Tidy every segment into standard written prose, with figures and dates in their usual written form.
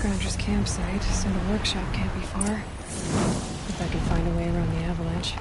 Scrounger's campsite, so the workshop can't be far. If I can find a way around the avalanche.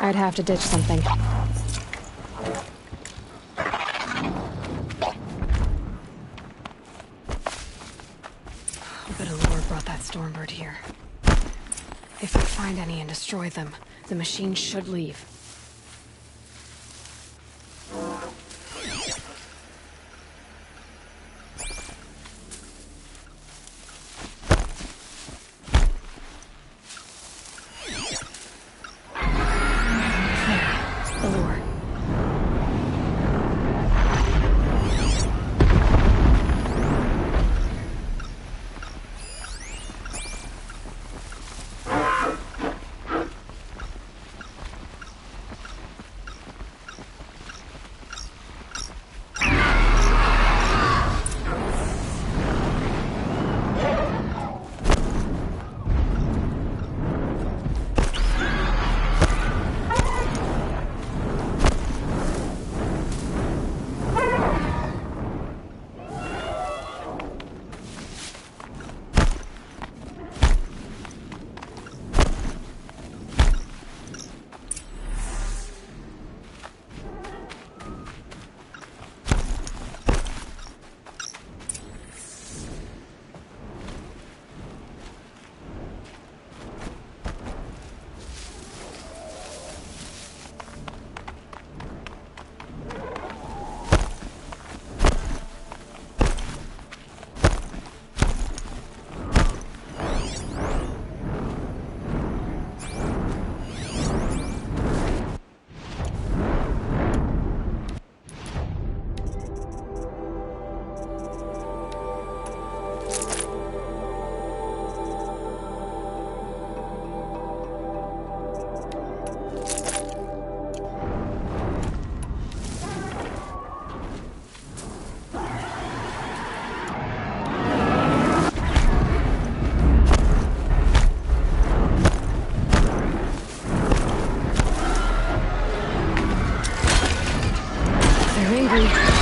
I'd have to ditch something. A bit of lore brought that Stormbird here. If I find any and destroy them, the machine should leave. hungry.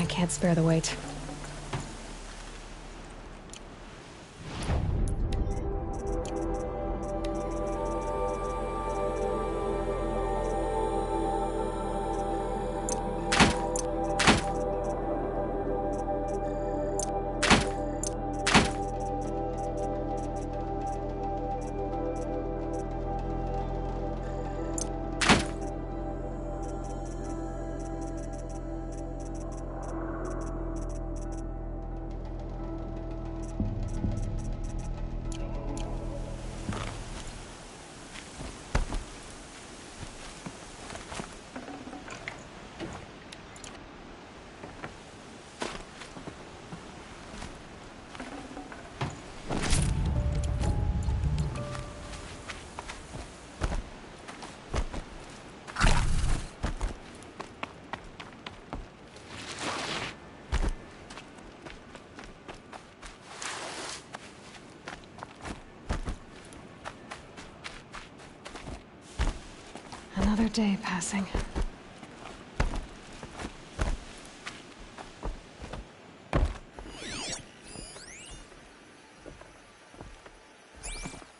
Can't spare the weight. Another day passing.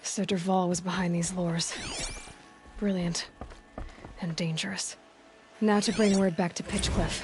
So Dervahl was behind these lures. Brilliant. And dangerous. Now to bring word back to Pitchcliff.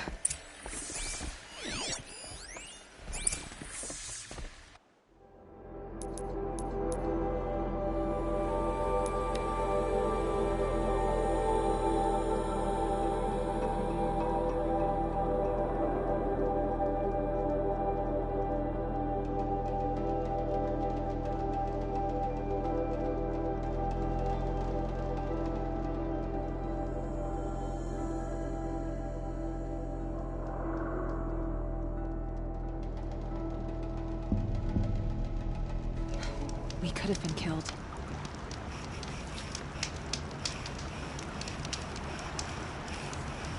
We could have been killed.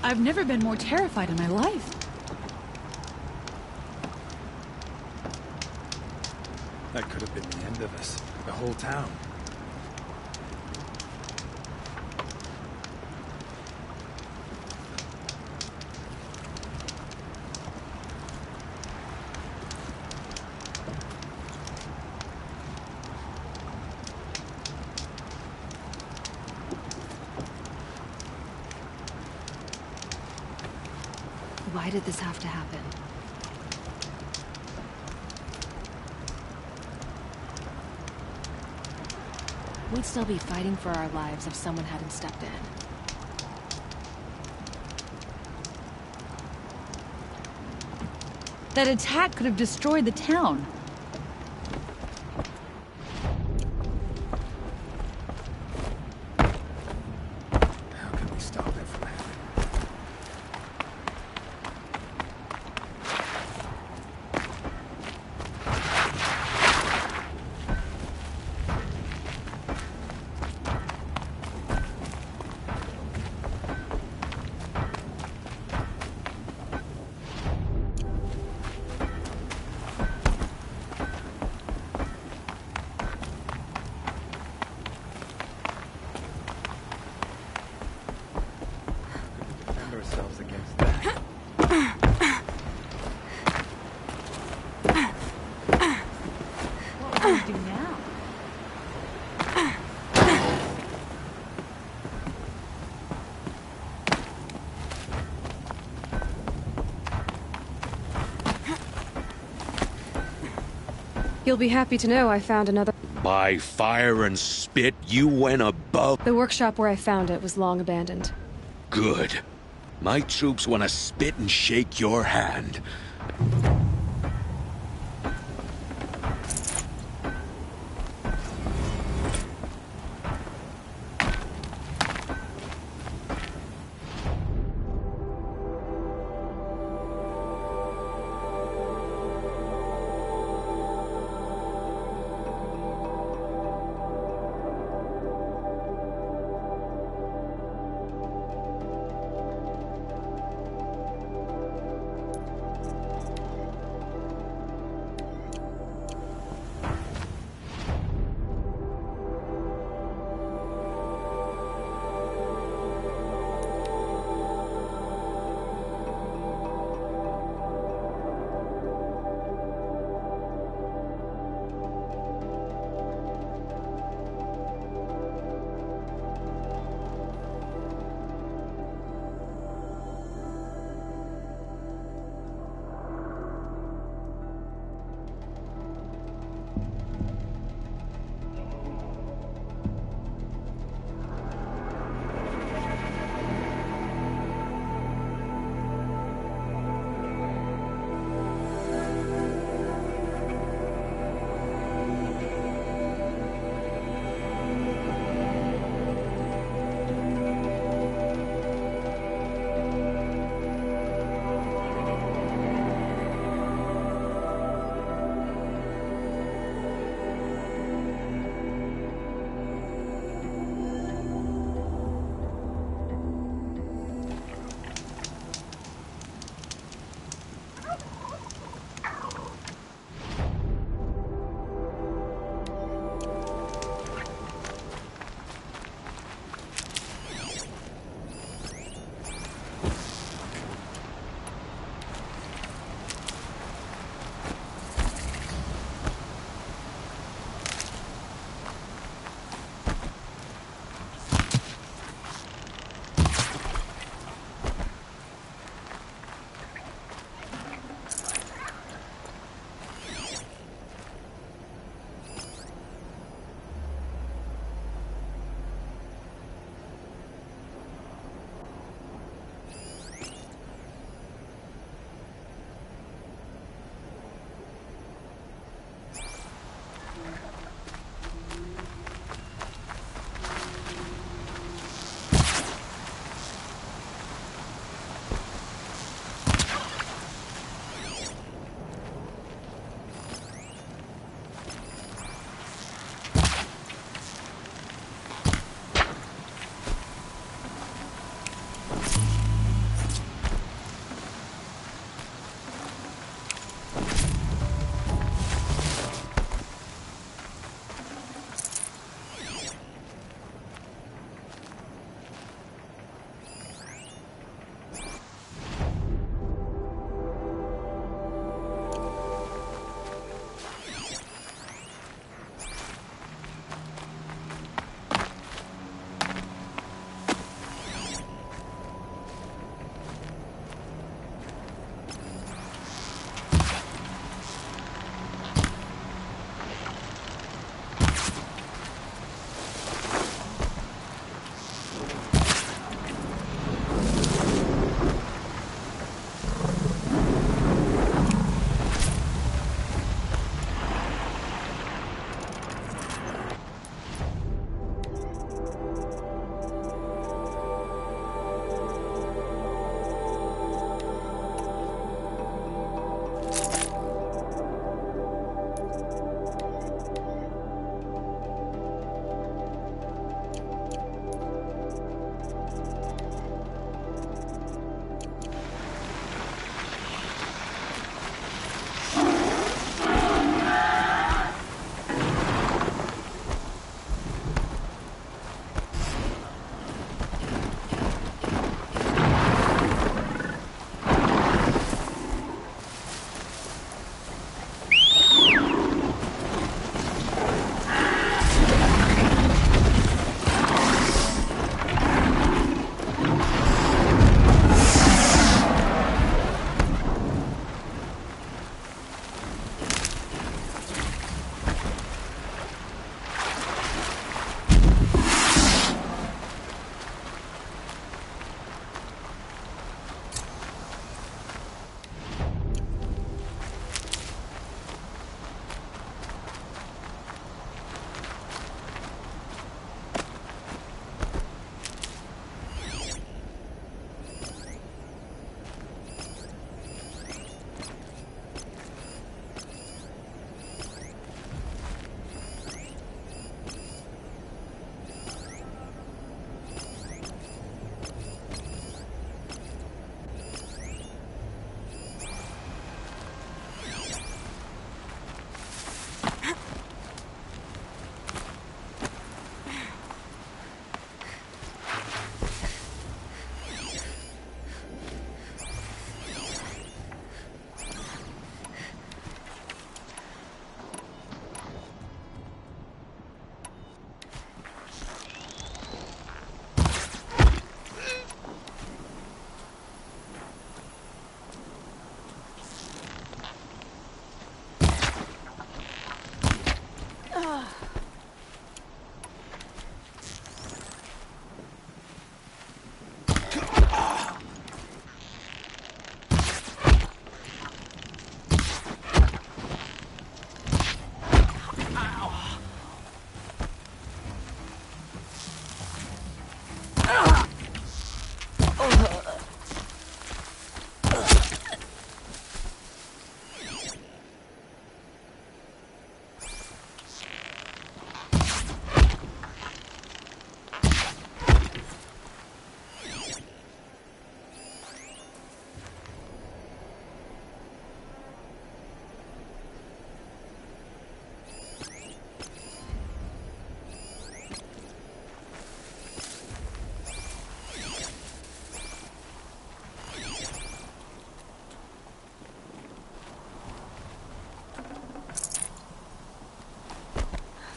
I've never been more terrified in my life. That could have been the end of us. The whole town. Why did this have to happen? We'd still be fighting for our lives if someone hadn't stepped in. That attack could have destroyed the town. How can we stop it from happening? Defend ourselves against that. What will we do now? You'll be happy to know I found another... By fire and spit, you went above. The workshop where I found it was long abandoned. Good. My troops want to spit and shake your hand.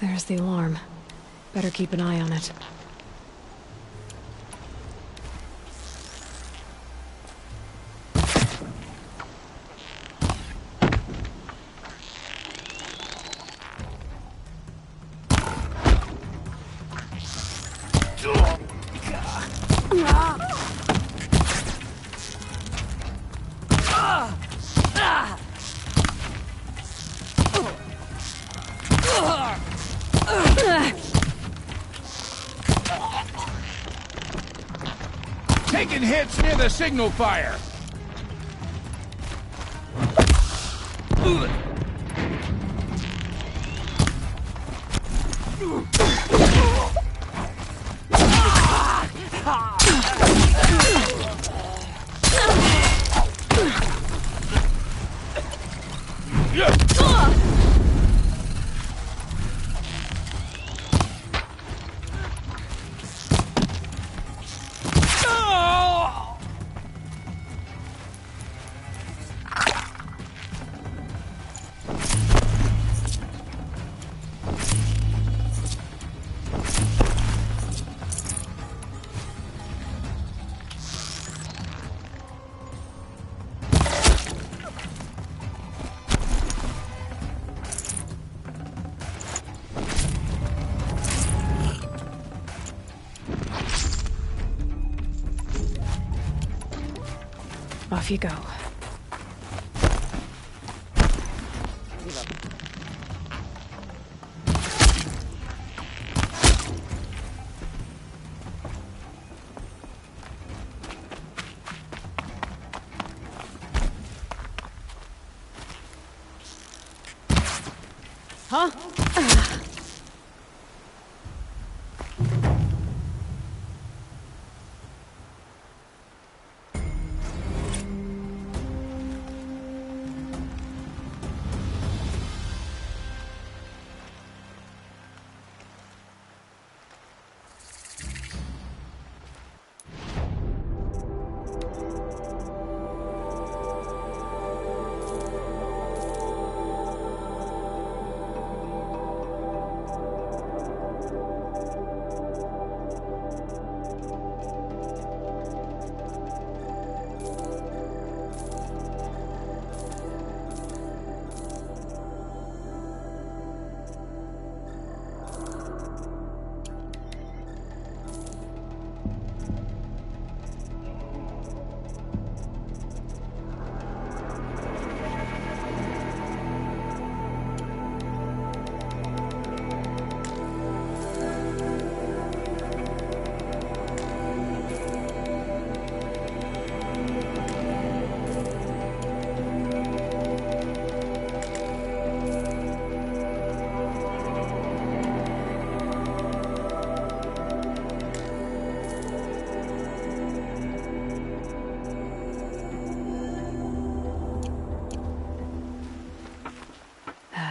There's the alarm. Better keep an eye on it. Taking hits near the signal fire. Off you go. Huh?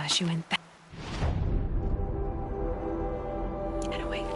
She went that away.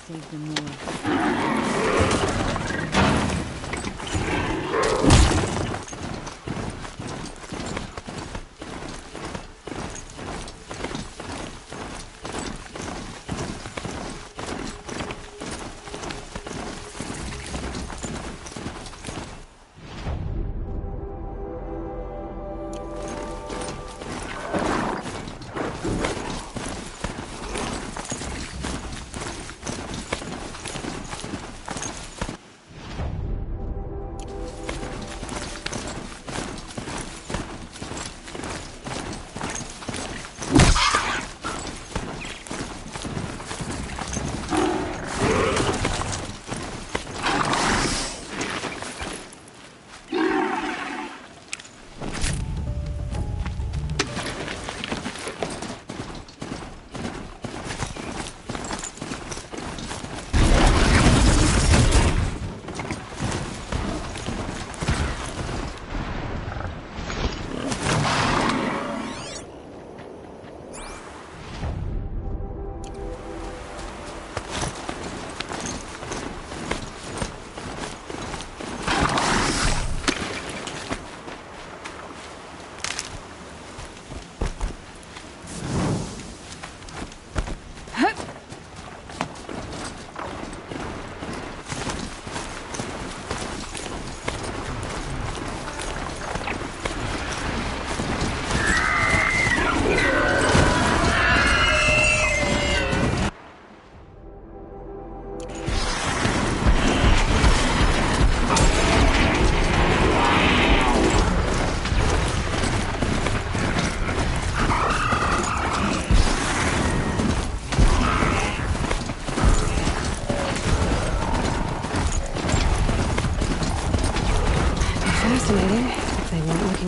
Save them more.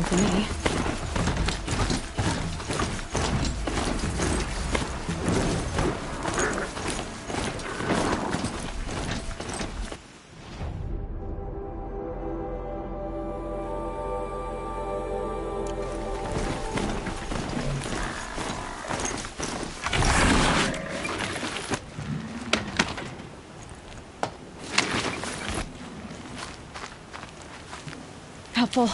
working for me. Helpful.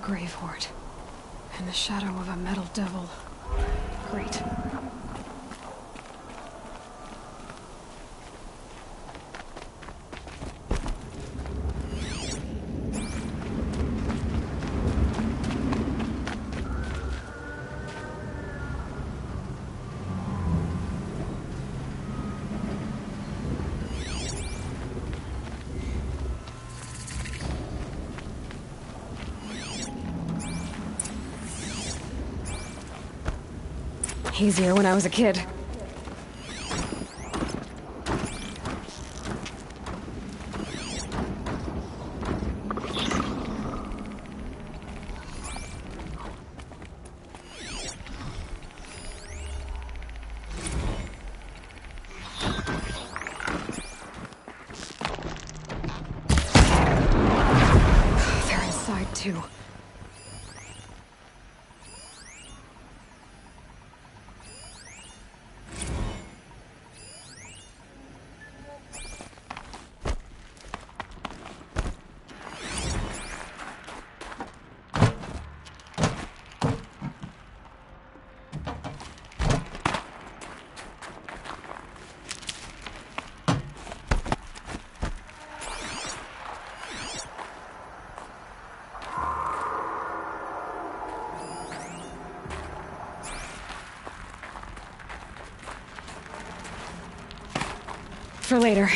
Grave Horde. In the shadow of a metal devil. Great. Easier when I was a kid. They're inside too. For later.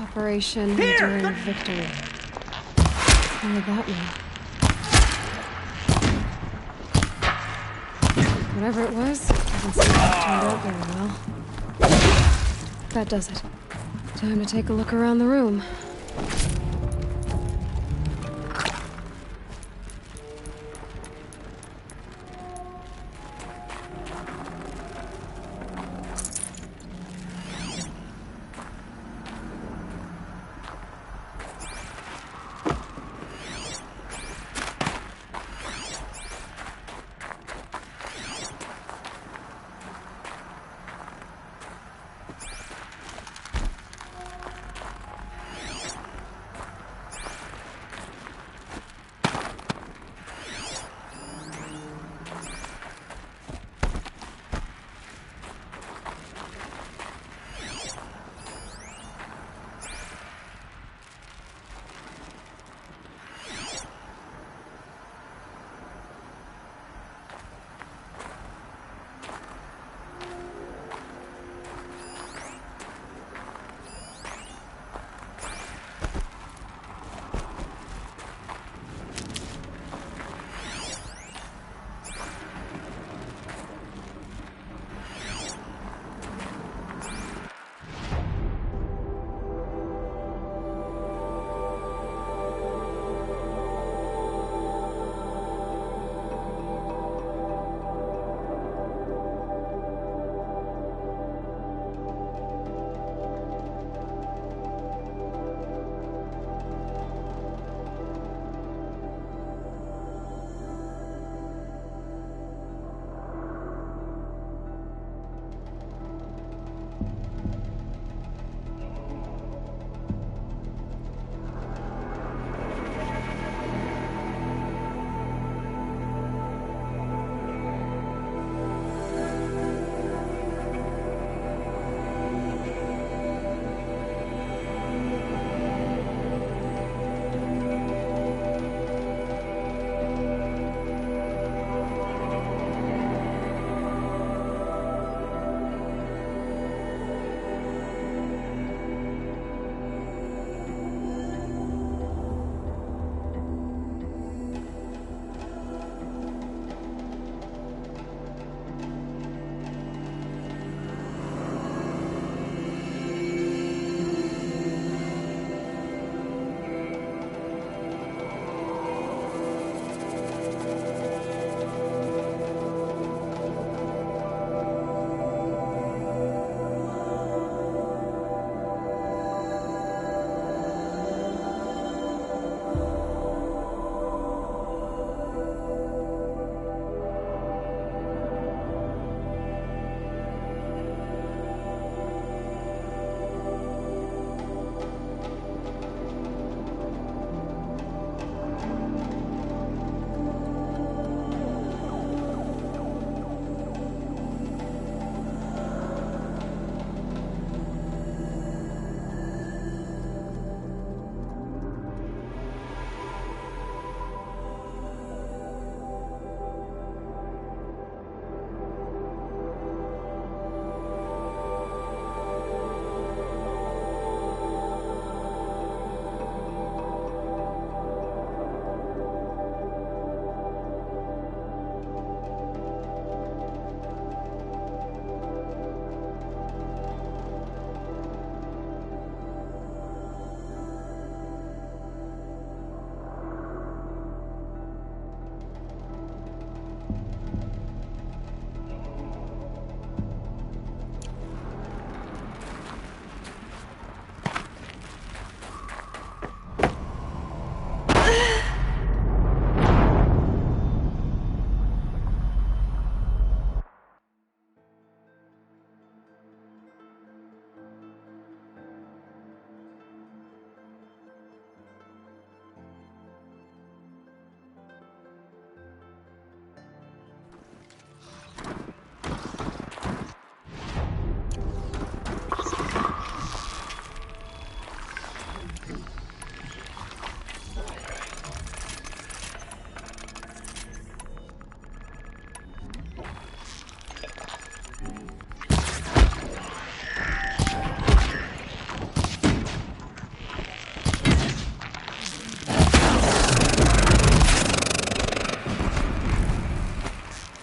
Operation Enduring Victory. What did that mean? Whatever it was, doesn't seem to have turned out very well. That does it. Time to take a look around the room.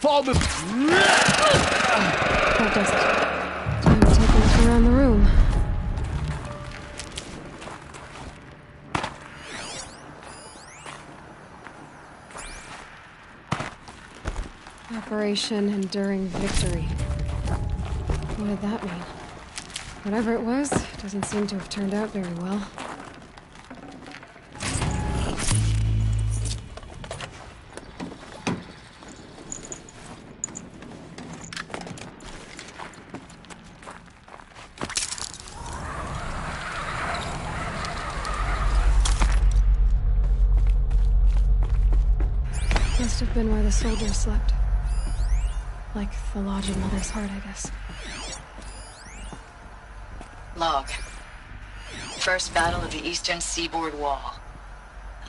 fall to... That does it. Time to take a look around the room. Operation Enduring Victory. What did that mean? Whatever it was, doesn't seem to have turned out very well. Must have been where the soldiers slept. Like the Lodge of Mother's Heart, I guess. Log. First battle of the eastern seaboard wall.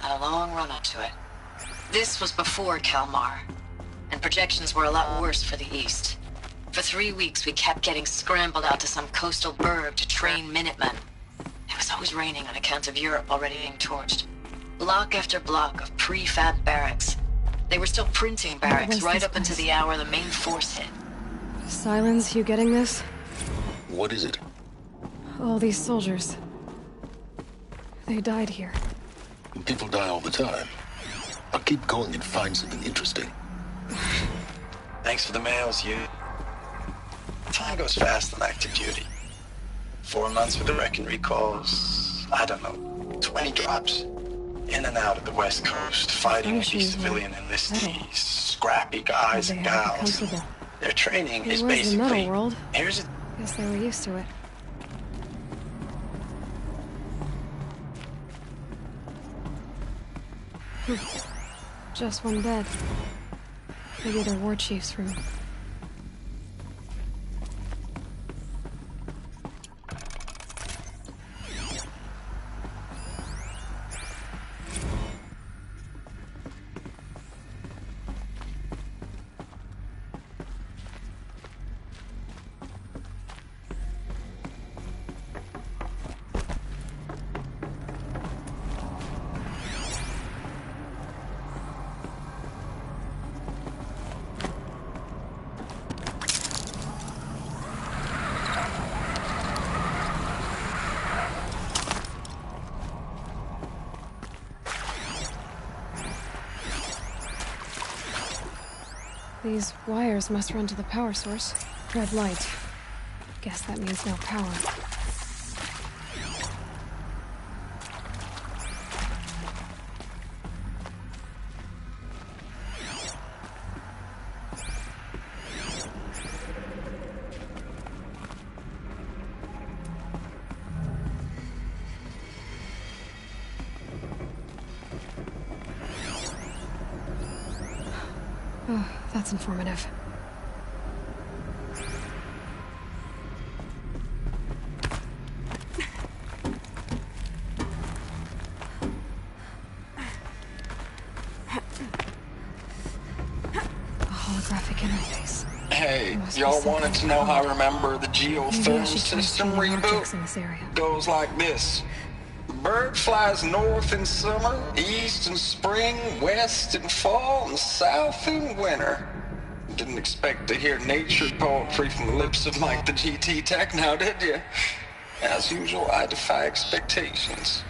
Had a long run up to it. This was before Kalmar, and projections were a lot worse for the east. For 3 weeks we kept getting scrambled out to some coastal burg to train Minutemen. It was always raining on account of Europe already being torched. Block after block of prefab barracks. They were still printing barracks right up until the hour the main force hit. Silence, you getting this? What is it? All these soldiers. They died here. People die all the time. I'll keep going and find something interesting. Thanks for the mails, you. Time goes fast on active duty. 4 months with the wreck and recalls, I don't know, 20 drops. In and out of the West Coast, fighting with these civilian enlistees, scrappy guys and gals. Their training is basically... the metal world. Here's it. Guess they were used to it. Just one bed. Maybe the war chief's room. These wires must run to the power source. Red light. Guess that means no power. Oh, that's informative. A holographic interface. Hey, y'all wanted to know how I remember the geothermal system reboot? In this area. Goes like this. Bird flies north in summer, east in spring, west in fall, and south in winter. Didn't expect to hear nature poetry from the lips of Mike the GT Tech now, did you? As usual, I defy expectations.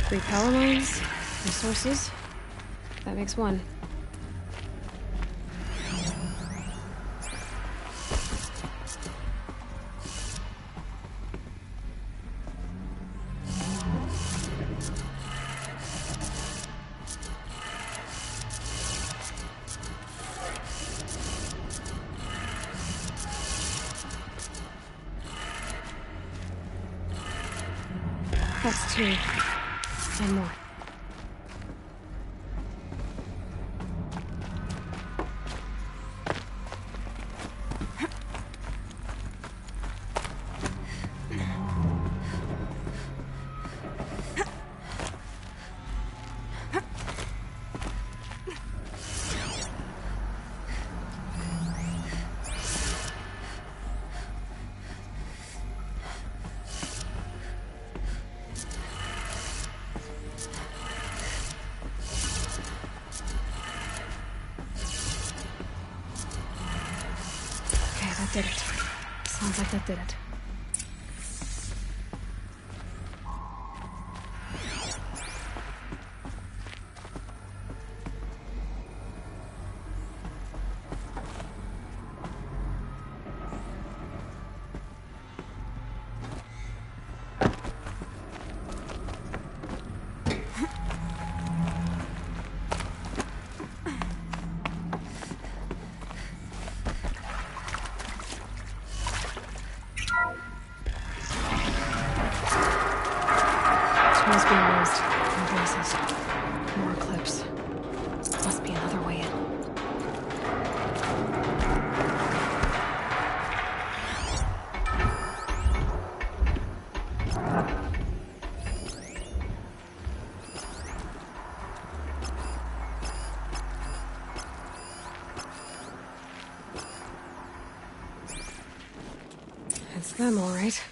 Three power lines, resources. That makes one. That's two. One more. That did it. Sounds like that did it. Tools being used. More voices. More clips. Must be another way in. It's them, all right.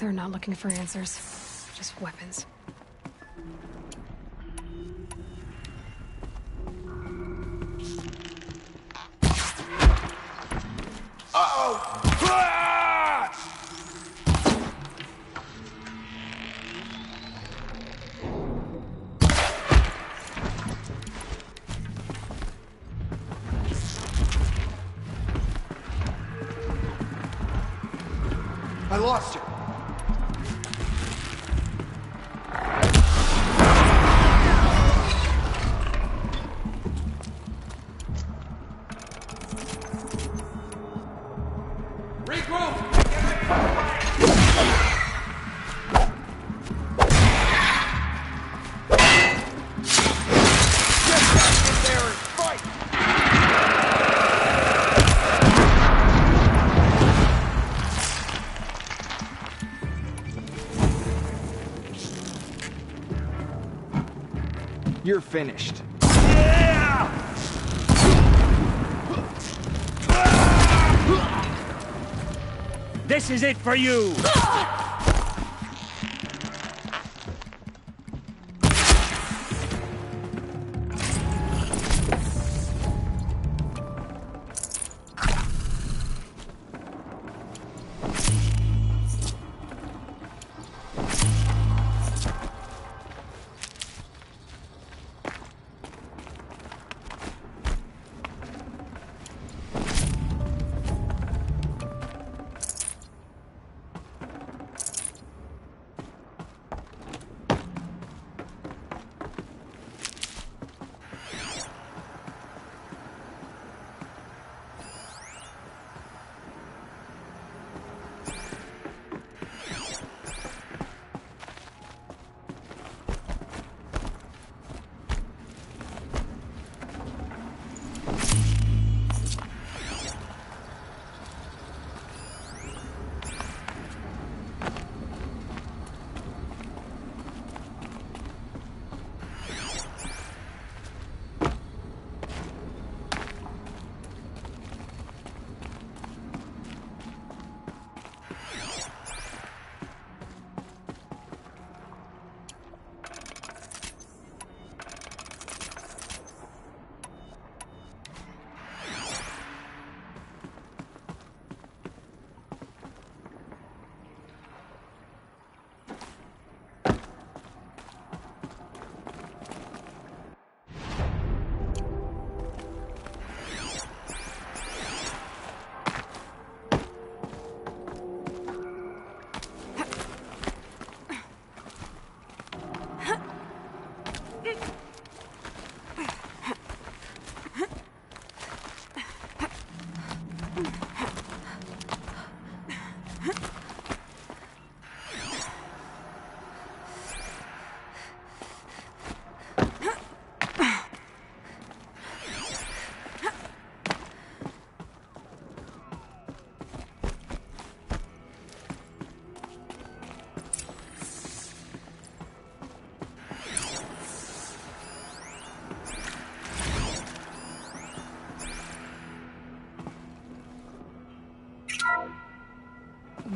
They're not looking for answers. Just weapons. I lost you. You're finished. This is it for you!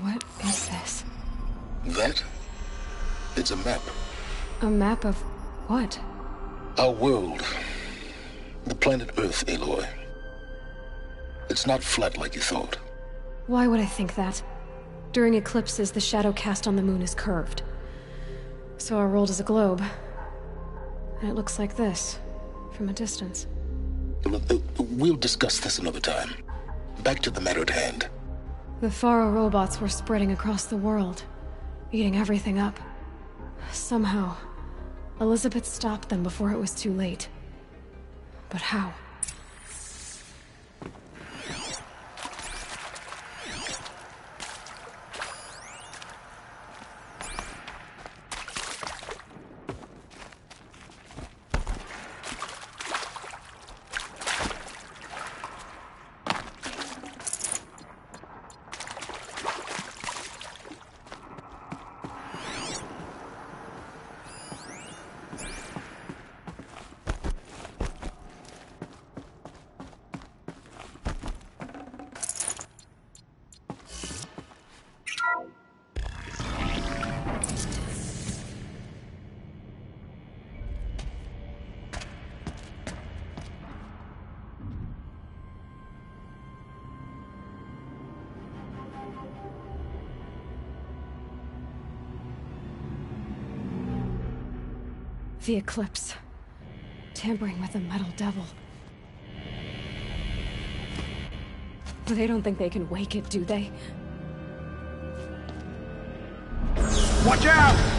What is this? That? It's a map. A map of what? Our world. The planet Earth, Aloy. It's not flat like you thought. Why would I think that? During eclipses, the shadow cast on the moon is curved. So our world is a globe. And it looks like this, from a distance. We'll discuss this another time. Back to the matter at hand. The Faro robots were spreading across the world, eating everything up. Somehow, Elizabeth stopped them before it was too late. But how? The Eclipse. Tampering with the Metal Devil. They don't think they can wake it, do they? Watch out!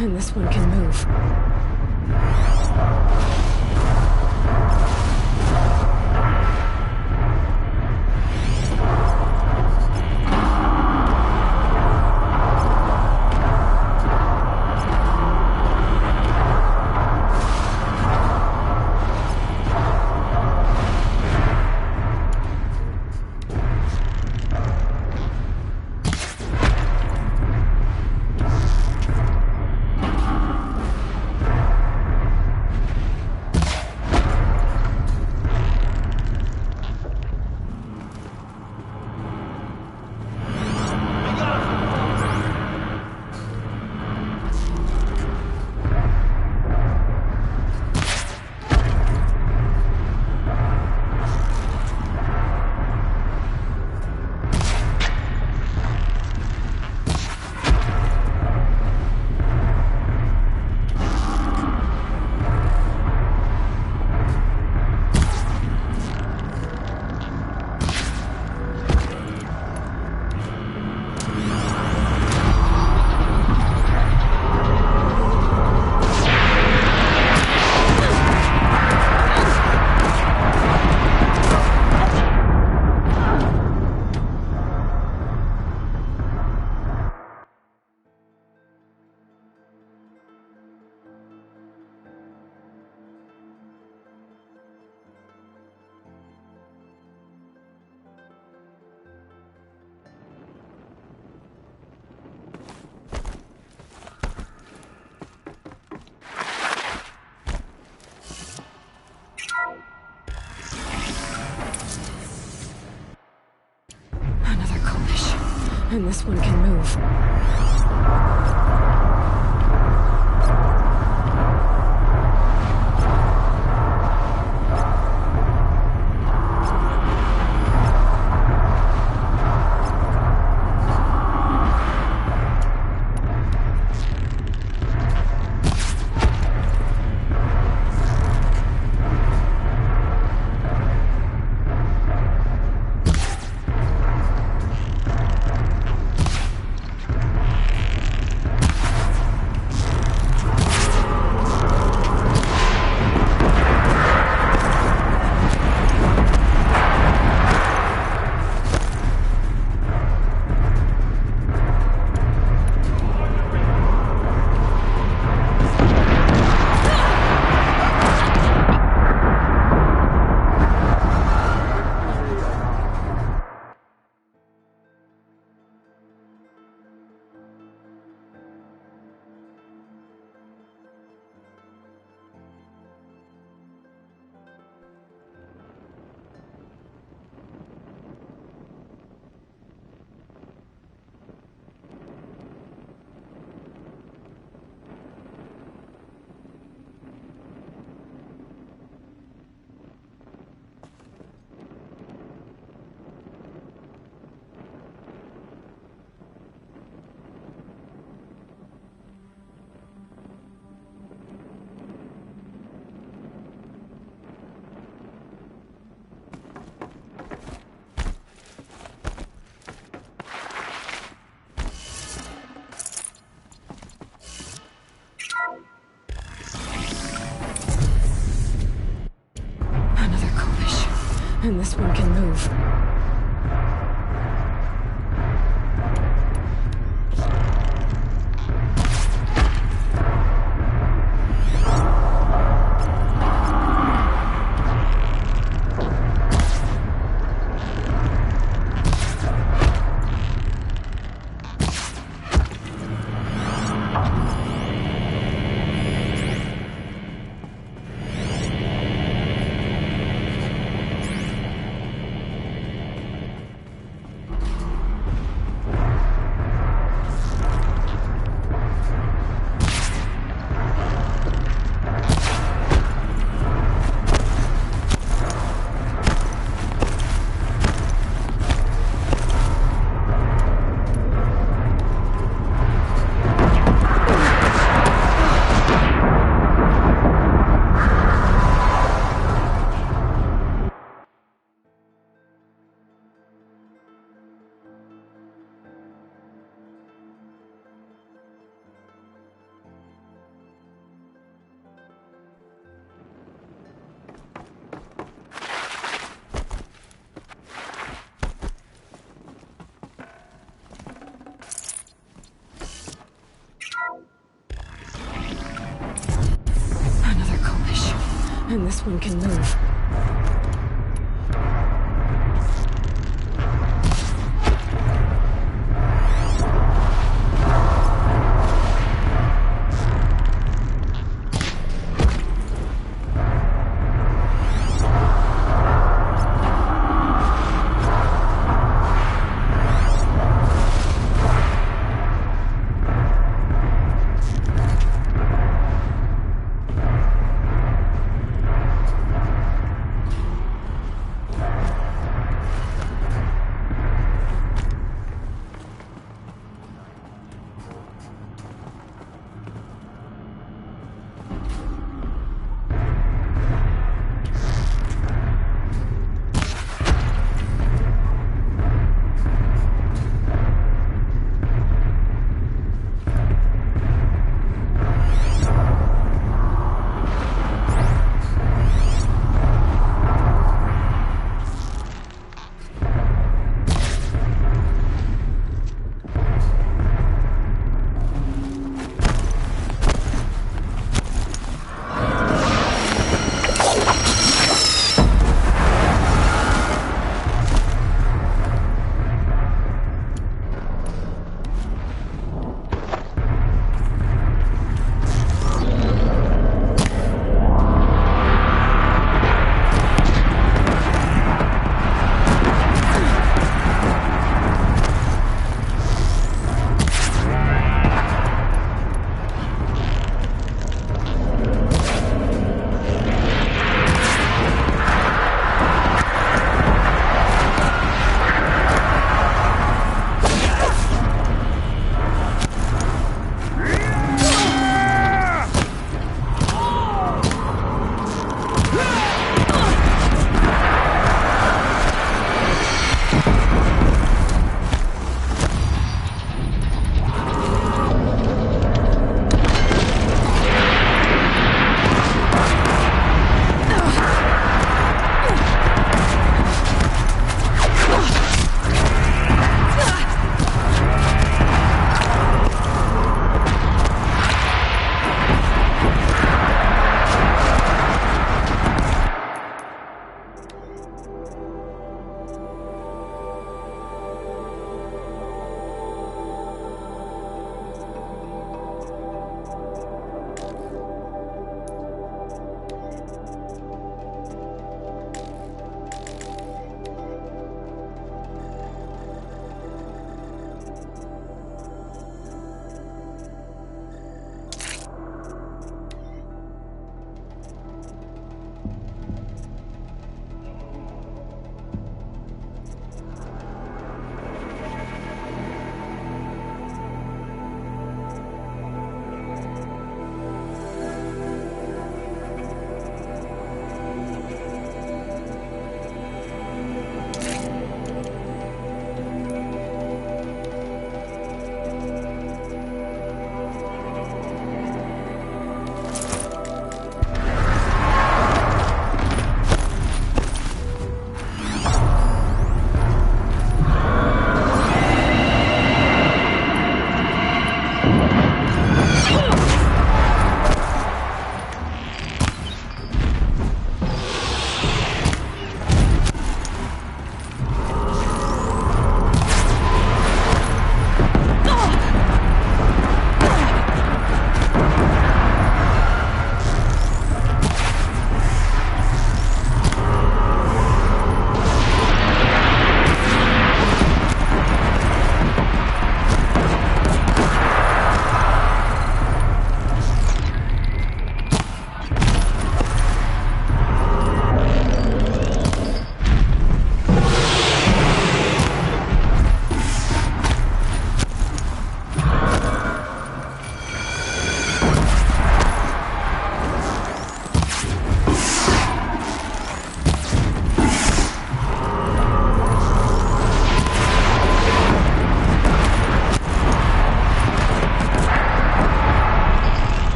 And this one can move. And this one can move. And this one can move. Another collision. And this one can move.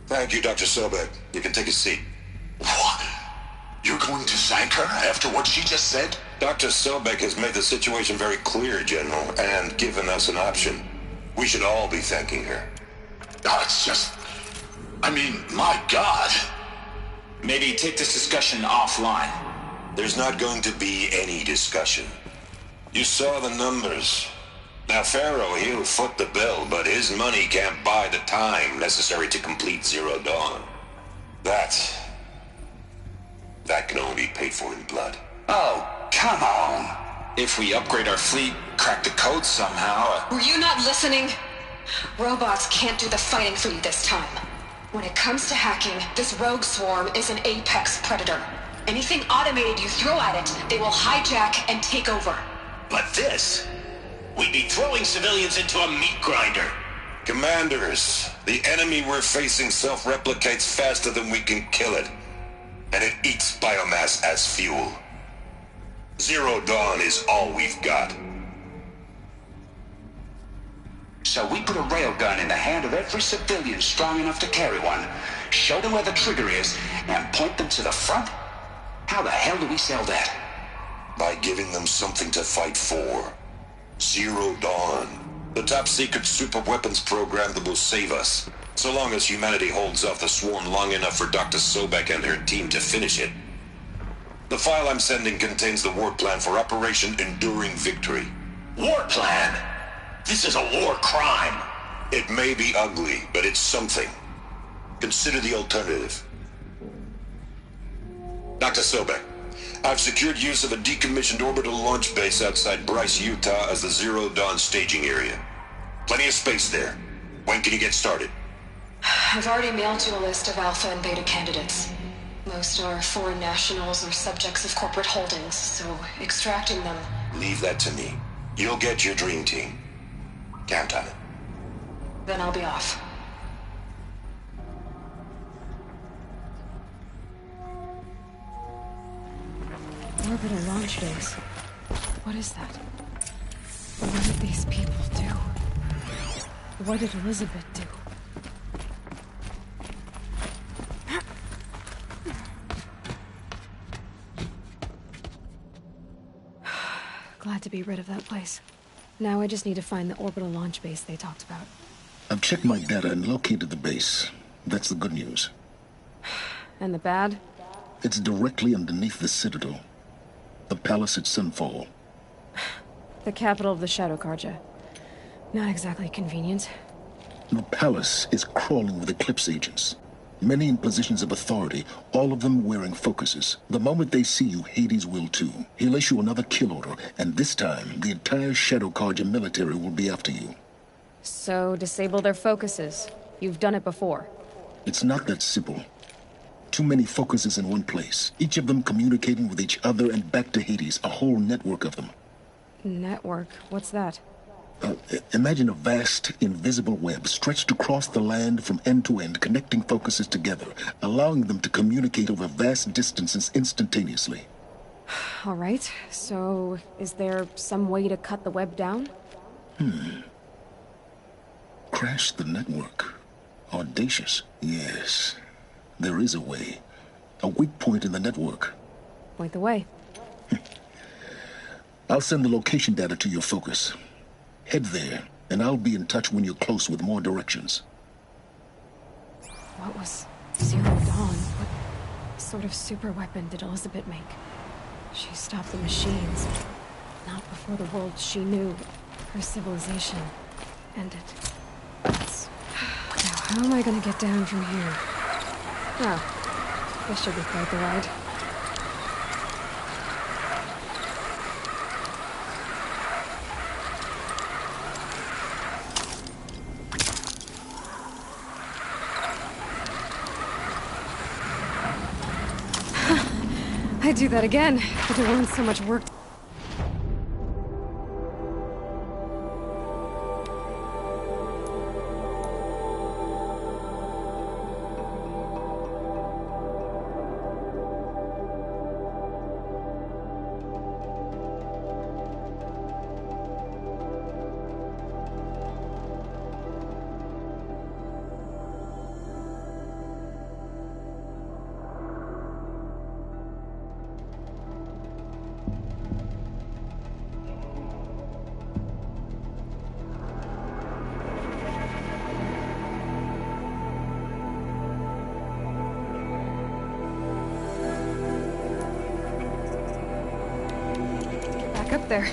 Thank you, Dr. Sobek. You can take a seat. What? You're going to thank her after what she just said? Dr. Sobek has made the situation very clear, General, and given us an option. We should all be thanking her. Oh, it's just... I mean, my God. Maybe take this discussion offline. There's not going to be any discussion. You saw the numbers. Now, Pharaoh, he'll foot the bill, but his money can't buy the time necessary to complete Zero Dawn. That can only be paid for in blood. Oh, come on. If we upgrade our fleet, crack the code somehow... Were you not listening? Robots can't do the fighting for you this time. When it comes to hacking, this rogue swarm is an apex predator. Anything automated you throw at it, they will hijack and take over. But this... we'd be throwing civilians into a meat grinder. Commanders, the enemy we're facing self-replicates faster than we can kill it. And it eats biomass as fuel. Zero Dawn is all we've got. So we put a railgun in the hand of every civilian strong enough to carry one, show them where the trigger is, and point them to the front? How the hell do we sell that? By giving them something to fight for. Zero Dawn. The top-secret super-weapons program that will save us. So long as humanity holds off the swarm long enough for Dr. Sobek and her team to finish it. The file I'm sending contains the war plan for Operation Enduring Victory. War plan? This is a war crime. It may be ugly, but it's something. Consider the alternative. Dr. Sobek, I've secured use of a decommissioned orbital launch base outside Bryce, Utah as the Zero Dawn staging area. Plenty of space there. When can you get started? I've already mailed you a list of Alpha and Beta candidates. Most are foreign nationals or subjects of corporate holdings, so extracting them... Leave that to me. You'll get your dream team. Count on it. Then I'll be off. Orbital launch base. What is that? What did these people do? What did Elizabeth do? Glad to be rid of that place. Now I just need to find the orbital launch base they talked about. I've checked my data and located the base. That's the good news. And the bad? It's directly underneath the Citadel. The palace at Sunfall. The capital of the Shadow Carja. Not exactly convenient. The palace is crawling with Eclipse agents. Many in positions of authority, all of them wearing focuses. The moment they see you, Hades will too. He'll issue another kill order, and this time, the entire Shadow Carja military will be after you. So, disable their focuses. You've done it before. It's not that simple. Too many focuses in one place, each of them communicating with each other and back to Hades, a whole network of them. Network? What's that? Imagine a vast, invisible web stretched across the land from end to end, connecting focuses together, allowing them to communicate over vast distances instantaneously. All right, so is there some way to cut the web down? Crash the network. Audacious. Yes, there is a way. A weak point in the network. Point the way. I'll send the location data to your focus. Head there, and I'll be in touch when you're close with more directions. What was Zero Dawn? What sort of super weapon did Elizabeth make? She stopped the machines. Not before the world she knew, her civilization, ended. Now, how am I gonna get down from here? Oh, this should be quite the ride. I'd do that again, if it weren't so much work. Up there.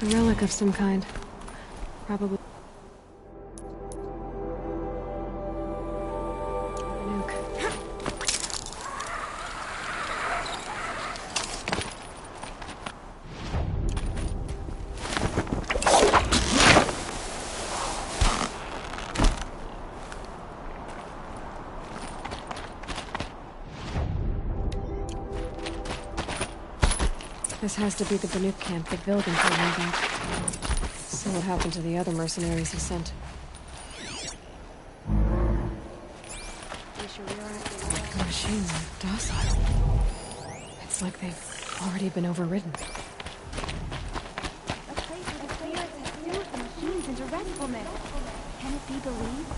A relic of some kind. Probably. Nuke. This has to be the Banuk camp that Vilgan told me about. So what happened to the other mercenaries he sent? The machines are docile. It's like they've already been overridden. A place where the spirits have soothed the machines into restfulness. Can it be believed?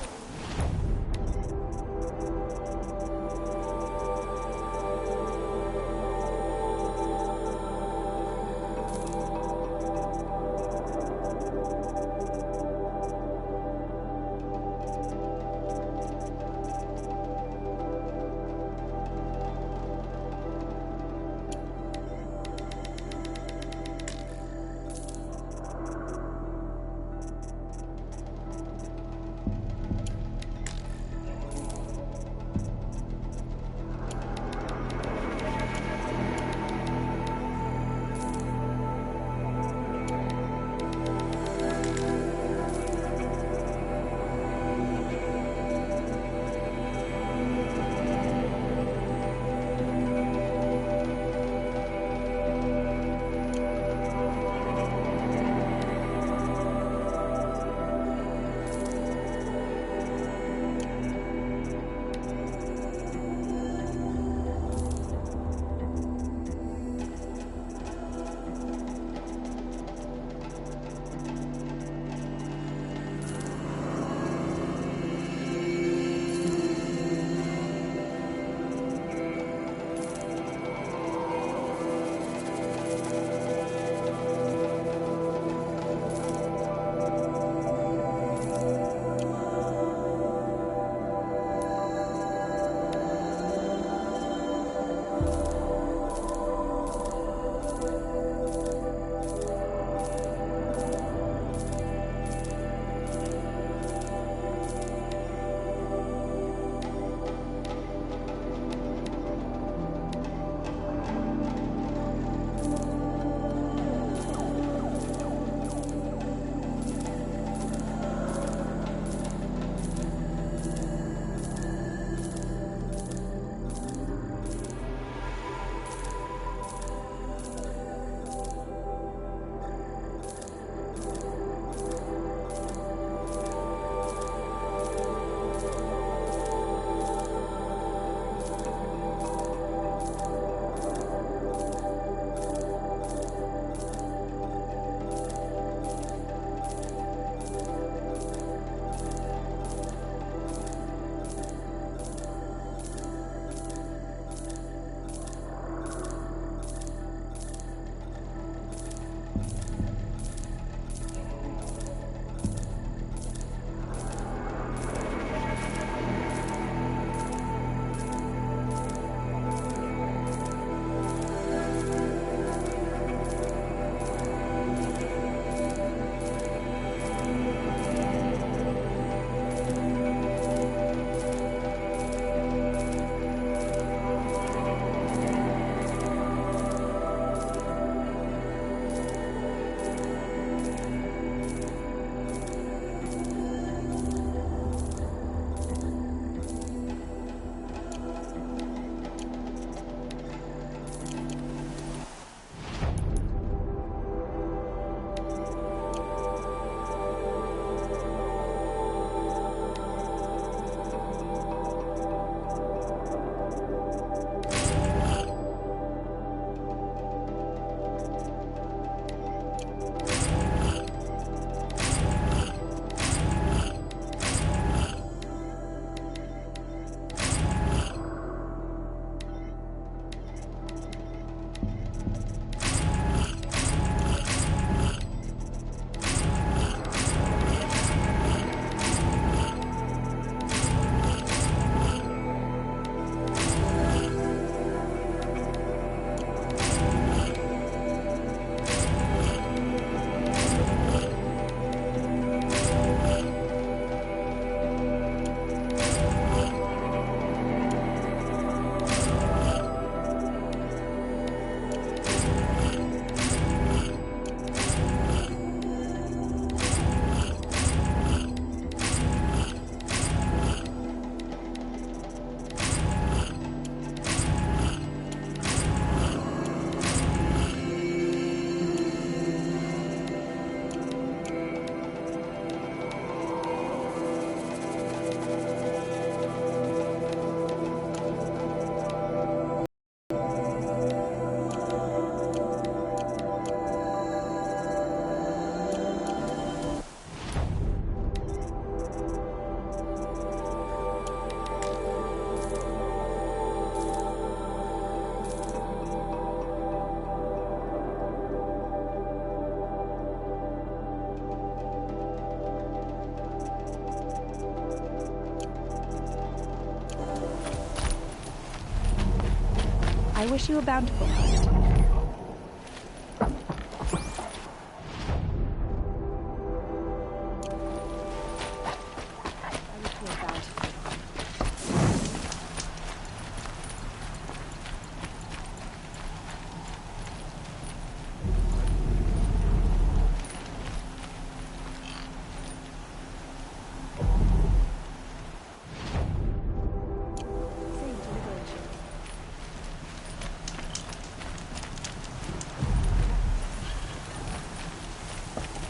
wish you a bountiful hunt.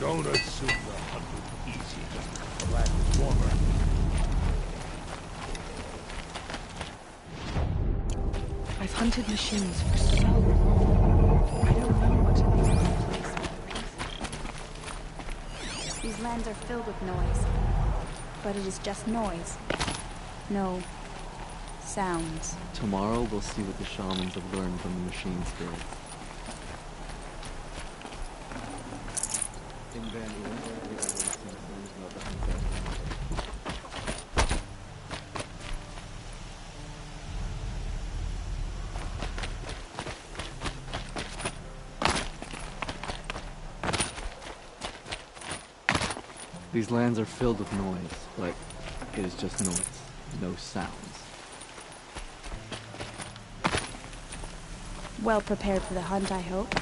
Don't assume the hunt will be easy. The land is warmer. I've hunted machines for so long. I don't know what to make of the place. These lands are filled with noise. But it is just noise. No sounds. Tomorrow we'll see what the shamans have learned from the machine spirits. In Van Uren, everybody thinks about the hunt festival. These lands are filled with noise, but it is just noise, no sounds. Well prepared for the hunt, I hope.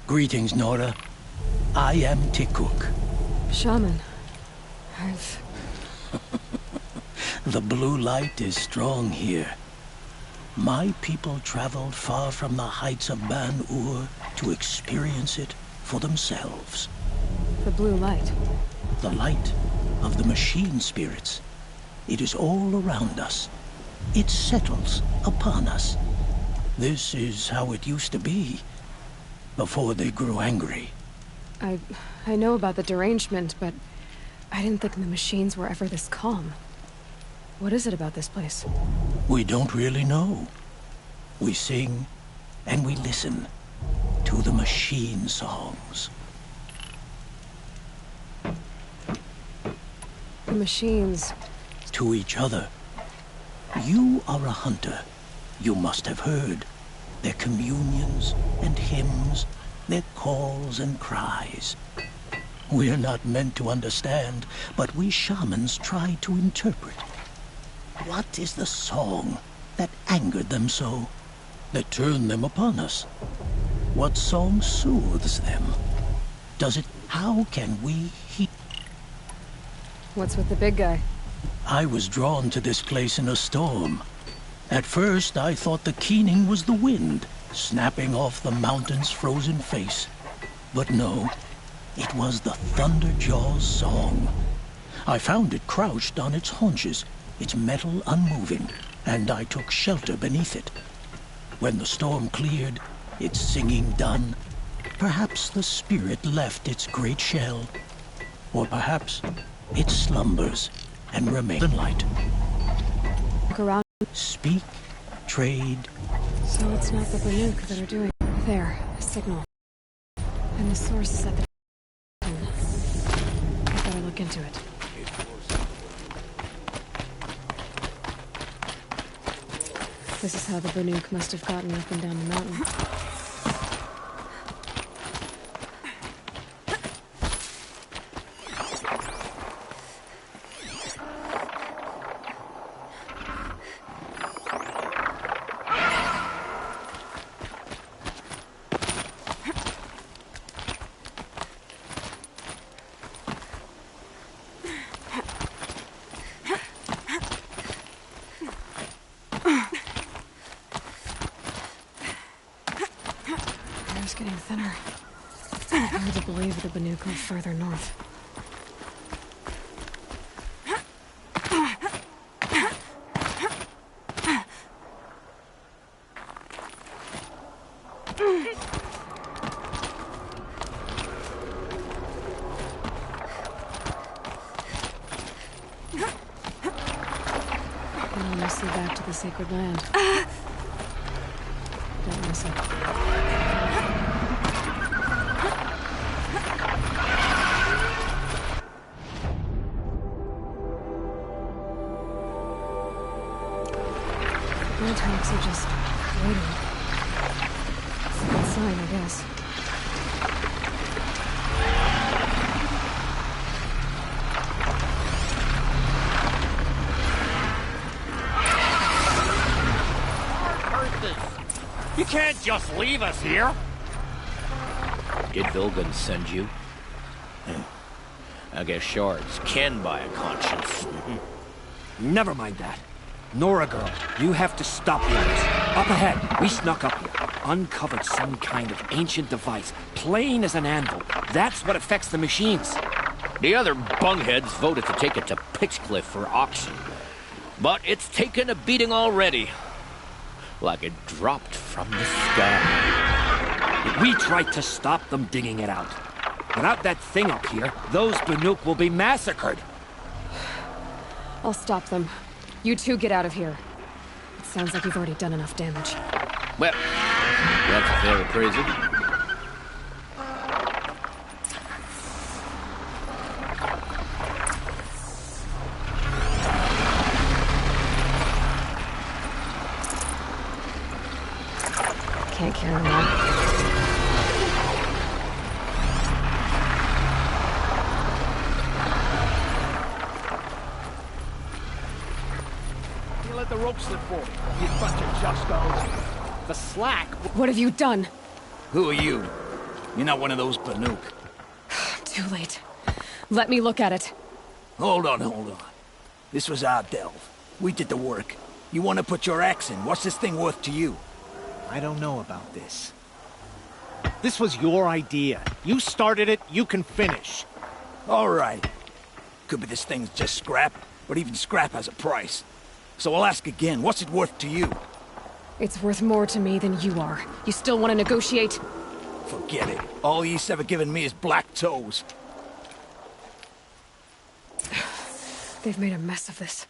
Greetings, Nora. I am Tikuk. Shaman, The blue light is strong here. My people traveled far from the heights of Ban-Ur to experience it for themselves. The blue light. The light of the machine spirits. It is all around us. It settles upon us. This is how it used to be, before they grew angry. I know about the derangement, but I didn't think the machines were ever this calm. What is it about this place? We don't really know. We sing and we listen to the machine songs. The machines. To each other. You are a hunter. You must have heard their communions and hymns, their calls and cries. We're not meant to understand, but we shamans try to interpret. What is the song that angered them so, that turned them upon us? What song soothes them? How can we hear? What's with the big guy? I was drawn to this place in a storm. At first, I thought the keening was the wind, snapping off the mountain's frozen face. But no, it was the Thunderjaw's song. I found it crouched on its haunches, its metal unmoving, and I took shelter beneath it. When the storm cleared, its singing done, perhaps the spirit left its great shell, or perhaps it slumbers and remains in light. Look around. Speak, trade. So it's not the Banuk that are doing. There, a signal. And the source is at the... I better look into it. This is how the Banuk must have gotten up and down the mountain. It's getting thinner. Hard to believe the Banuk live further north. We're almost back to the sacred land. closer. Antics are just waiting. It's a good sign, I guess. You can't just leave us here. Did Vilgun send you? I guess shards can buy a conscience. Never mind that. Nora girl, you have to stop those. Up ahead, we snuck up here. Uncovered some kind of ancient device, plain as an anvil. That's what affects the machines. The other bungheads voted to take it to Pitchcliff for auction. But it's taken a beating already. Like it dropped from the sky. We tried to stop them digging it out. Without that thing up here, those Banuk will be massacred. I'll stop them. You two get out of here. It sounds like you've already done enough damage. Well, that's a fair appraisal. Can't carry them all. You let the rope slip forward, you bunch of justos. The slack. What have you done? Who are you? You're not one of those Banuk. Too late. Let me look at it. Hold on. This was our delve. We did the work. You want to put your axe in? What's this thing worth to you? I don't know about this. This was your idea. You started it, you can finish. All right. Could be this thing's just scrap, but even scrap has a price. So I'll ask again, what's it worth to you? It's worth more to me than you are. You still want to negotiate? Forget it. All East's ever given me is black toes. They've made a mess of this.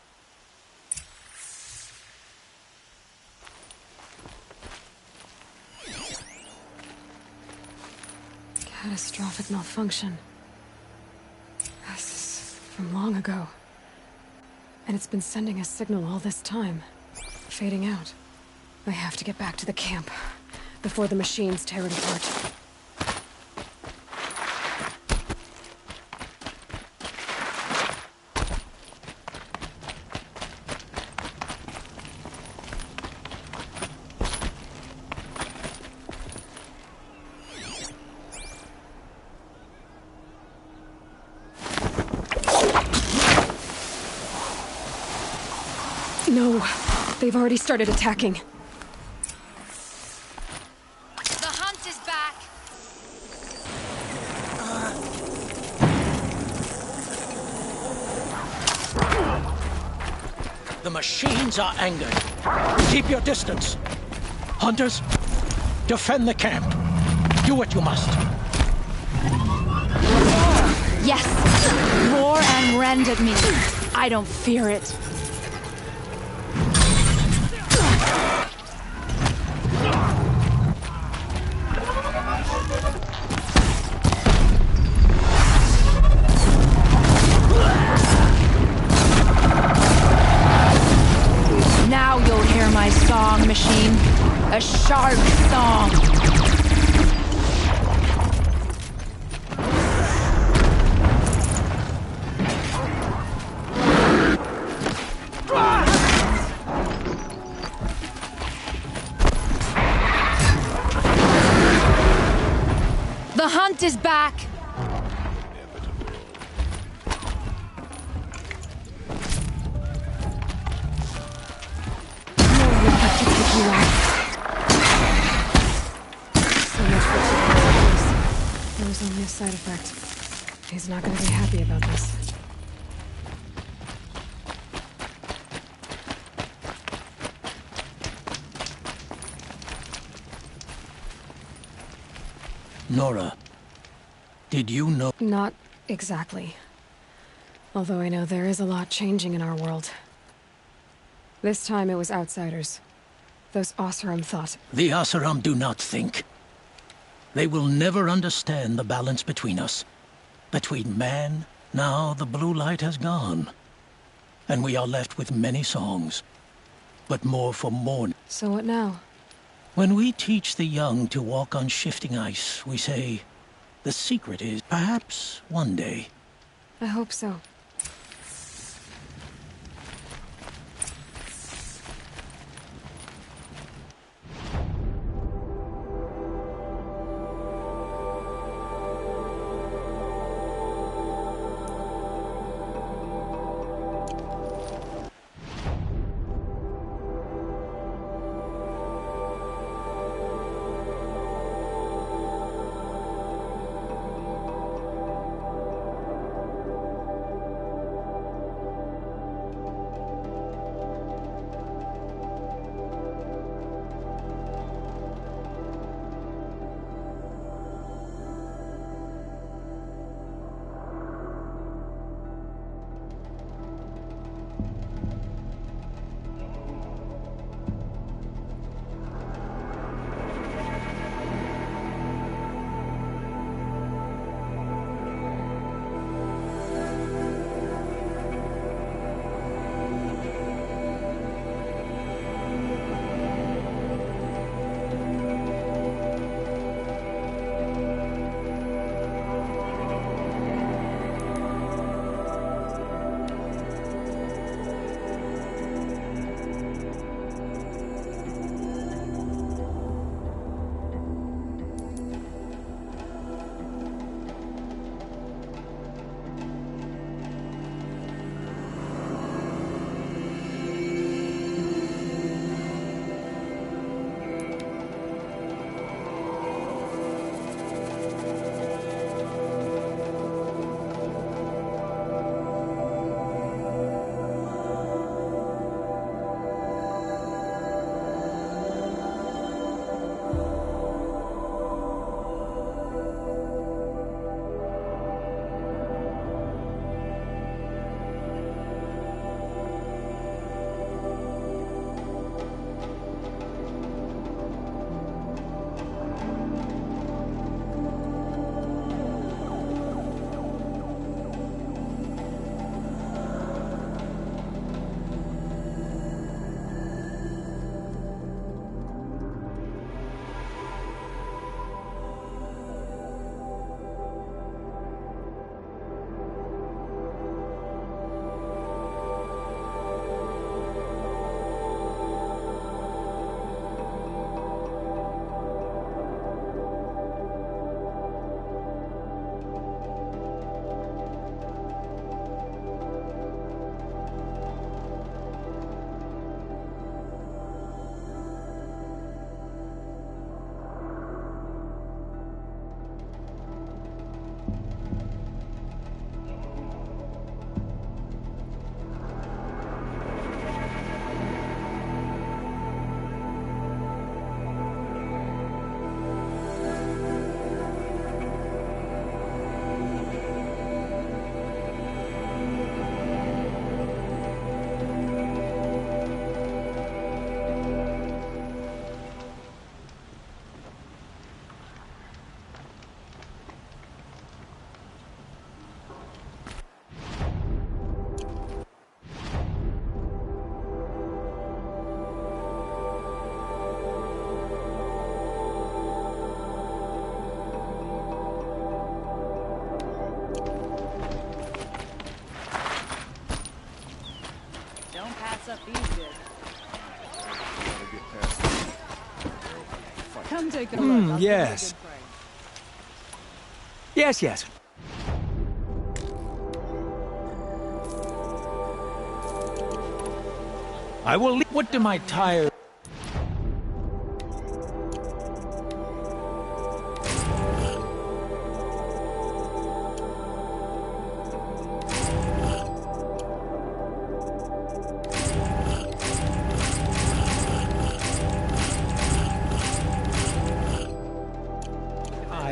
Catastrophic malfunction. This is from long ago. And it's been sending a signal all this time. Fading out. I have to get back to the camp before the machines tear it apart. No, they've already started attacking. The hunt is back. The machines are angered. Keep your distance. Hunters, defend the camp. Do what you must. Yes! Roar and rend at me. I don't fear it. Now you'll hear my song, machine. A sharp song. The hunt is back. There was only a side effect. He's not going to be happy about this. Nora, did you know? Not exactly. Although I know there is a lot changing in our world. This time it was outsiders. Those Oseram thought. The Oseram do not think. They will never understand the balance between us. Between man, now the blue light has gone. And we are left with many songs. But more for mourning. So what now? When we teach the young to walk on shifting ice, we say, the secret is perhaps one day. I hope so. Come take a look. I'll Yes. Yes, yes. I will leave. What do my tires?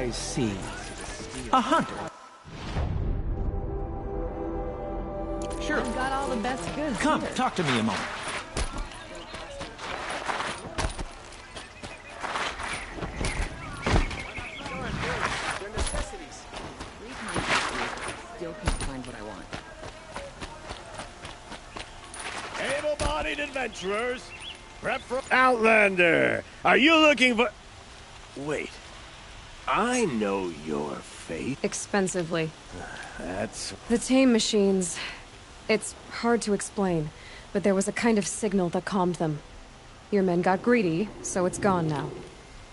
I see. A hunter. Sure. I've got all the best goods. Come, here. talk to me a moment. Able-bodied adventurers, prep for Outlander. Are you looking for... Wait. I know your fate. Expensively. That's... The tame machines. It's hard to explain, but there was a kind of signal that calmed them. Your men got greedy, so it's gone now.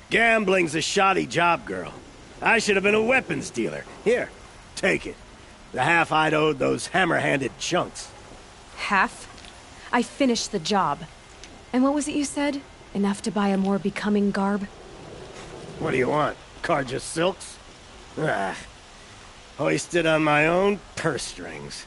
Gambling's a shoddy job, girl. I should have been a weapons dealer. Here, take it. The half I'd owed those hammer-handed chunks. Half? I finished the job. And what was it you said? Enough to buy a more becoming garb? What do you want? Carja silks? Ah. Hoisted on my own purse strings.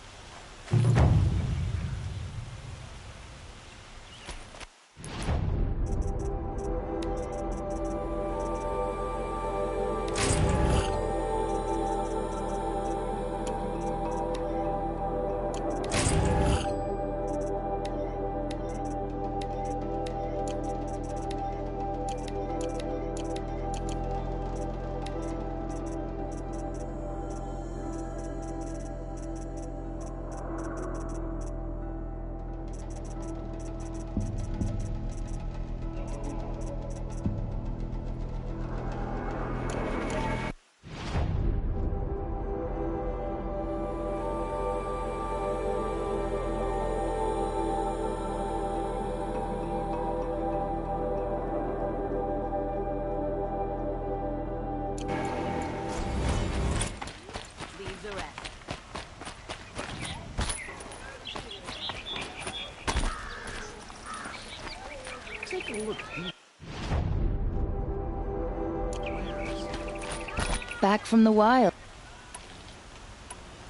Back from the wild.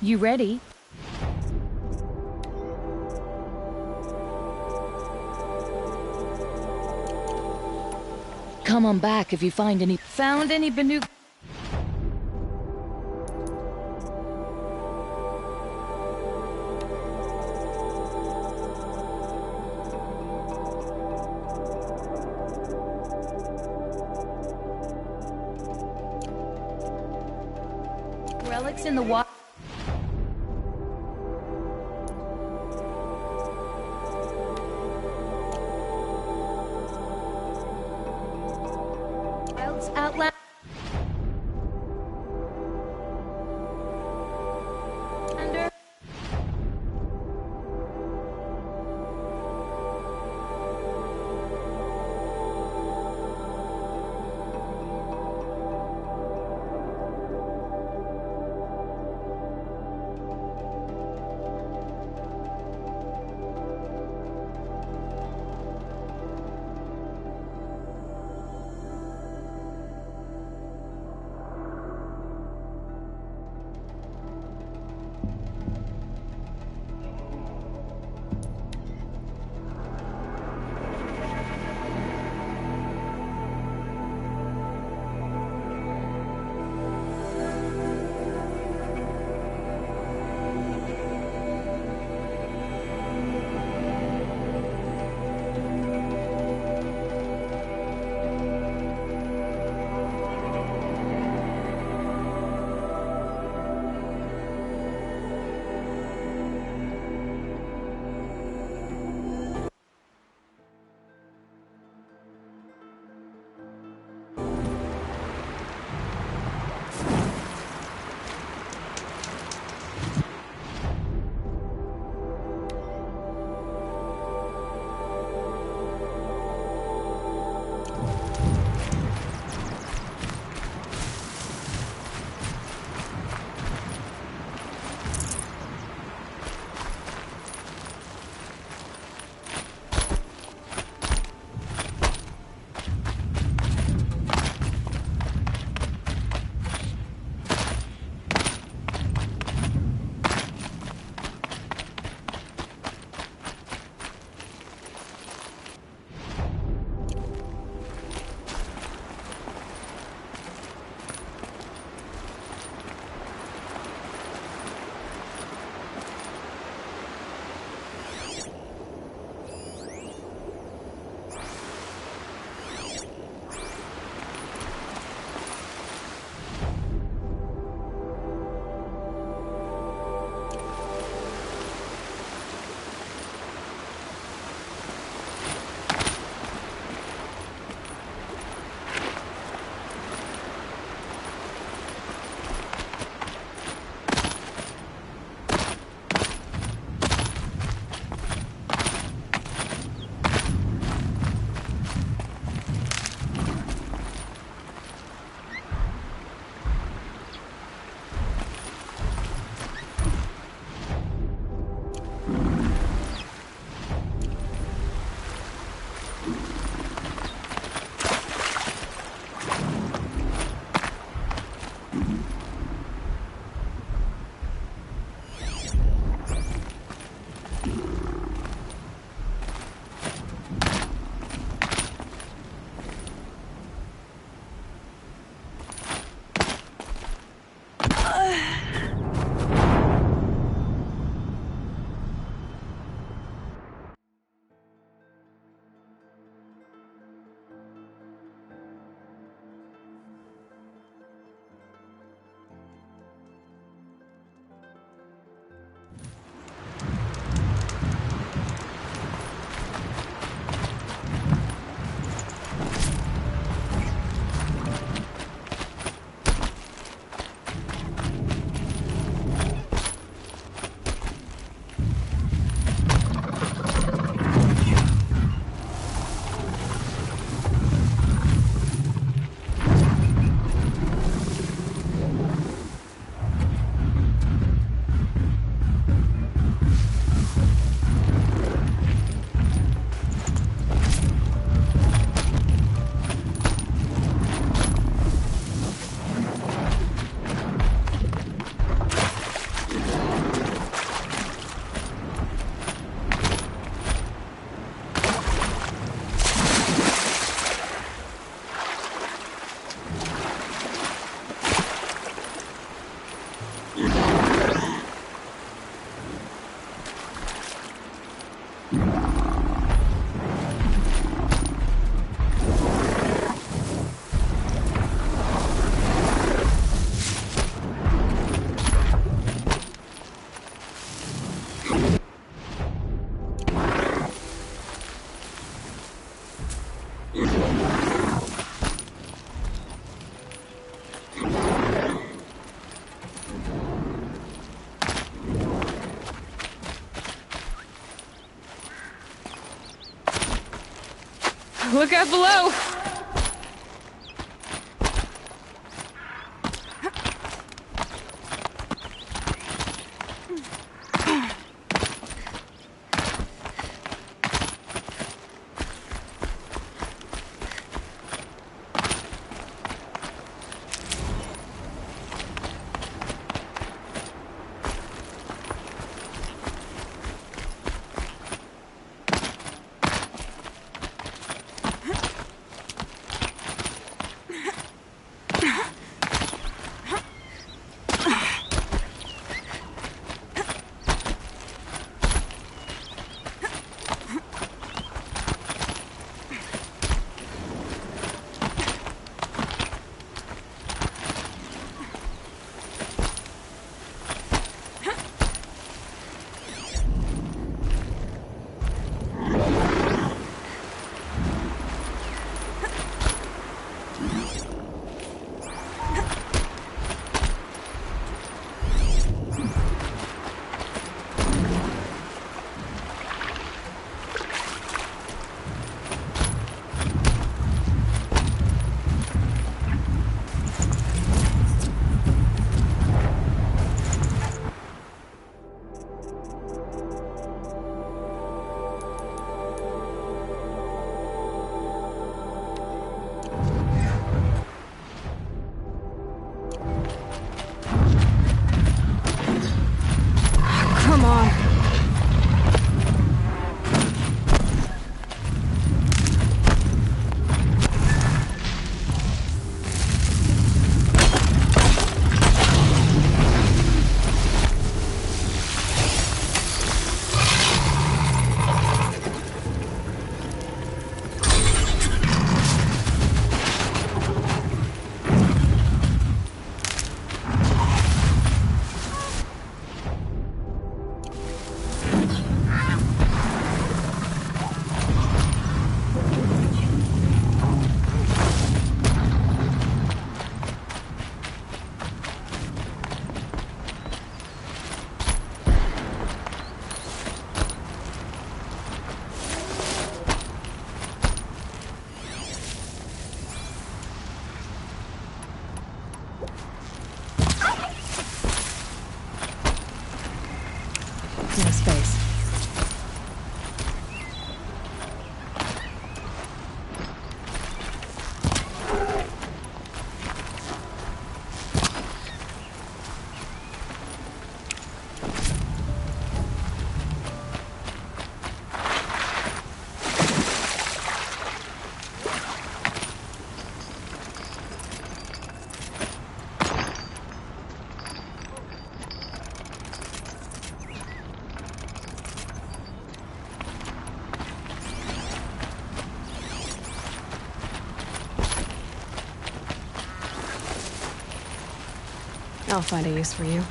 You ready? Come on back if you found any Banuk. Relics in the wild. Outland. Look out below! Come on. No space. I'll find a use for you.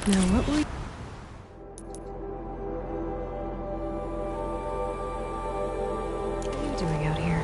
Now what were you... What are you doing out here?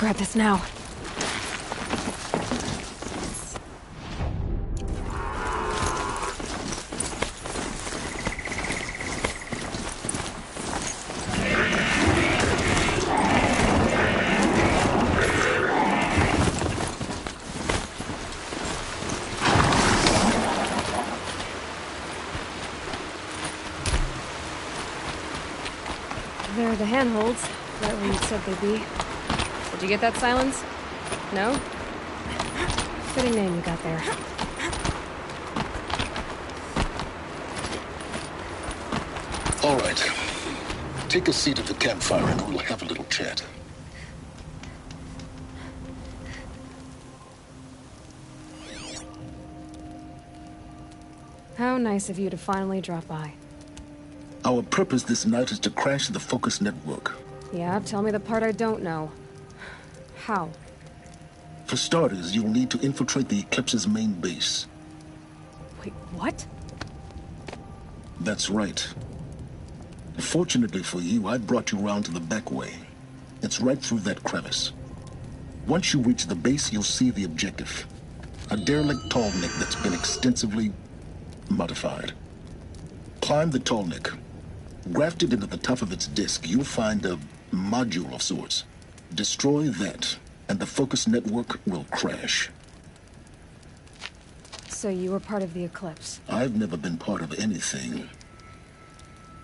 grab this now. There are the handholds, right where you said they'd be. Did you get that, Silence? No? Fitting name you got there. All right. Take a seat at the campfire and we'll have a little chat. How nice of you to finally drop by. Our purpose this night is to crash the Focus network. Yeah, tell me the part I don't know. How? For starters, you'll need to infiltrate the Eclipse's main base. Wait, what? That's right. Fortunately for you, I brought you around to the back way. It's right through that crevice. Once you reach the base, you'll see the objective. A derelict tallneck that's been extensively modified. Climb the tallneck. Grafted into the top of its disk, you'll find a module of sorts. Destroy that, and the Focus network will crash. So you were part of the Eclipse? I've never been part of anything.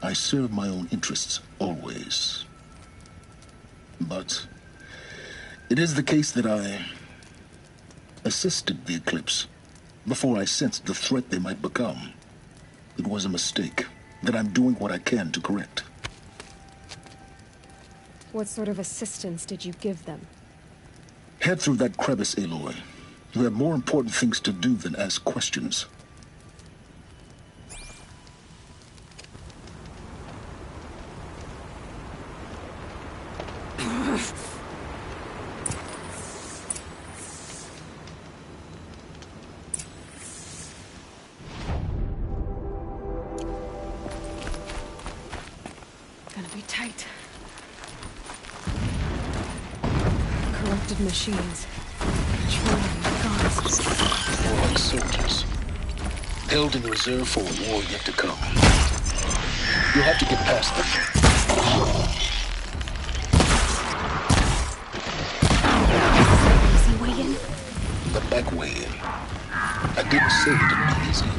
I serve my own interests, always. But it is the case that I assisted the Eclipse before I sensed the threat they might become. It was a mistake that I'm doing what I can to correct. What sort of assistance did you give them? Head through that crevice, Aloy. You have more important things to do than ask questions. Gonna be tight. Corrupted machines. Patrolling guns. More like soldiers. Held in reserve for a war yet to come. You'll have to get past them. Easy way in? The back way in. I didn't say it would be easy.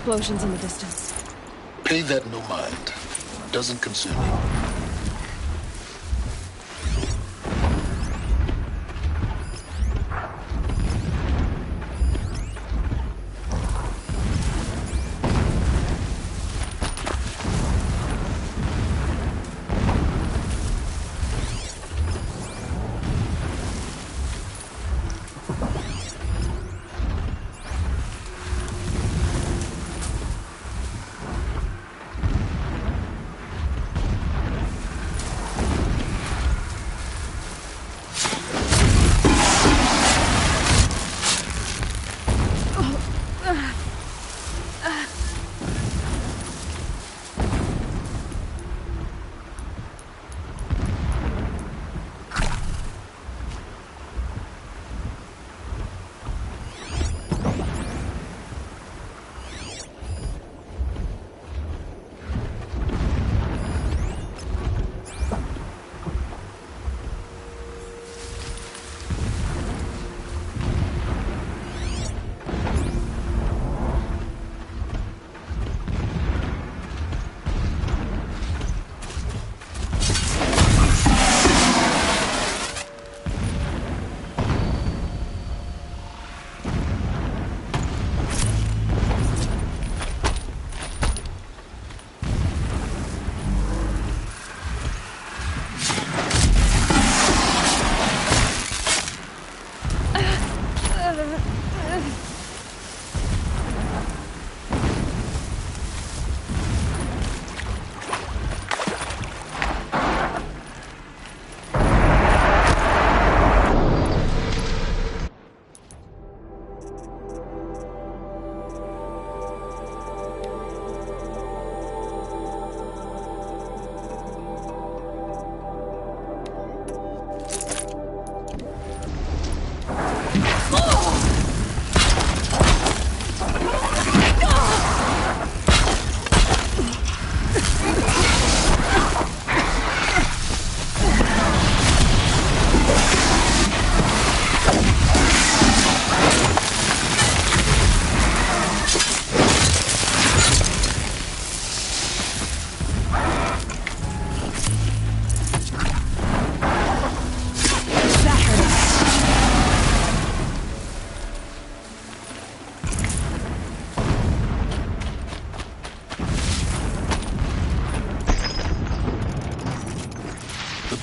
explosions in the distance. Pay that no mind. Doesn't concern you.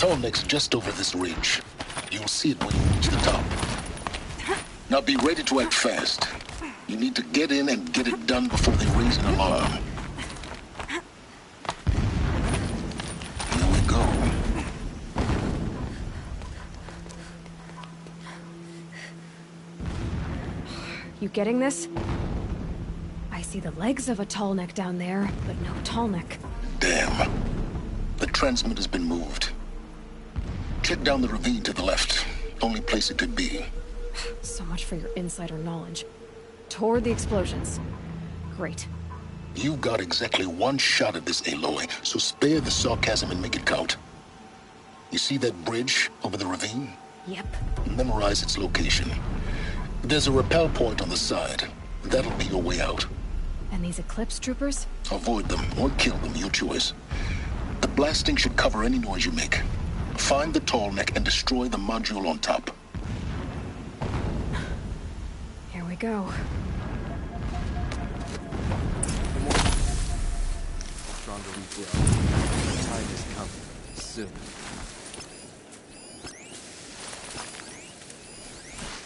Tallneck's just over this ridge. You'll see it when you reach the top. Now be ready to act fast. You need to get in and get it done before they raise an alarm. Here we go. You getting this? I see the legs of a Tallneck down there, but no Tallneck. Damn. The transmitter's been moved. Check down the ravine to the left. Only place it could be. So much for your insider knowledge. Toward the explosions. Great. You've got exactly one shot at this, Aloy, so spare the sarcasm and make it count. You see that bridge over the ravine? Yep. Memorize its location. There's a rappel point on the side. That'll be your way out. And these Eclipse troopers? Avoid them or kill them, your choice. The blasting should cover any noise you make. Find the Tallneck and destroy the module on top. Here we go. Stronger we grow. The time is coming. Soon.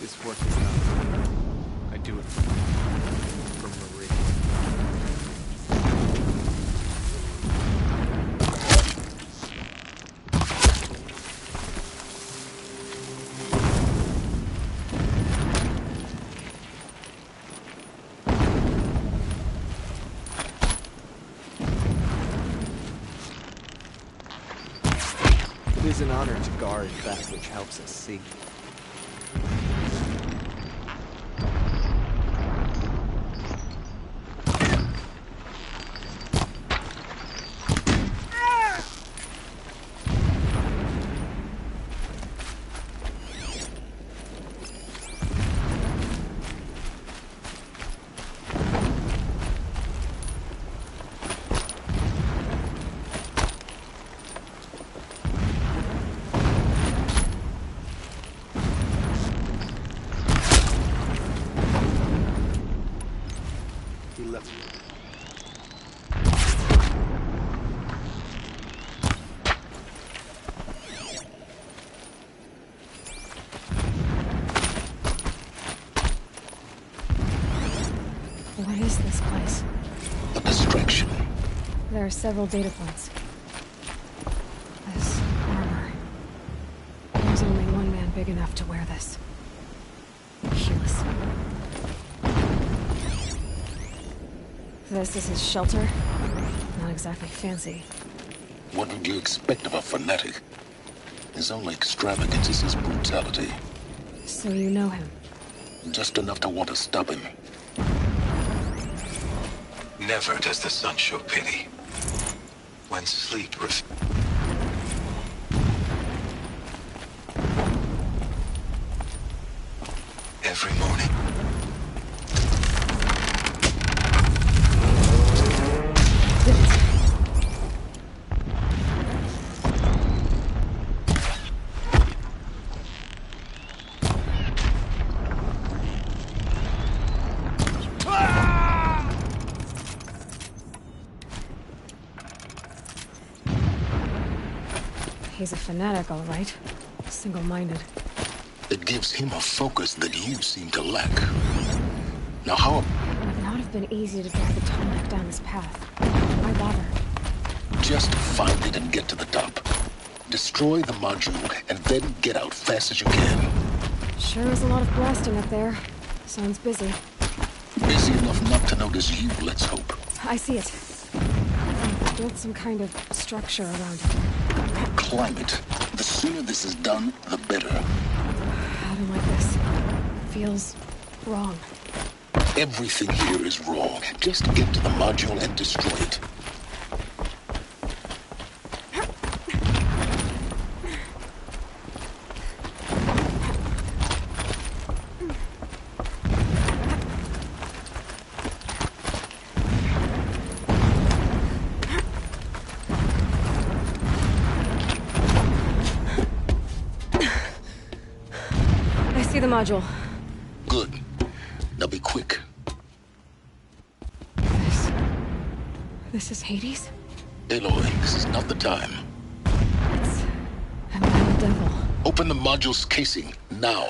This work is not. I do it for Marie. It is an honor to guard that which helps us see. is this place? A distraction. There are several data points. This armor. There's only one man big enough to wear this. Helis. This is his shelter. Not exactly fancy. What would you expect of a fanatic? His only extravagance is his brutality. So you know him? Just enough to want to stop him. Never does the sun show pity. When sleep every morning. He's a fanatic, all right. Single-minded. It gives him a focus that you seem to lack. Now how... It would not have been easy to drive the Tallneck down this path. Why bother? Just find it and get to the top. Destroy the module, and then get out fast as you can. Sure is a lot of blasting up there. Sounds busy. Busy enough not to notice you, let's hope. I see it. I've built some kind of structure around it. Climb it. The sooner this is done, the better. I don't like this. Feels wrong. Everything here is wrong. Just get to the module and destroy it. The module. Good. Now be quick. This is Hades? Aloy, this is not the time. It's a metal devil. Open the module's casing, now.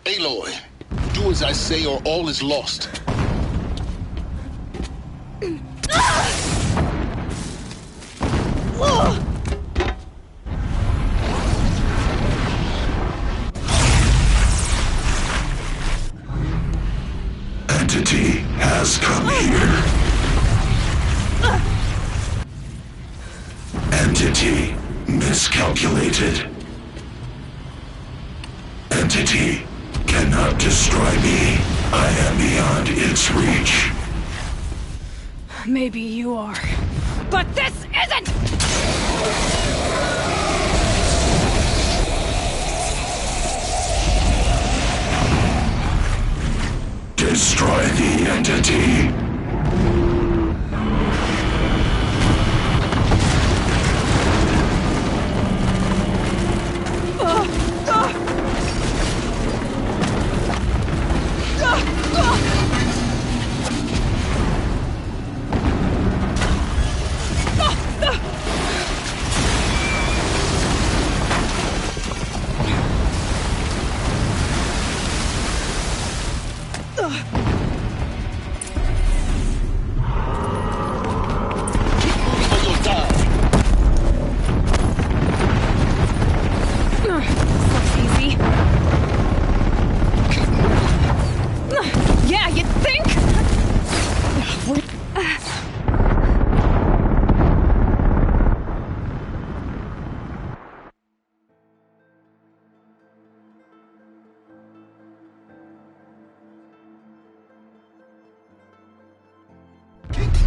Aloy, do as I say or all is lost. Entity has come here. Entity miscalculated. Entity cannot destroy me. I am beyond its reach. Maybe you are. But this isn't! Destroy the entity.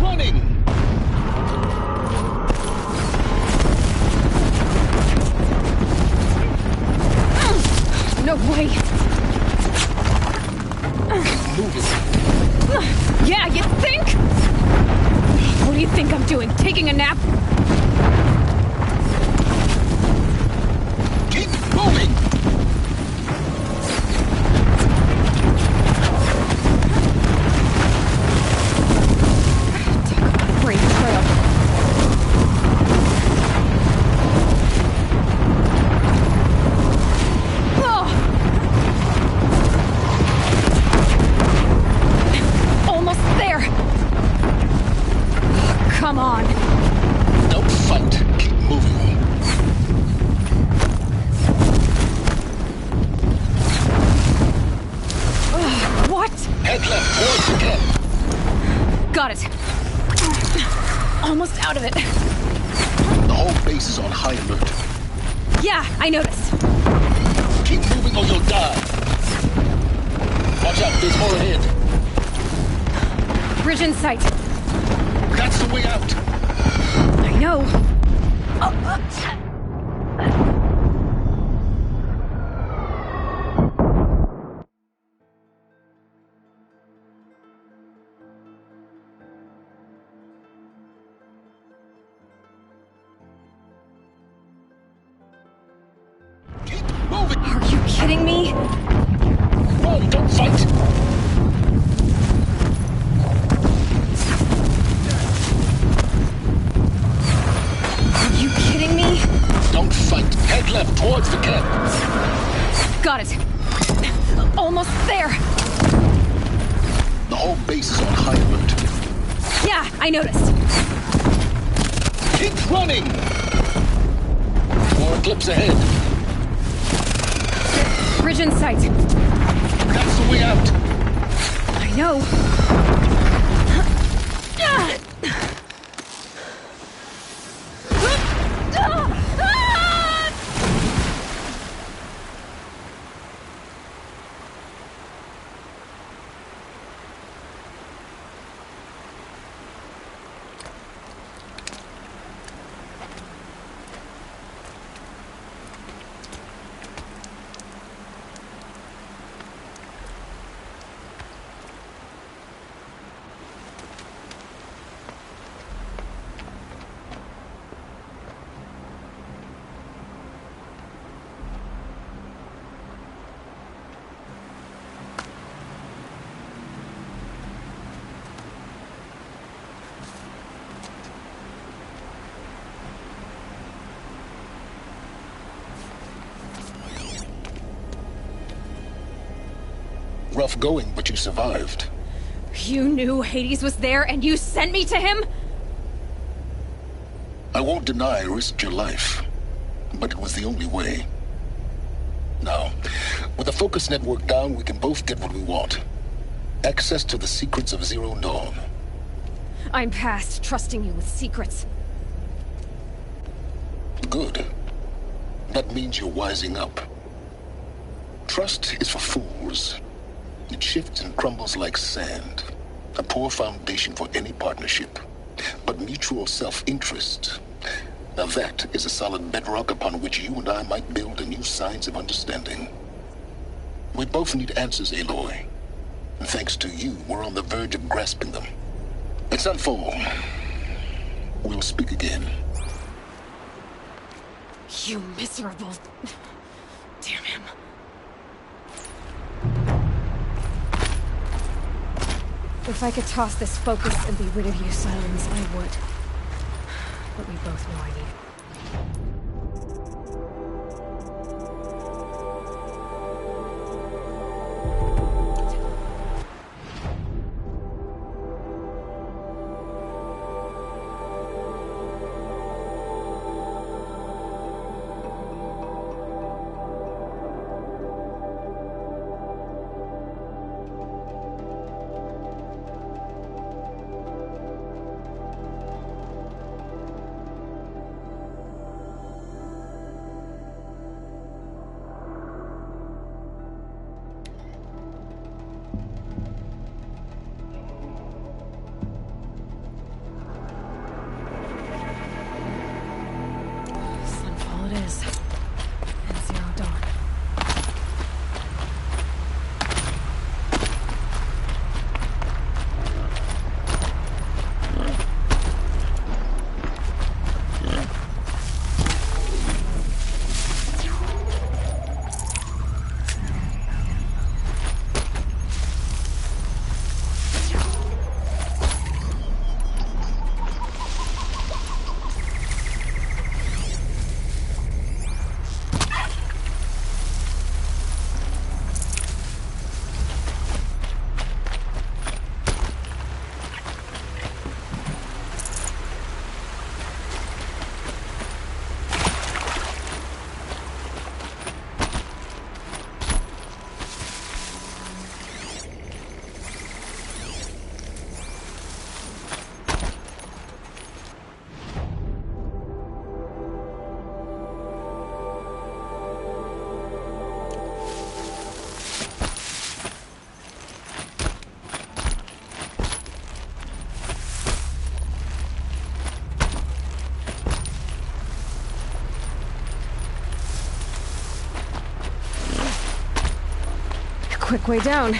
Running! No way! Yeah, you think? What do you think I'm doing? Taking a nap? Keep moving! Brain trail. Almost there! What? Head left towards the camp. Got it. Almost out of it. The whole base is on high alert. Yeah, I noticed. Keep moving or you'll die. Watch out, there's more ahead. Bridge in sight. That's the way out. I know. Are you kidding me? Come on, don't fight. Are you kidding me? Don't fight. Head left towards the camp. Got it. Almost there. The whole base is on high alert. Yeah, I noticed. Keep running. More eclipse ahead. Bridge in sight. That's the way out. I know. Rough going, but you survived. You knew Hades was there and you sent me to him? I won't deny I risked your life, but it was the only way. Now, with the focus network down, we can both get what we want. Access to the secrets of Zero Dawn. I'm past trusting you with secrets. Good. That means you're wising up. Trust is for fools. It shifts and crumbles like sand. A poor foundation for any partnership. But mutual self-interest, now that is a solid bedrock upon which you and I might build a new science of understanding. We both need answers, Aloy. And thanks to you, we're on the verge of grasping them. Let's unfold. We'll speak again. You miserable... Damn him. If I could toss this focus and be rid of you, Silence, I would. But we both know I need it. quick way down.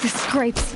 This scrapes.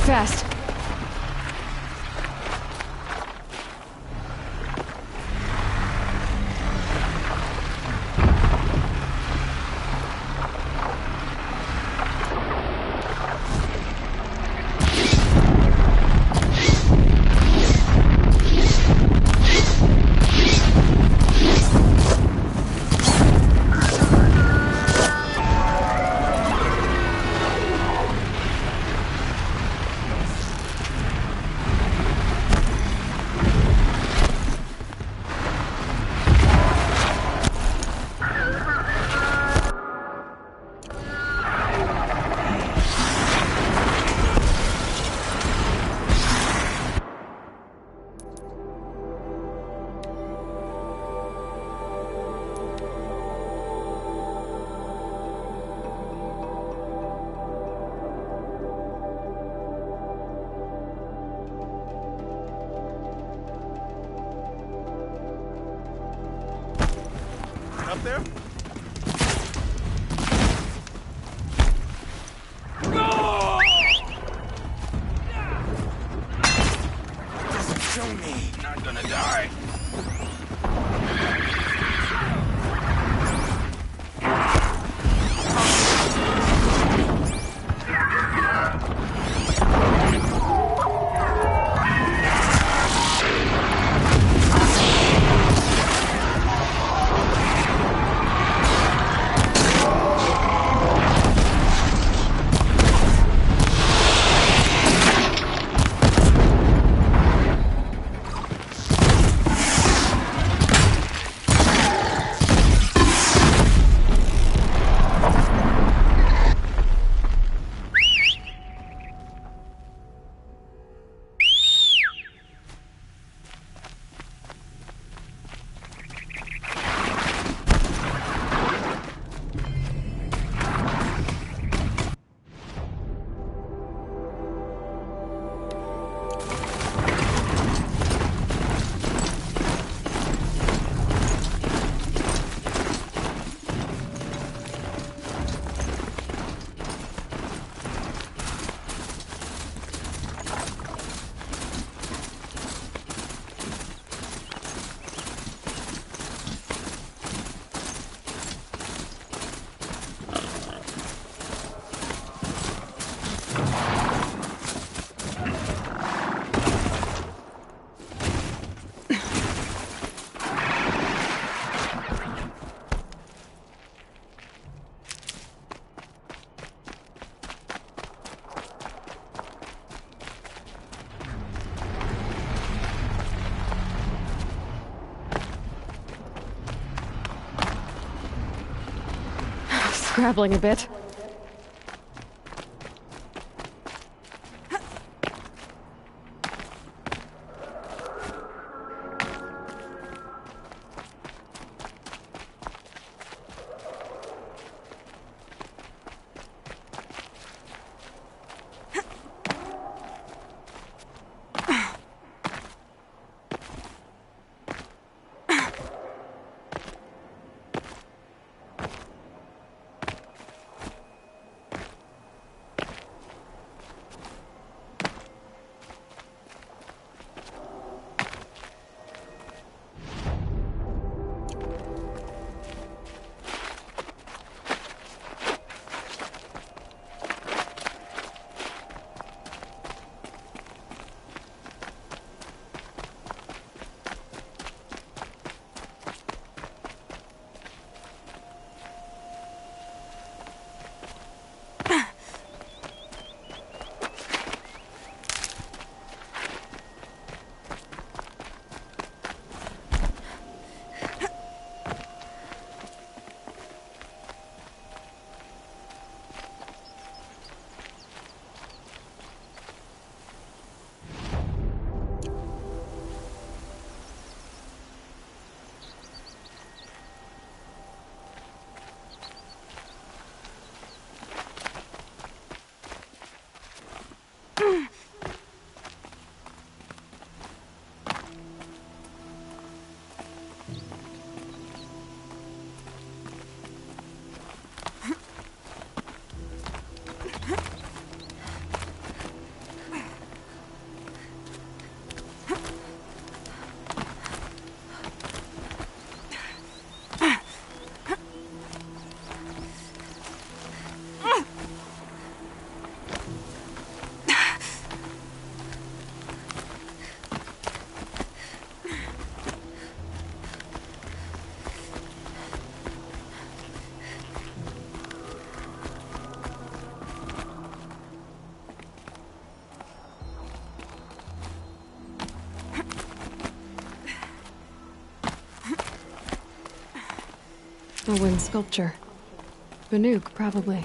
fast. Up there? Doesn't kill me. Not gonna die. Scrabbling a bit. A wind sculpture. Banuk, probably.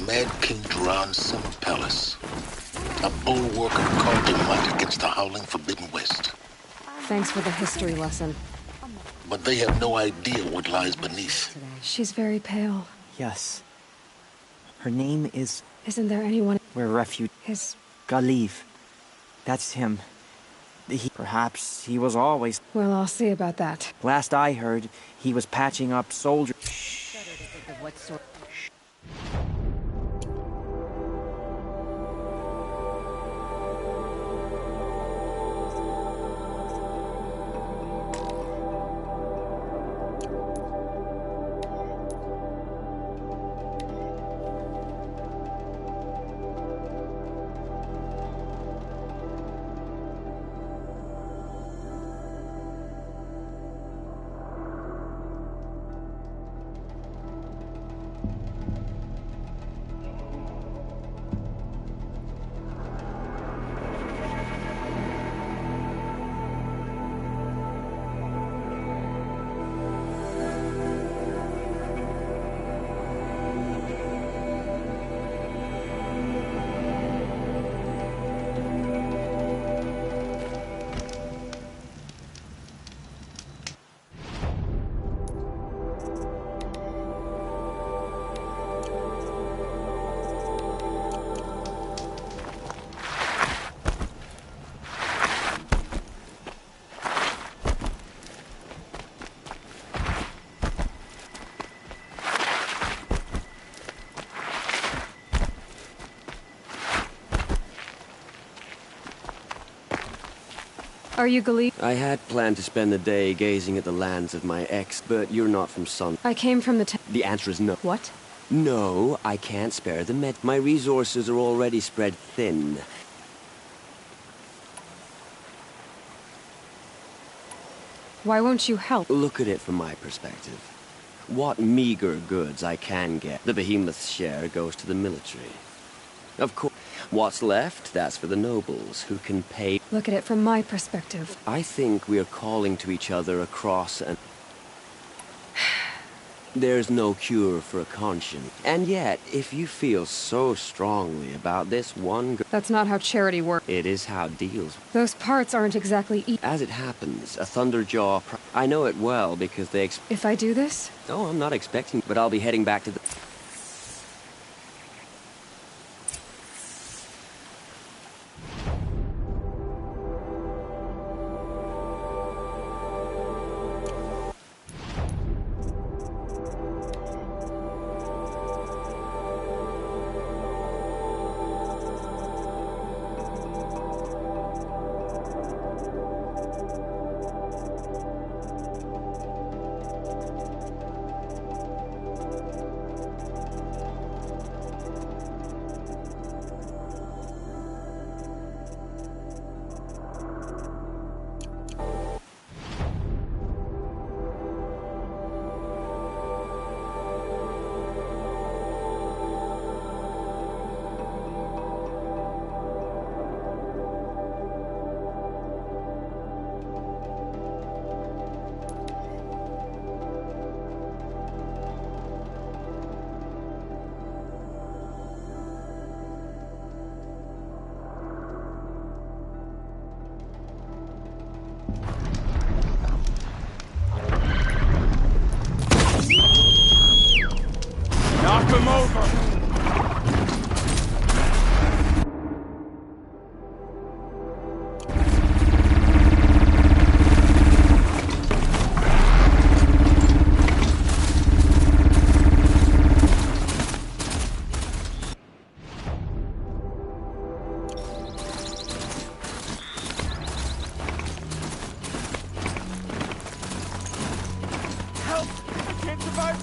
Mad King Duran Semapellis, a bulwark of Kaldin might against the howling Forbidden West. Thanks for the history lesson. But they have no idea what lies beneath. She's very pale. Yes. Her name is... Isn't there anyone... We're refuge... His... Galiv. That's him. Perhaps he was always... Well, I'll see about that. Last I heard, he was patching up soldiers. What sort? Are you Galiv? I had planned to spend the day gazing at the lands of my ex, but you're not from Sun. I came from the The answer is no. What? No, I can't spare the med. My resources are already spread thin. Why won't you help? Look at it from my perspective. What meager goods I can get, the behemoth's share goes to the military. Of course, what's left, that's for the nobles, who can pay... Look at it from my perspective. I think we're calling to each other across an... There's no cure for a conscience. And yet, if you feel so strongly about this one... That's not how charity works. It is how deals... Those parts aren't exactly... As it happens, a Thunderjaw... I know it well because they... If I do this? Oh, I'm not expecting... But I'll be heading back to the...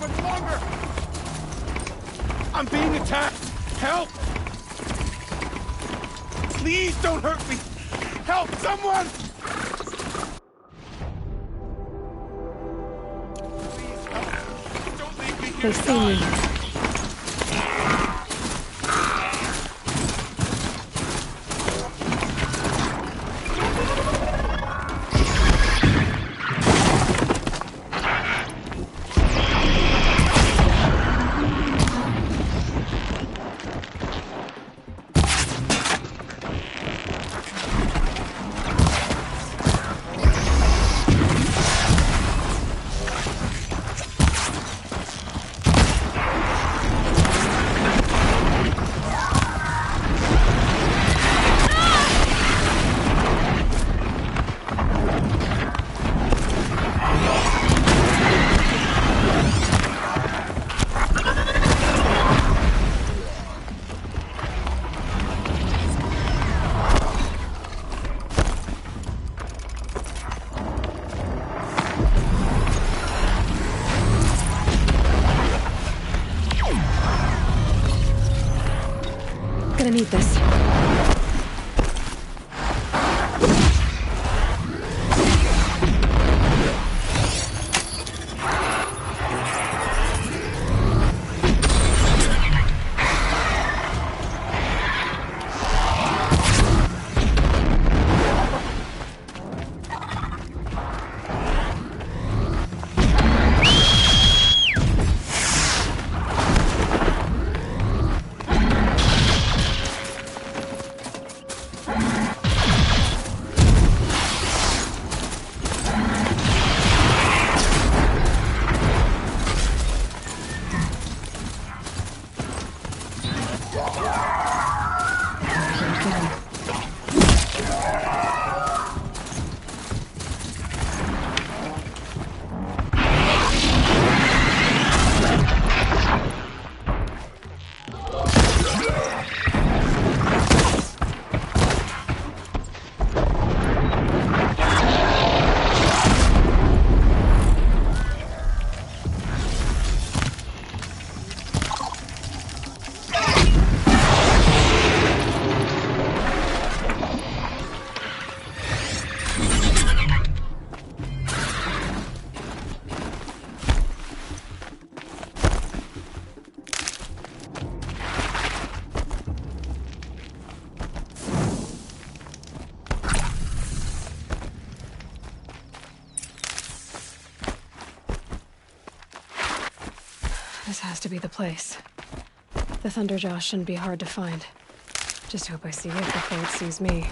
much longer! I'm being attacked! Help! Please don't hurt me! Help, someone! Please help! Don't leave me here They to see die. me. Gonna need this. This has to be the place. The Thunderjaw shouldn't be hard to find. Just hope I see it before it sees me.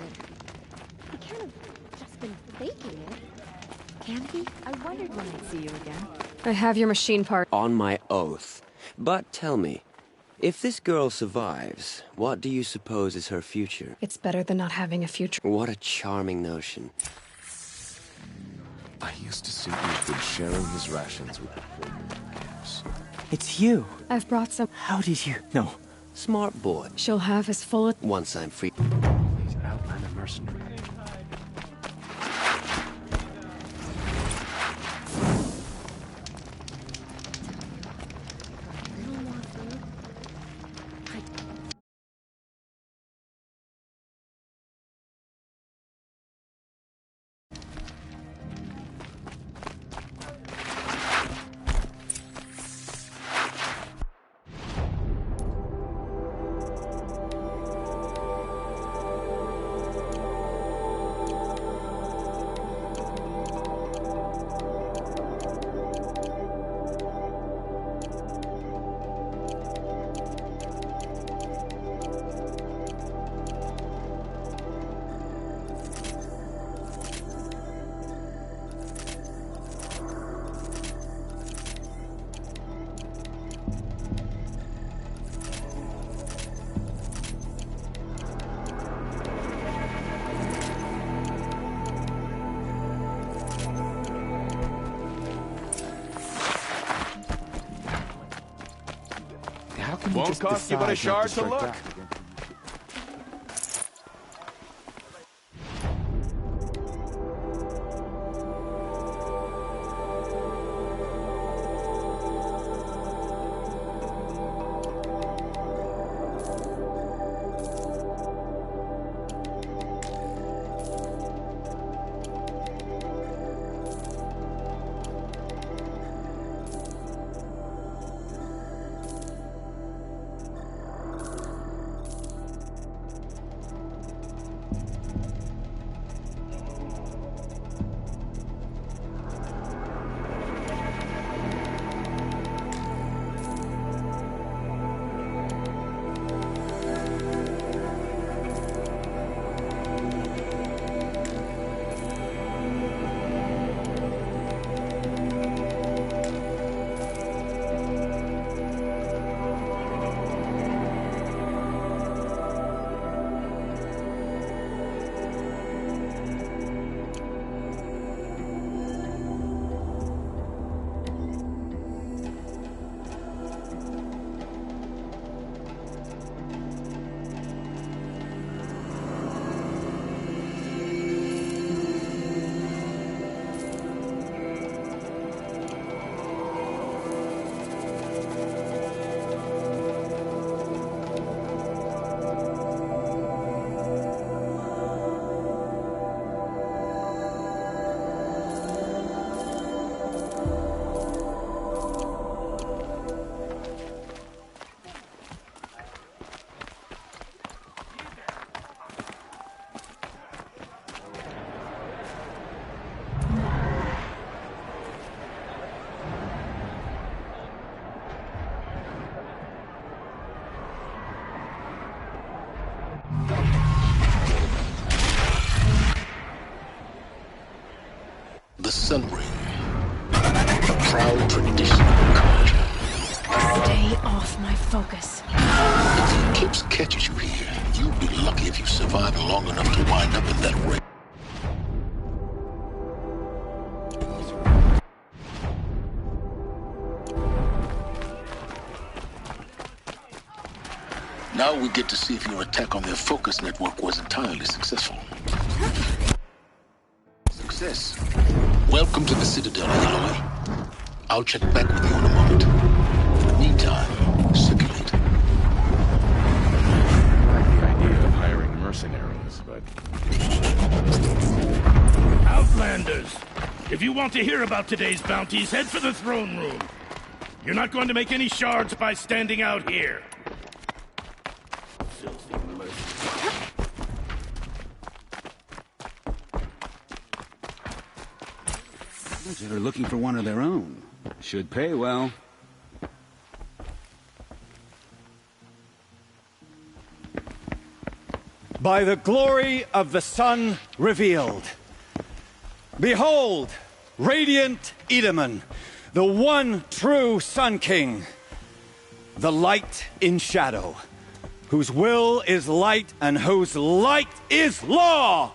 it. He can't have just been faking it. Can he? I wondered when I'd see you again. I have your machine part. On my oath. But tell me, if this girl survives, what do you suppose is her future? It's better than not having a future. What a charming notion. I used to assume you've been sharing his rations with the poor camps. It's you. I've brought some. How did you know? Smart boy. She'll have his full. Once I'm free. These Outlander mercenaries. Won't cost you but a shard to look. The Sun Ring. A proud tradition of culture. Stay off my focus. If the eclipse catches you here, you'll be lucky if you survive long enough to wind up in that ring. Now we get to see if your attack on their focus network was entirely successful. Success. Welcome to the Citadel, Aloy. I'll check back with you in a moment. In the meantime, circulate. I like the idea of hiring mercenaries, but... Outlanders! If you want to hear about today's bounties, head for the throne room. You're not going to make any shards by standing out here. They're looking for one of their own. Should pay well. By the glory of the sun revealed. Behold, radiant Edaman, the one true Sun King. The light in shadow, whose will is light and whose light is law!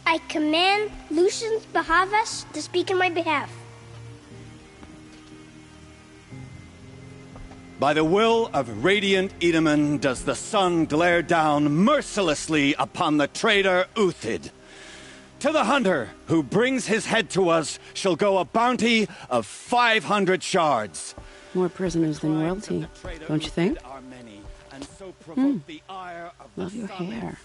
I command Lucius Bahavas to speak in my behalf. By the will of radiant Edaman does the sun glare down mercilessly upon the traitor Uthid. To the hunter who brings his head to us shall go a bounty of 500 shards. More prisoners than royalty, don't you think? Love your hair.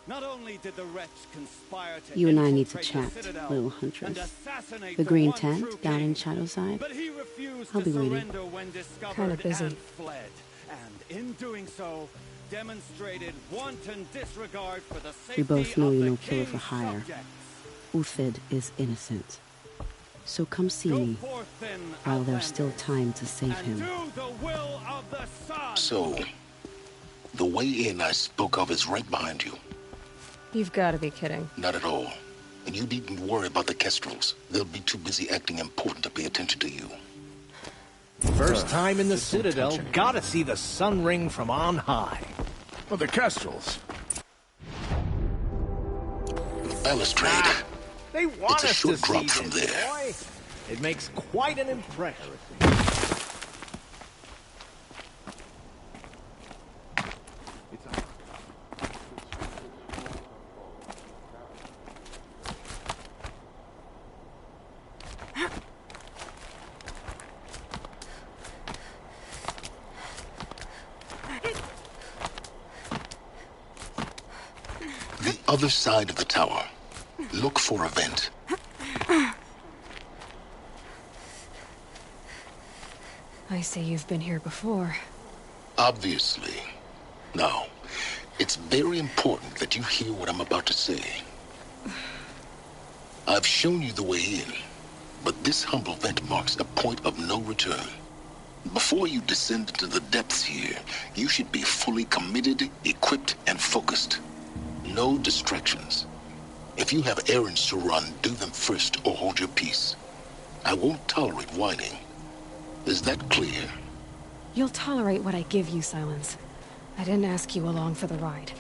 Not only did the wretch conspire to You and I need to chat, little huntress. The green tent down in Shadowside. I'll be waiting. Kind of busy. And in doing so, demonstrated wanton disregard for the safety We both know of you're the no killer king's for hire. subjects. Uthid is innocent. So come see me, while there's still time to save him. So, the way in I spoke of is right behind you. You've got to be kidding. Not at all. And you needn't worry about the Kestrels. They'll be too busy acting important to pay attention to you. First time in the Citadel, gotta see the sun ring from on high. Well, the Kestrels. Balustrade. They want It's a us short to drop see from this, there. boy. It makes quite an impression. The other side of the tower. Look for a vent. I see you've been here before. Obviously. Now, it's very important that you hear what I'm about to say. I've shown you the way in, but this humble vent marks a point of no return. Before you descend into the depths here, you should be fully committed, equipped, and focused. No distractions. If you have errands to run, do them first or hold your peace. I won't tolerate whining. Is that clear? You'll tolerate what I give you, Silence. I didn't ask you along for the ride.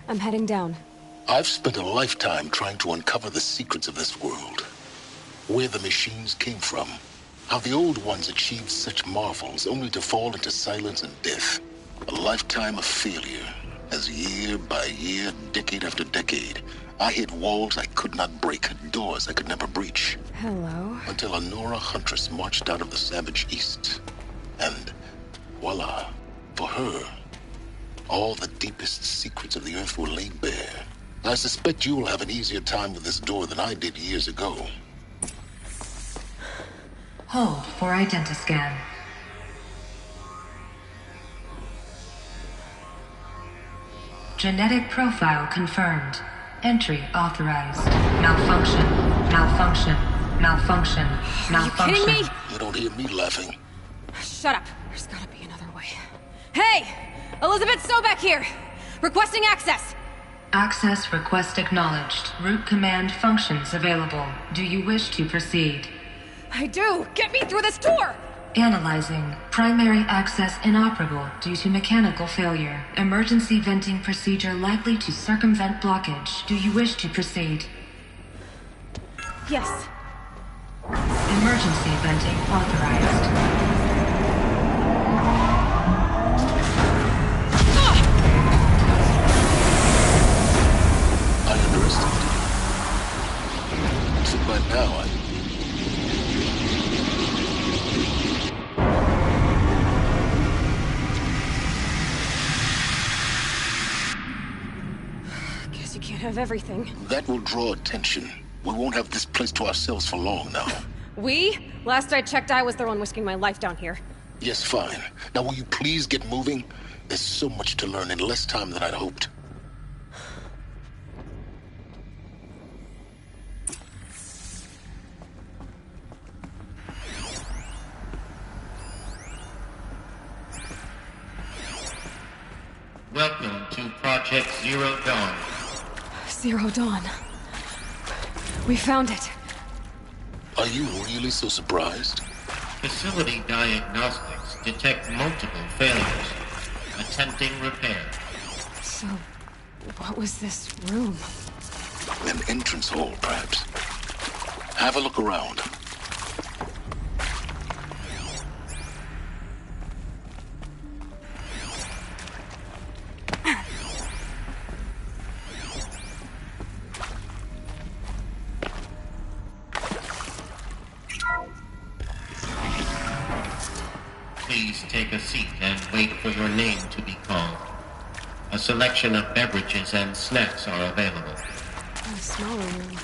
I'm heading down. I've spent a lifetime trying to uncover the secrets of this world. Where the machines came from. How the old ones achieved such marvels only to fall into silence and death. A lifetime of failure. As year by year, decade after decade, I hit walls I could not break, doors I could never breach. Hello? Until a Nora huntress marched out of the savage east. And voila, for her, all the deepest secrets of the Earth were laid bare. I suspect you will have an easier time with this door than I did years ago. Hold for identiscan. Genetic profile confirmed. Entry authorized. Malfunction. Malfunction. Malfunction. Malfunction. Are you kidding me? You don't hear me laughing. Shut up. There's gotta be another way. Hey! Elizabeth Sobek here! Requesting access! Access request acknowledged. Root command functions available. Do you wish to proceed? I do! Get me through this door! Analyzing. Primary access inoperable due to mechanical failure. Emergency venting procedure likely to circumvent blockage. Do you wish to proceed? Yes. Emergency venting authorized. I underestimated you. So by now, have everything. That will draw attention. We won't have this place to ourselves for long now. We? Last I checked, I was the one risking my life down here. Yes, fine. Now will you please get moving? There's so much to learn in less time than I'd hoped. Welcome to Project Zero Dawn. Zero Dawn. We found it. Are you really so surprised? Facility diagnostics detect multiple failures. Attempting repair. So, what was this room? An entrance hall, perhaps. Have a look around. Please take a seat and wait for your name to be called. A selection of beverages and snacks are available. A smaller room.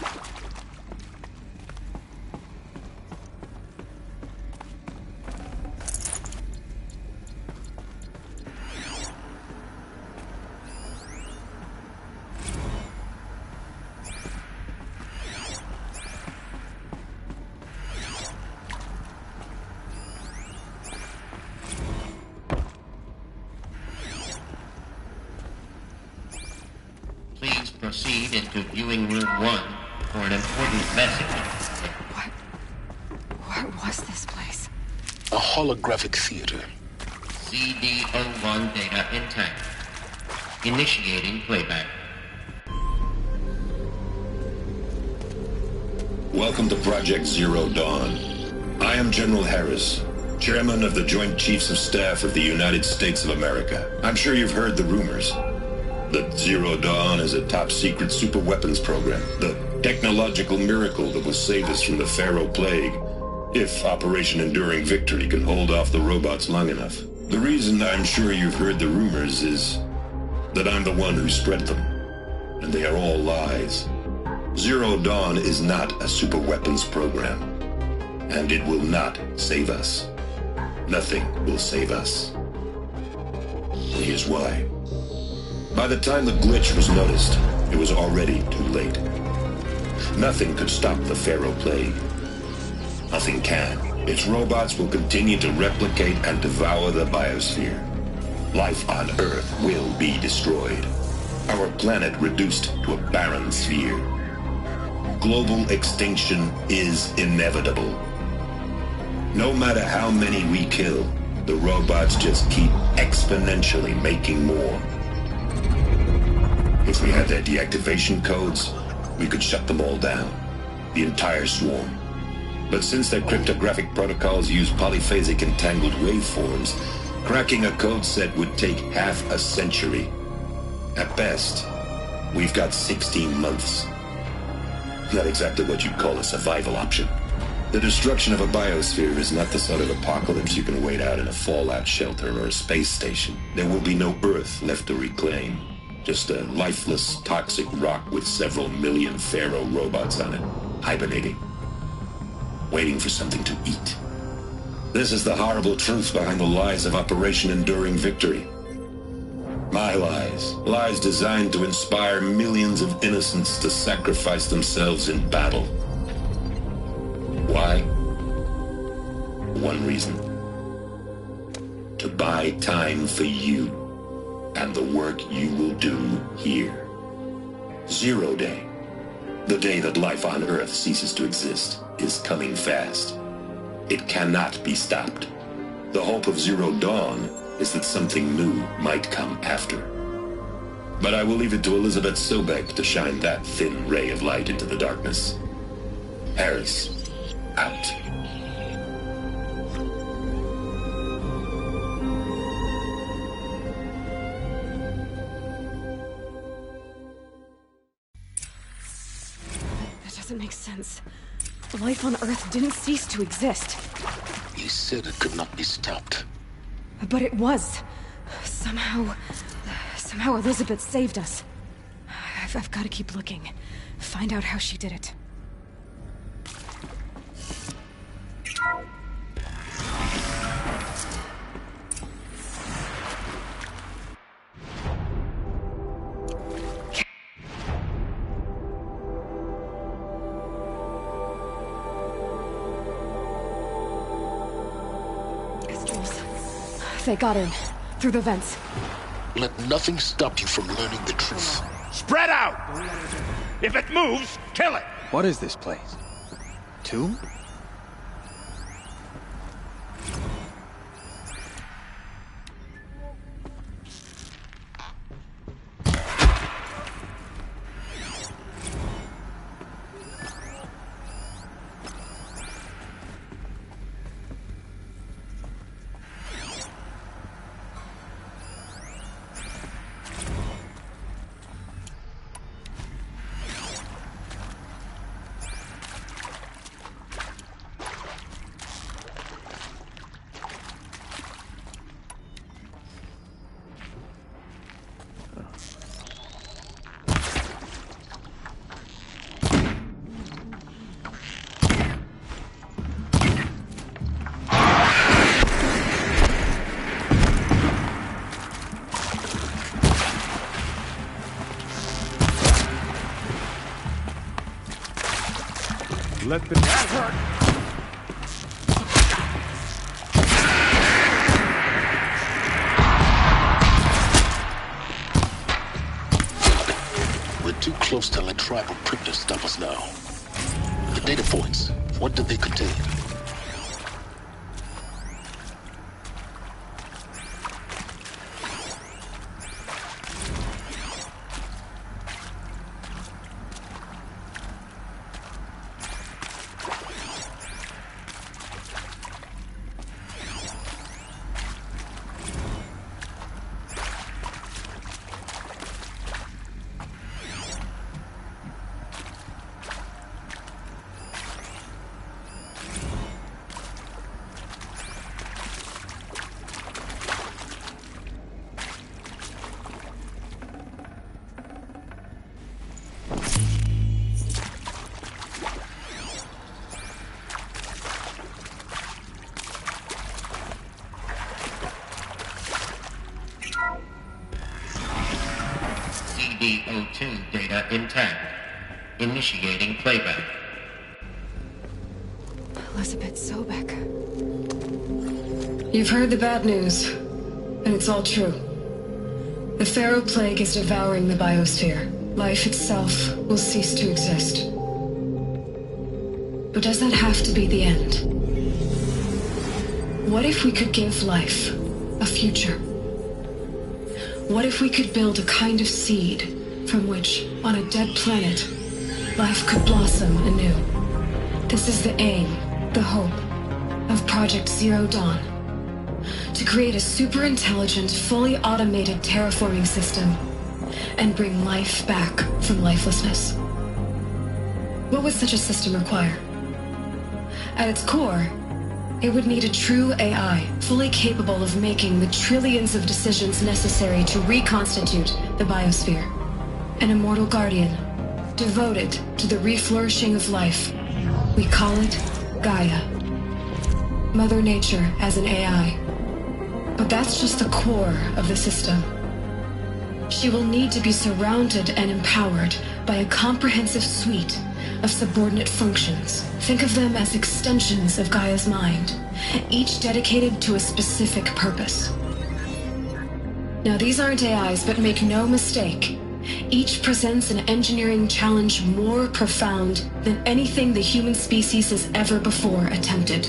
Please proceed into viewing room 1 for an important message. What was this place? A holographic theater. CD01 data intact. Initiating playback. Welcome to Project Zero Dawn. I am General Harris, Chairman of the Joint Chiefs of Staff of the United States of America. I'm sure you've heard the rumors that Zero Dawn is a top-secret superweapons program, the technological miracle that will save us from the Pharaoh Plague, if Operation Enduring Victory can hold off the robots long enough. The reason I'm sure you've heard the rumors is that I'm the one who spread them, and they are all lies. Zero Dawn is not a superweapons program, and it will not save us. Nothing will save us. Here's why. By the time the glitch was noticed, it was already too late. Nothing could stop the Pharaoh Plague. Nothing can. Its robots will continue to replicate and devour the biosphere. Life on Earth will be destroyed. Our planet reduced to a barren sphere. Global extinction is inevitable. No matter how many we kill, the robots just keep exponentially making more. If we had their deactivation codes, we could shut them all down. The entire swarm. But since their cryptographic protocols use polyphasic entangled waveforms, cracking a code set would take half a century. At best, we've got 16 months. Not exactly what you'd call a survival option. The destruction of a biosphere is not the sort of apocalypse you can wait out in a fallout shelter or a space station. There will be no Earth left to reclaim. Just a lifeless, toxic rock with several million Pharaoh robots on it, hibernating, waiting for something to eat. This is the horrible truth behind the lies of Operation Enduring Victory. My lies. Lies designed to inspire millions of innocents to sacrifice themselves in battle. Why? One reason. To buy time for you and the work you will do here. Zero Day, the day that life on Earth ceases to exist, is coming fast. It cannot be stopped. The hope of Zero Dawn is that something new might come after. But I will leave it to Elizabeth Sobek to shine that thin ray of light into the darkness. Harris, out. Doesn't make sense. Life on Earth didn't cease to exist. You said it could not be stopped. But it was. Somehow Elizabeth saved us. I've got to keep looking. Find out how she did it. They got in. Through the vents. Let nothing stop you from learning the truth. Spread out! If it moves, kill it! What is this place? Tomb? Let the that hurt. We're too close to let tribal prick to stop us now. The data points, what do they contain? CD02 data intact. Initiating playback. Elizabeth Sobek. You've heard the bad news, and it's all true. The Pharaoh Plague is devouring the biosphere. Life itself will cease to exist. But does that have to be the end? What if we could give life a future? What if we could build a kind of seed from which, on a dead planet, life could blossom anew? This is the aim, the hope, of Project Zero Dawn. To create a super-intelligent, fully automated terraforming system and bring life back from lifelessness. What would such a system require? At its core, it would need a true AI, fully capable of making the trillions of decisions necessary to reconstitute the biosphere. An immortal guardian, devoted to the reflourishing of life. We call it Gaia. Mother Nature as an AI. But that's just the core of the system. She will need to be surrounded and empowered by a comprehensive suite of subordinate functions. Think of them as extensions of Gaia's mind, each dedicated to a specific purpose. Now, these aren't AIs, but make no mistake, each presents an engineering challenge more profound than anything the human species has ever before attempted.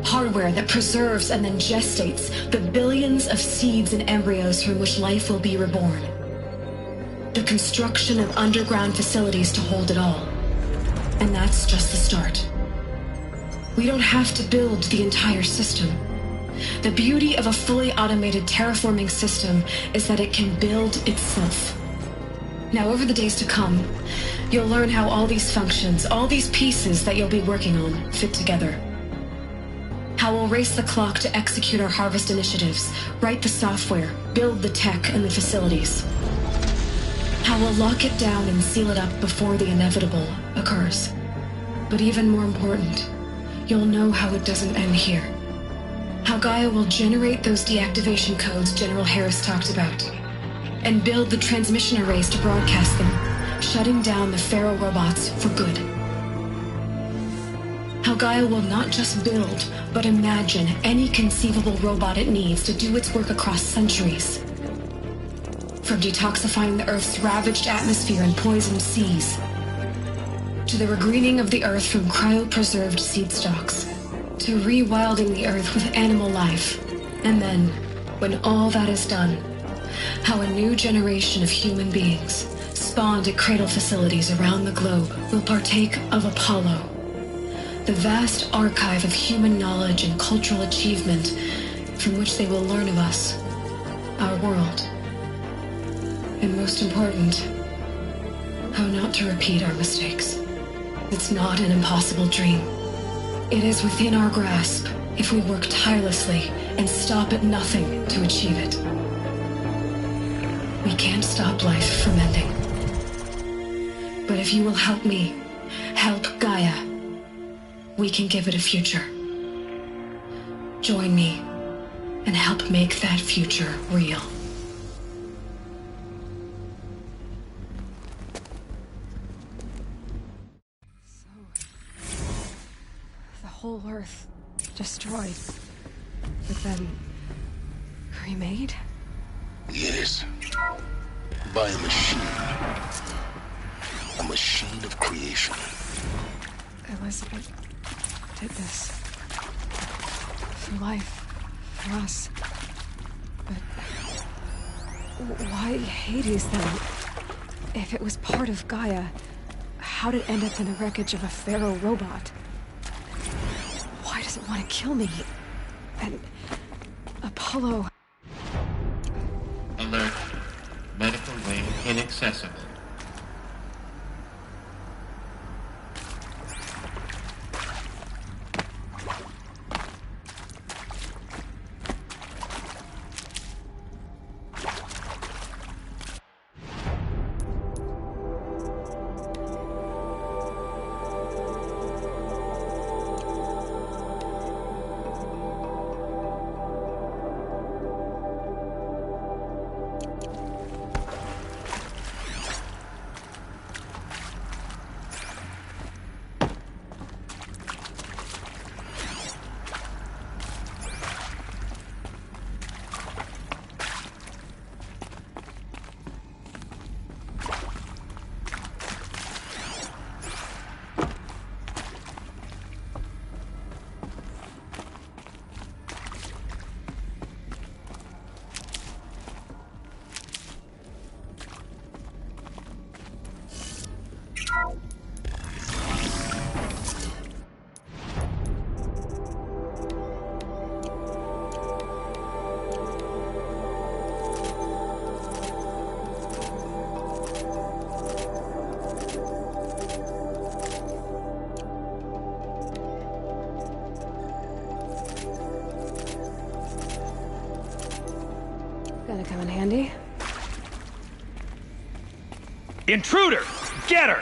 Hardware that preserves and then gestates the billions of seeds and embryos from which life will be reborn. The construction of underground facilities to hold it all. And that's just the start. We don't have to build the entire system. The beauty of a fully automated terraforming system is that it can build itself. Now, over the days to come, you'll learn how all these functions, all these pieces that you'll be working on, fit together. How we'll race the clock to execute our harvest initiatives, write the software, build the tech and the facilities. How we'll lock it down and seal it up before the inevitable occurs. But even more important, you'll know how it doesn't end here. How Gaia will generate those deactivation codes General Harris talked about, and build the transmission arrays to broadcast them, shutting down the Pharaoh robots for good. How Gaia will not just build, but imagine any conceivable robot it needs to do its work across centuries. From detoxifying the Earth's ravaged atmosphere and poisoned seas, to the regreening of the Earth from cryopreserved seed stalks, to rewilding the Earth with animal life. And then, when all that is done, how a new generation of human beings, spawned at cradle facilities around the globe, will partake of Apollo, the vast archive of human knowledge and cultural achievement from which they will learn of us, our world. And most important, how not to repeat our mistakes. It's not an impossible dream. It is within our grasp if we work tirelessly and stop at nothing to achieve it. We can't stop life from ending. But if you will help me, help Gaia, we can give it a future. Join me and help make that future real. Whole Earth destroyed, but then remade? Yes. By a machine. A machine of creation. Elizabeth did this. For life. For us. But why Hades then? If it was part of Gaia, how'd it end up in the wreckage of a Pharaoh robot? Why does it want to kill me? And Apollo... Alert. Medical wing inaccessible. Gonna come in handy. Intruder! Get her!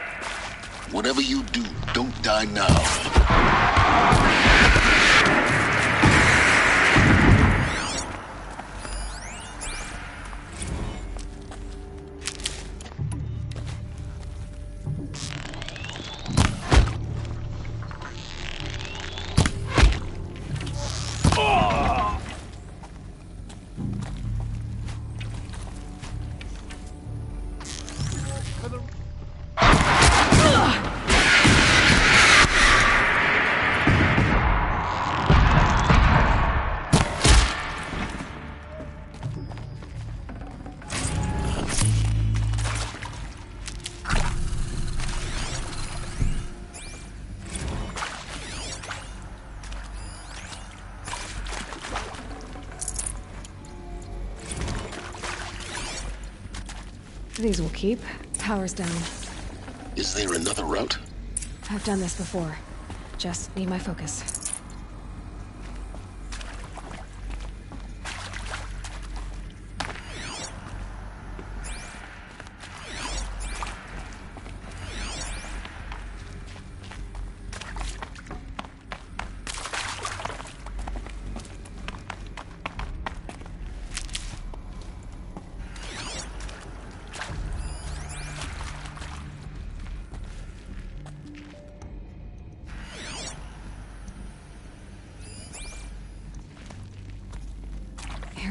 Whatever you do, don't die now. These will keep. Power's down. Is there another route? I've done this before. Just need my focus.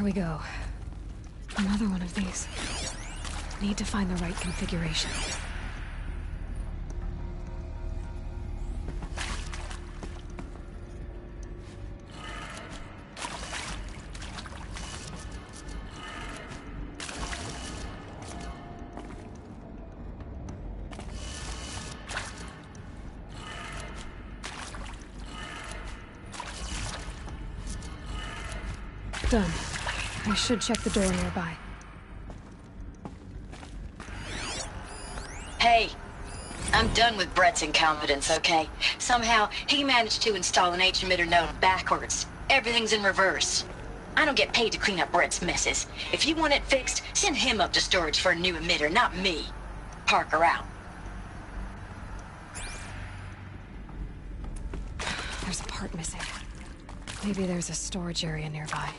we go. Another one of these. Need to find the right configuration. Done. I should check the door nearby. Hey, I'm done with Brett's incompetence, okay? Somehow, he managed to install an H-emitter node backwards. Everything's in reverse. I don't get paid to clean up Brett's messes. If you want it fixed, send him up to storage for a new emitter, not me. Parker out. There's a part missing. Maybe there's a storage area nearby.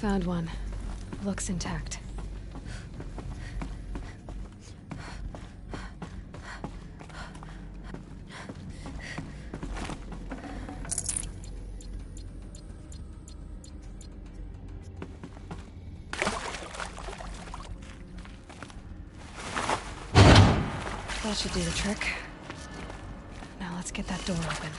Found one. Looks intact. That should do the trick. Now let's get that door open.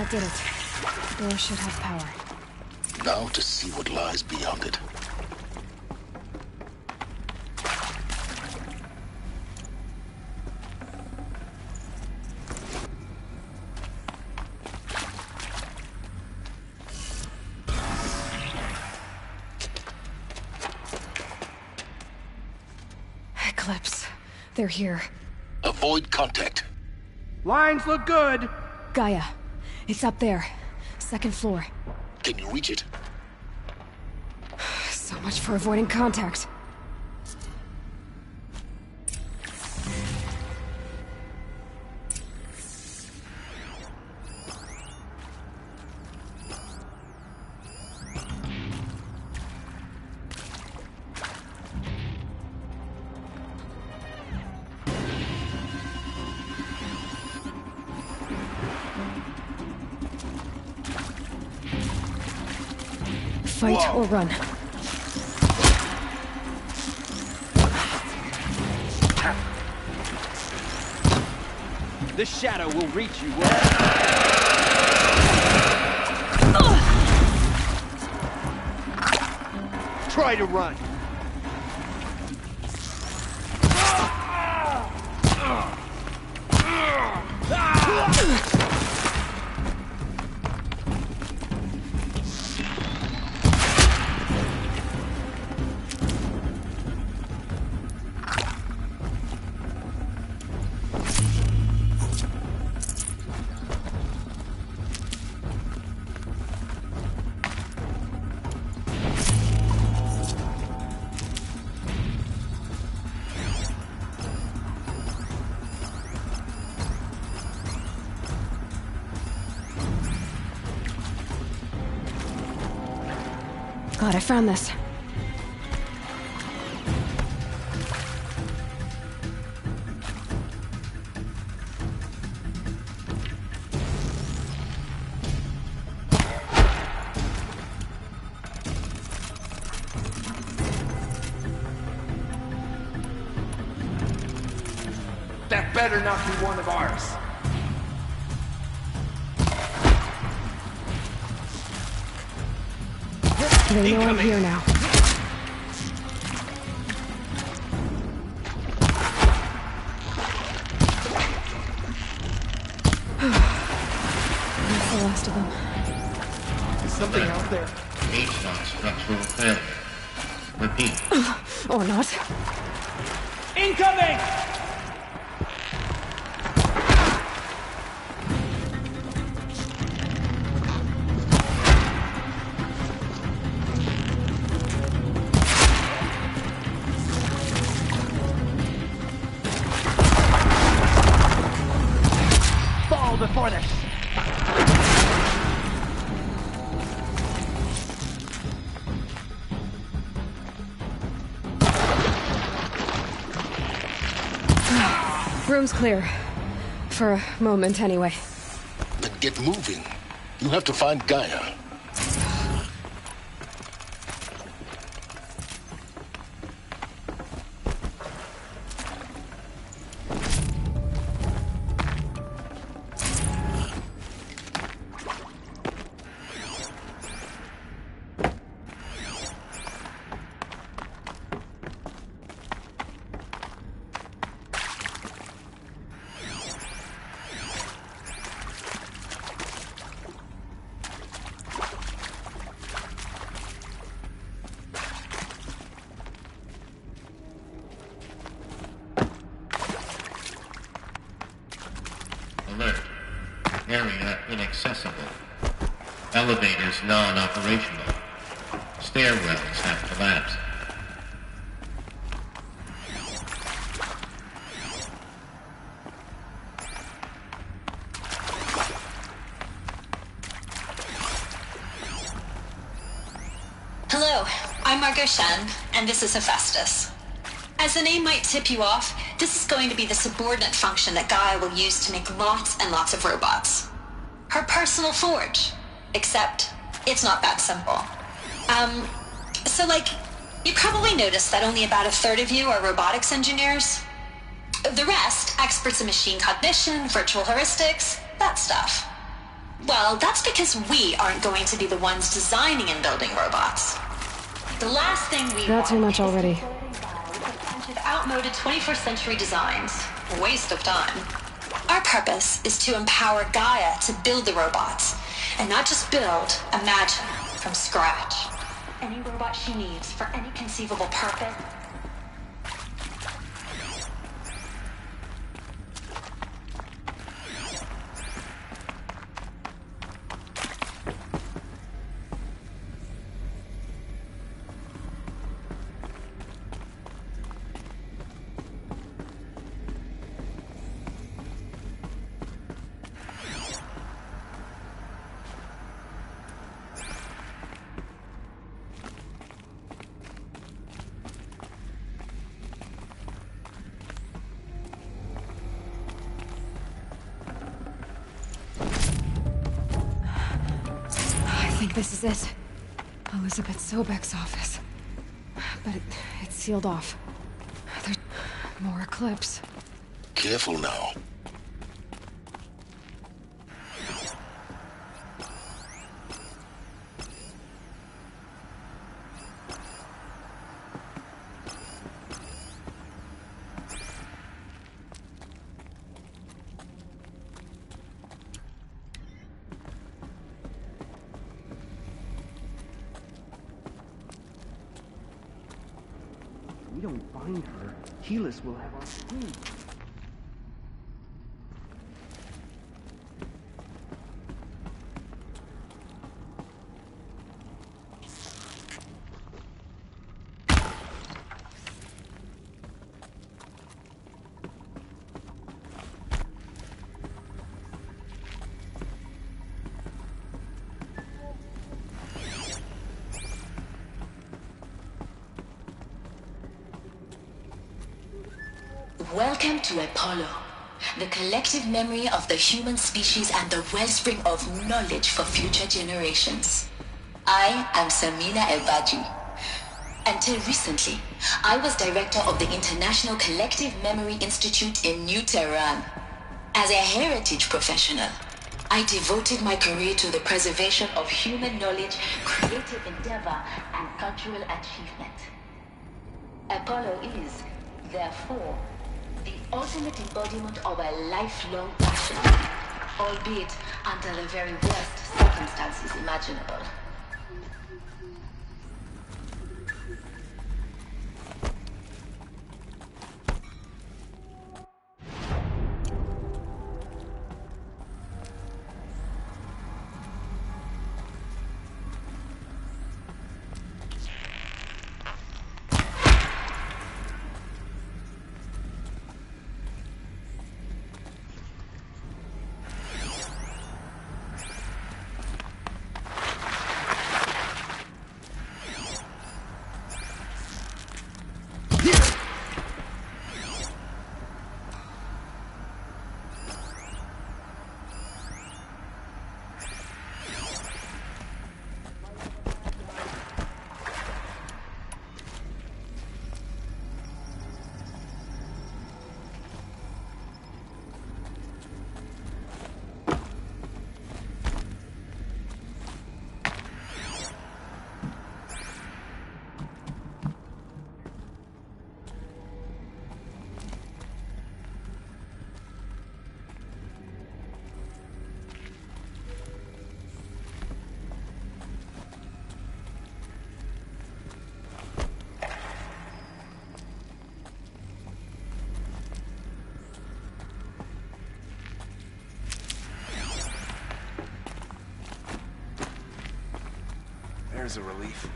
That did it. The door should have power. Now to see what lies beyond it. Eclipse. They're here. Avoid contact. Lines look good. Gaia. It's up there. Second floor. Can you reach it? So much for avoiding contact. Fight or run. The shadow will reach you. Try to run. God, I found this. That better not be one of ours. They know I'm here now. That's the last of them. There's something out there. H-Knock structural failure. Repeat. Or not. Incoming! Before this. Room's clear. For a moment, anyway. Then get moving. You have to find Gaia. Alert. Area inaccessible. Elevators non-operational. Stairwells have collapsed. Hello, I'm Margot Shen, and this is Hephaestus. As the name might tip you off, this is going to be the subordinate function that Gaia will use to make lots and lots of robots. Her personal forge. Except, it's not that simple. So you probably noticed that only about a third of you are robotics engineers. The rest, experts in machine cognition, virtual heuristics, that stuff. Well, that's because we aren't going to be the ones designing and building robots. The last thing we Not too much already. With outmoded 21st century designs. A waste of time. Our purpose is to empower Gaia to build the robots. And not just build, imagine, from scratch. Any robot she needs for any conceivable purpose. I think this is it. Elizabeth Sobek's office. But it's sealed off. There's more Eclipse. Careful now. If we don't find her, Helis will have our screen. Welcome to Apollo, the collective memory of the human species and the wellspring of knowledge for future generations. I am Samina El-Baji. Until recently, I was director of the International Collective Memory Institute in New Tehran. As a heritage professional, I devoted my career to the preservation of human knowledge, creative endeavor, and cultural achievement. Apollo is, therefore, the ultimate embodiment of a lifelong passion, albeit under the very worst circumstances imaginable. There's a relief.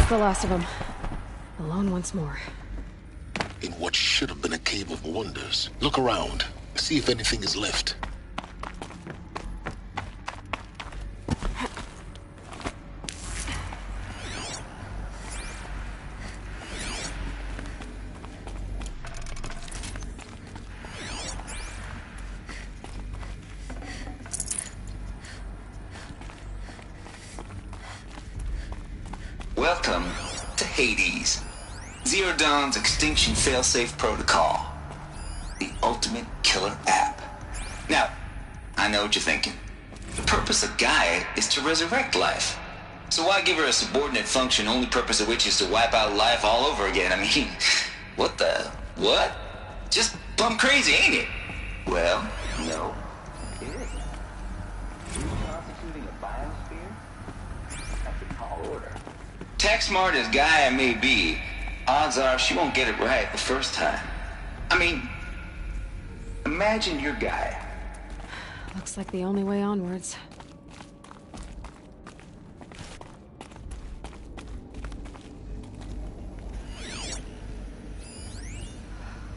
That's the last of them. Alone once more. In what should have been a cave of wonders. Look around. See if anything is left. Welcome to Hades. Zero Dawn's Extinction Failsafe Protocol. The ultimate killer app. Now, I know what you're thinking. The purpose of Gaia is to resurrect life. So why give her a subordinate function, only purpose of which is to wipe out life all over again? I mean, what the... what? Just plumb crazy, ain't it? Well, no. It isn't. Reconstituting a biosphere? That's a tall order. Tech smart as Gaia may be, odds are she won't get it right the first time. I mean, imagine your Gaia. Looks like the only way onwards.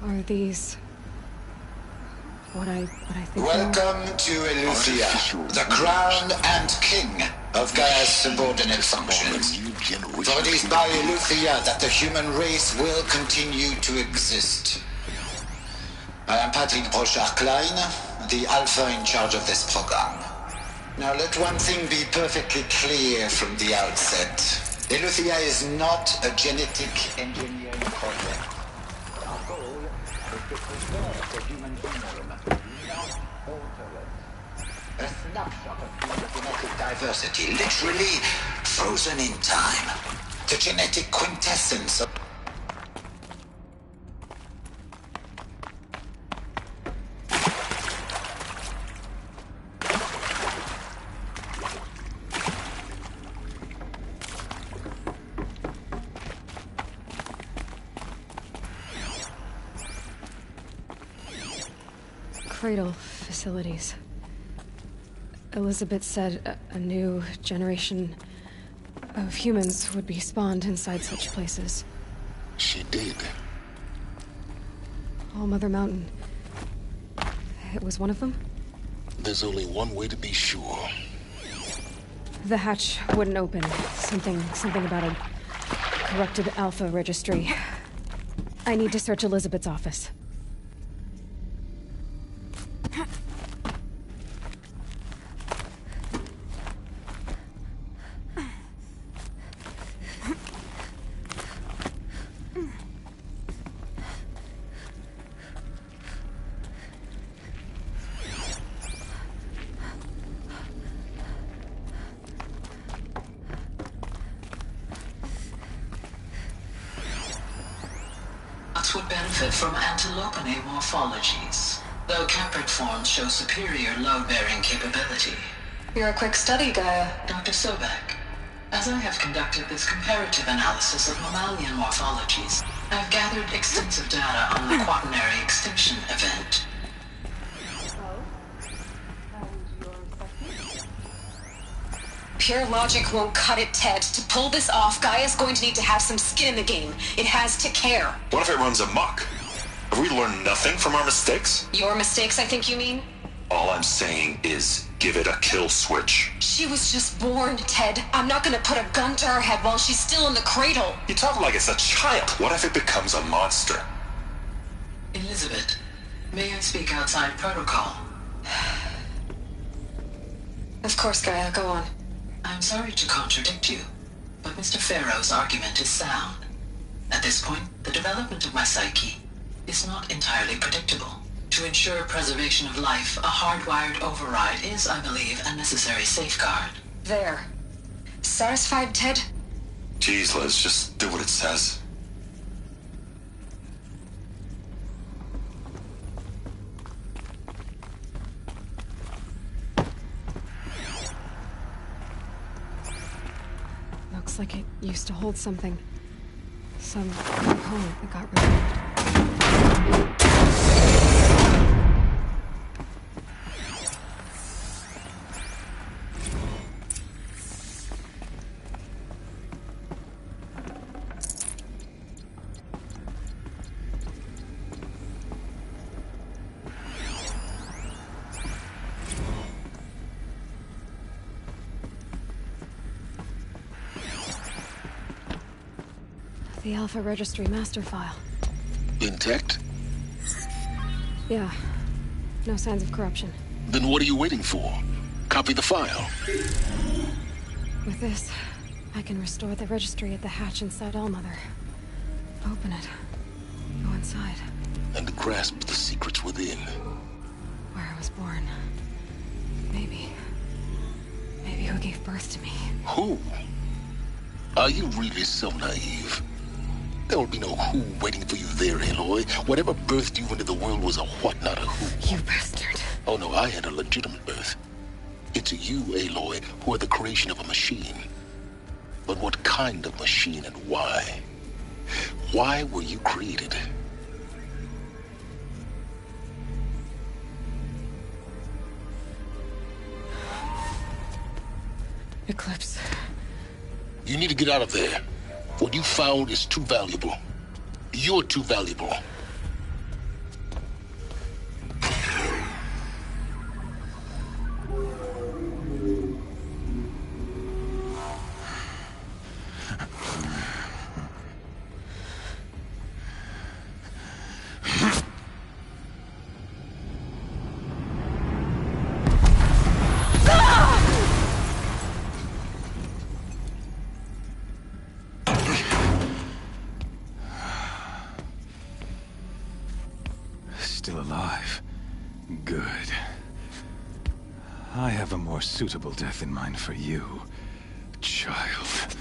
Are these... what I think? Welcome to Eleuthia, the crown and king of Gaia's subordinate functions. For it is by Eleuthia that the human race will continue to exist. I am Patrick Brochard-Klein, the Alpha in charge of this program. Now let one thing be perfectly clear from the outset. Eleuthia is not a genetic engineering project. Our goal is to preserve the human genome, not alter it. A snapshot of human genetic diversity, literally frozen in time. The genetic quintessence of... Cradle facilities. Elizabeth said a new generation of humans would be spawned inside such places. She did. All Mother Mountain. It was one of them? There's only one way to be sure. The hatch wouldn't open. Something about a corrupted Alpha registry. I need to search Elizabeth's office. Would benefit from antilopinae morphologies, though caprid forms show superior load-bearing capability. You're a quick study, Gaia. Dr. Sobek, as I have conducted this comparative analysis of mammalian morphologies, I've gathered extensive data on the quaternary extinction event. Pure logic won't cut it, Ted. To pull this off, Gaia's going to need to have some skin in the game. It has to care. What if it runs amok? Have we learned nothing from our mistakes? Your mistakes, I think you mean? All I'm saying is, give it a kill switch. She was just born, Ted. I'm not gonna put a gun to her head while she's still in the cradle. You talk like it's a child. What if it becomes a monster? Elizabeth, may I speak outside protocol? Of course, Gaia, go on. I'm sorry to contradict you, but Mr. Farrow's argument is sound. At this point, the development of my psyche is not entirely predictable. To ensure preservation of life, a hardwired override is, I believe, a necessary safeguard. There. Satisfied, Ted? Jeez, Liz, just do what it says. Looks like it used to hold something. Some component that got removed. The Alpha Registry master file. Intact? Yeah. No signs of corruption. Then what are you waiting for? Copy the file. With this, I can restore the registry at the hatch inside Allmother. Open it. Go inside. And grasp the secrets within. Where I was born. Maybe who gave birth to me. Who? Are you really so naive? There will be no who waiting for you there, Aloy. Whatever birthed you into the world was a what, not a who. You bastard. Oh no, I had a legitimate birth. It's you, Aloy, who are the creation of a machine. But what kind of machine and why? Why were you created? Eclipse. You need to get out of there. What you found is too valuable. You're too valuable. Still alive. Good. I have a more suitable death in mind for you, child.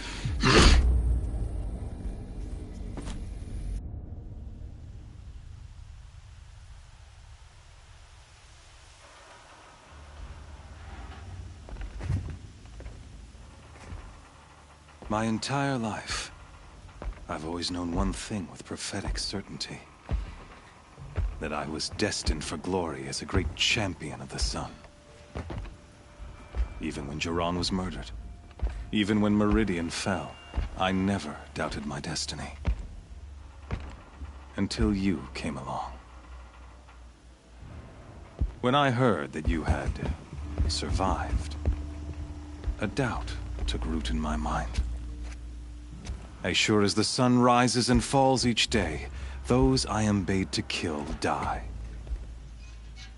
My entire life, I've always known one thing with prophetic certainty. That I was destined for glory as a great champion of the sun. Even when Jiran was murdered, even when Meridian fell, I never doubted my destiny. Until you came along. When I heard that you had survived, a doubt took root in my mind. As sure as the sun rises and falls each day, those I am bade to kill die.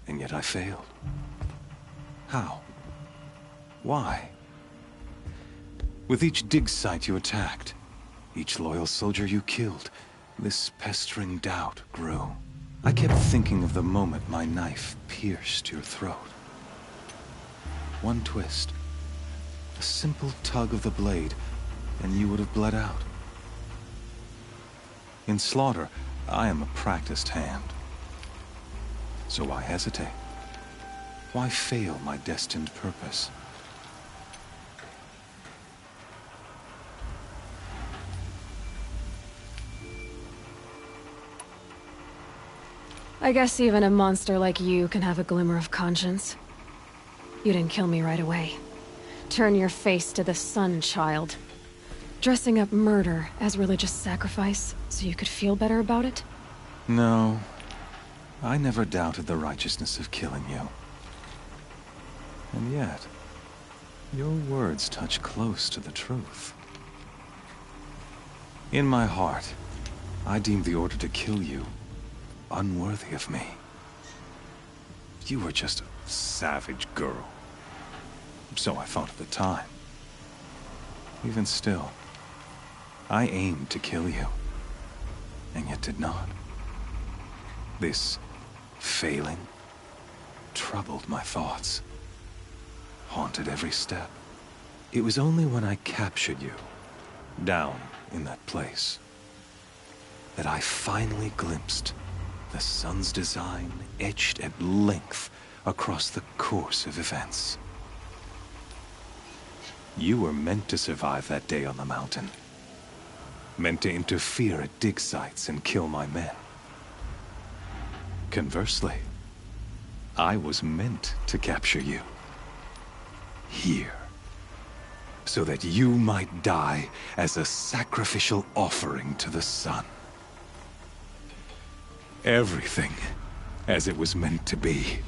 And yet I failed. How? Why? With each dig site you attacked, each loyal soldier you killed, this pestering doubt grew. I kept thinking of the moment my knife pierced your throat. One twist, a simple tug of the blade, and you would have bled out. In slaughter, I am a practiced hand. So why hesitate? Why fail my destined purpose? I guess even a monster like you can have a glimmer of conscience. You didn't kill me right away. Turn your face to the sun, child. Dressing up murder as religious sacrifice so you could feel better about it? No. I never doubted the righteousness of killing you. And yet, your words touch close to the truth. In my heart, I deemed the order to kill you unworthy of me. You were just a savage girl. So I thought at the time. Even still, I aimed to kill you, and yet did not. This failing troubled my thoughts, haunted every step. It was only when I captured you, down in that place, that I finally glimpsed the sun's design etched at length across the course of events. You were meant to survive that day on the mountain. Meant to interfere at dig sites and kill my men. Conversely, I was meant to capture you. Here. So that you might die as a sacrificial offering to the sun. Everything as it was meant to be.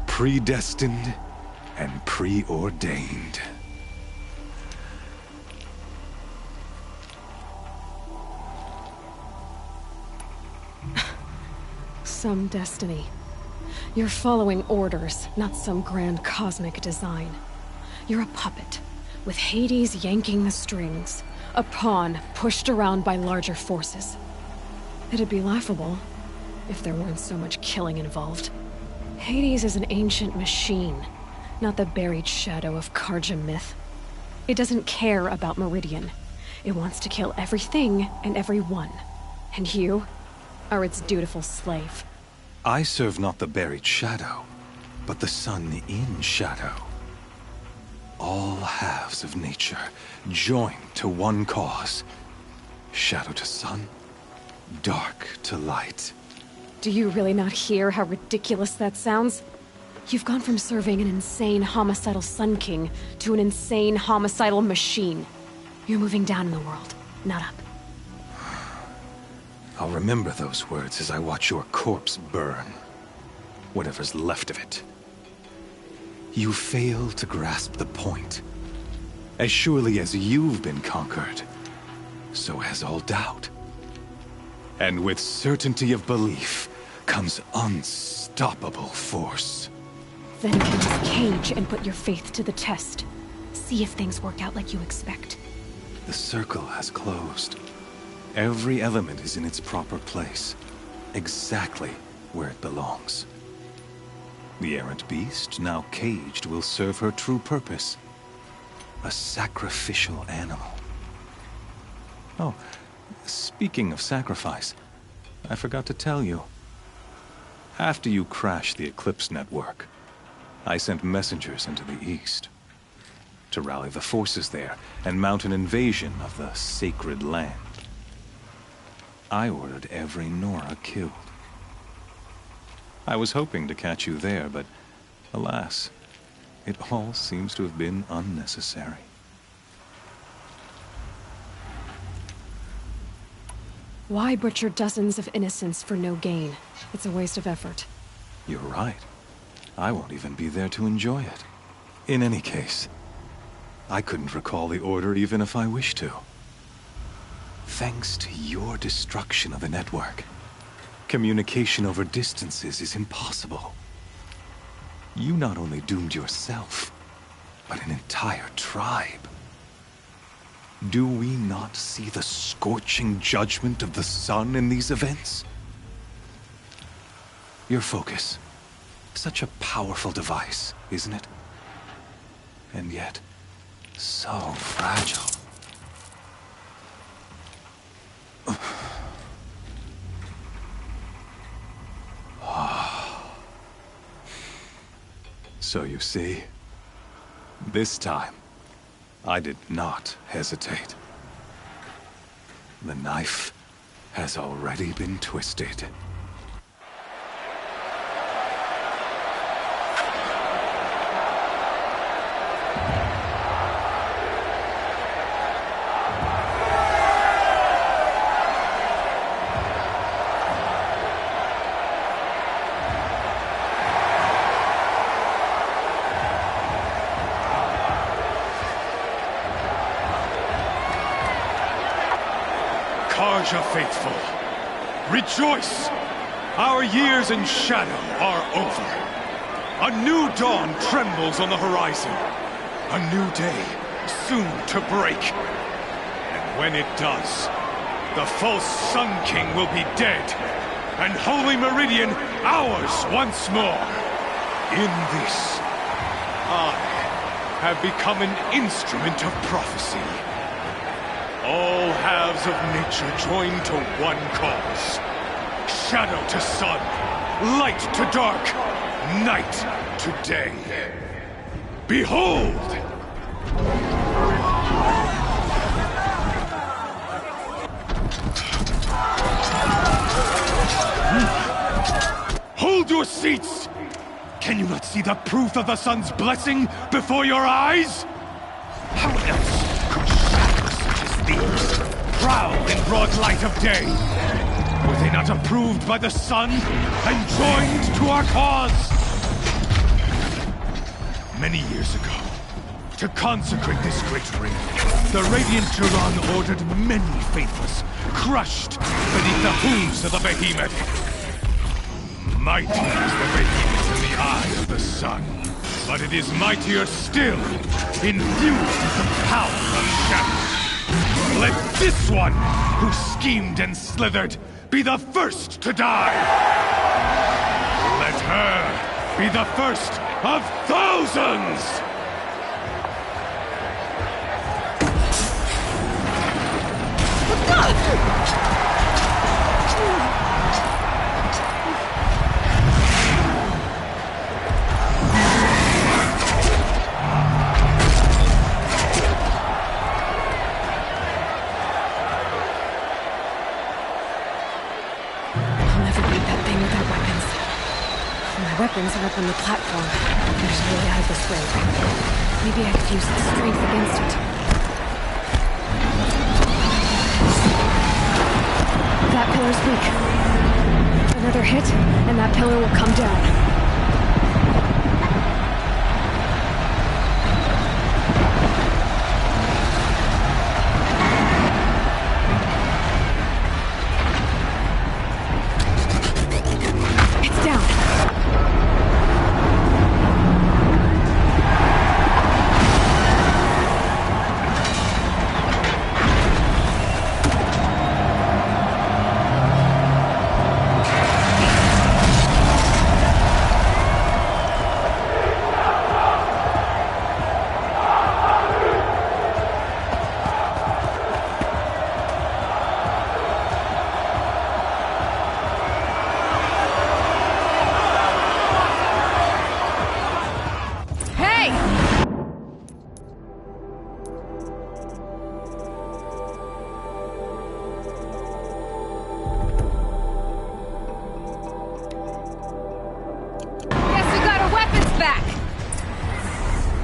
Predestined and preordained. some destiny. You're following orders, not some grand cosmic design. You're a puppet, with Hades yanking the strings. A pawn pushed around by larger forces. It'd be laughable if there weren't so much killing involved. Hades is an ancient machine, not the buried shadow of Karja myth. It doesn't care about Meridian. It wants to kill everything and everyone. And you are its dutiful slave. I serve not the buried shadow, but the sun in shadow. All halves of nature joined to one cause. Shadow to sun, dark to light. Do you really not hear how ridiculous that sounds? You've gone from serving an insane homicidal Sun King to an insane homicidal machine. You're moving down in the world, not up. I'll remember those words as I watch your corpse burn. Whatever's left of it. You fail to grasp the point. As surely as you've been conquered, so has all doubt. And with certainty of belief comes unstoppable force. Then enter the cage and put your faith to the test. See if things work out like you expect. The circle has closed. Every element is in its proper place, exactly where it belongs. The errant beast, now caged, will serve her true purpose. A sacrificial animal. Oh, speaking of sacrifice, I forgot to tell you. After you crashed the Eclipse network, I sent messengers into the east to rally the forces there and mount an invasion of the sacred land. I ordered every Nora killed. I was hoping to catch you there, but alas, it all seems to have been unnecessary. Why butcher dozens of innocents for no gain? It's a waste of effort. You're right. I won't even be there to enjoy it. In any case, I couldn't recall the order even if I wished to. Thanks to your destruction of the network, communication over distances is impossible. You not only doomed yourself, but an entire tribe. Do we not see the scorching judgment of the sun in these events? Your focus. Such a powerful device, isn't it? And yet, so fragile. So you see, this time, I did not hesitate. The knife has already been twisted. Karja faithful, rejoice! Our years in shadow are over. A new dawn trembles on the horizon. A new day soon to break. And when it does, the false Sun King will be dead, and Holy Meridian ours once more. In this, I have become an instrument of prophecy. All halves of nature joined to one cause. Shadow to sun, light to dark, night to day. Behold! Hold your seats! Can you not see the proof of the sun's blessing before your eyes? How else could shadows such as these prowl in broad light of day? Were they not approved by the sun and joined to our cause? Many years ago, to consecrate this great ring, the Radiant Turan ordered many faithless crushed beneath the hooves of the behemoth. Mighty is the radiance in the eye of the sun, but it is mightier still, infused with the power of shadow. Let this one, who schemed and slithered, be the first to die! Let her be the first of thousands! Weapons are up on the platform. There's no way out of this way. Maybe I could use the strength against it. That pillar's weak. Another hit, and that pillar will come down.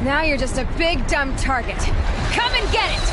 Now you're just a big, dumb target. Come and get it!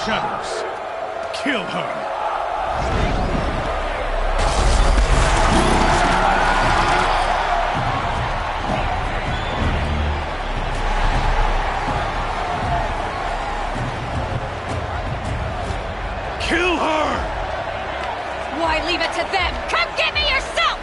shadows. Kill her. Kill her! Why leave it to them? Come get me yourself!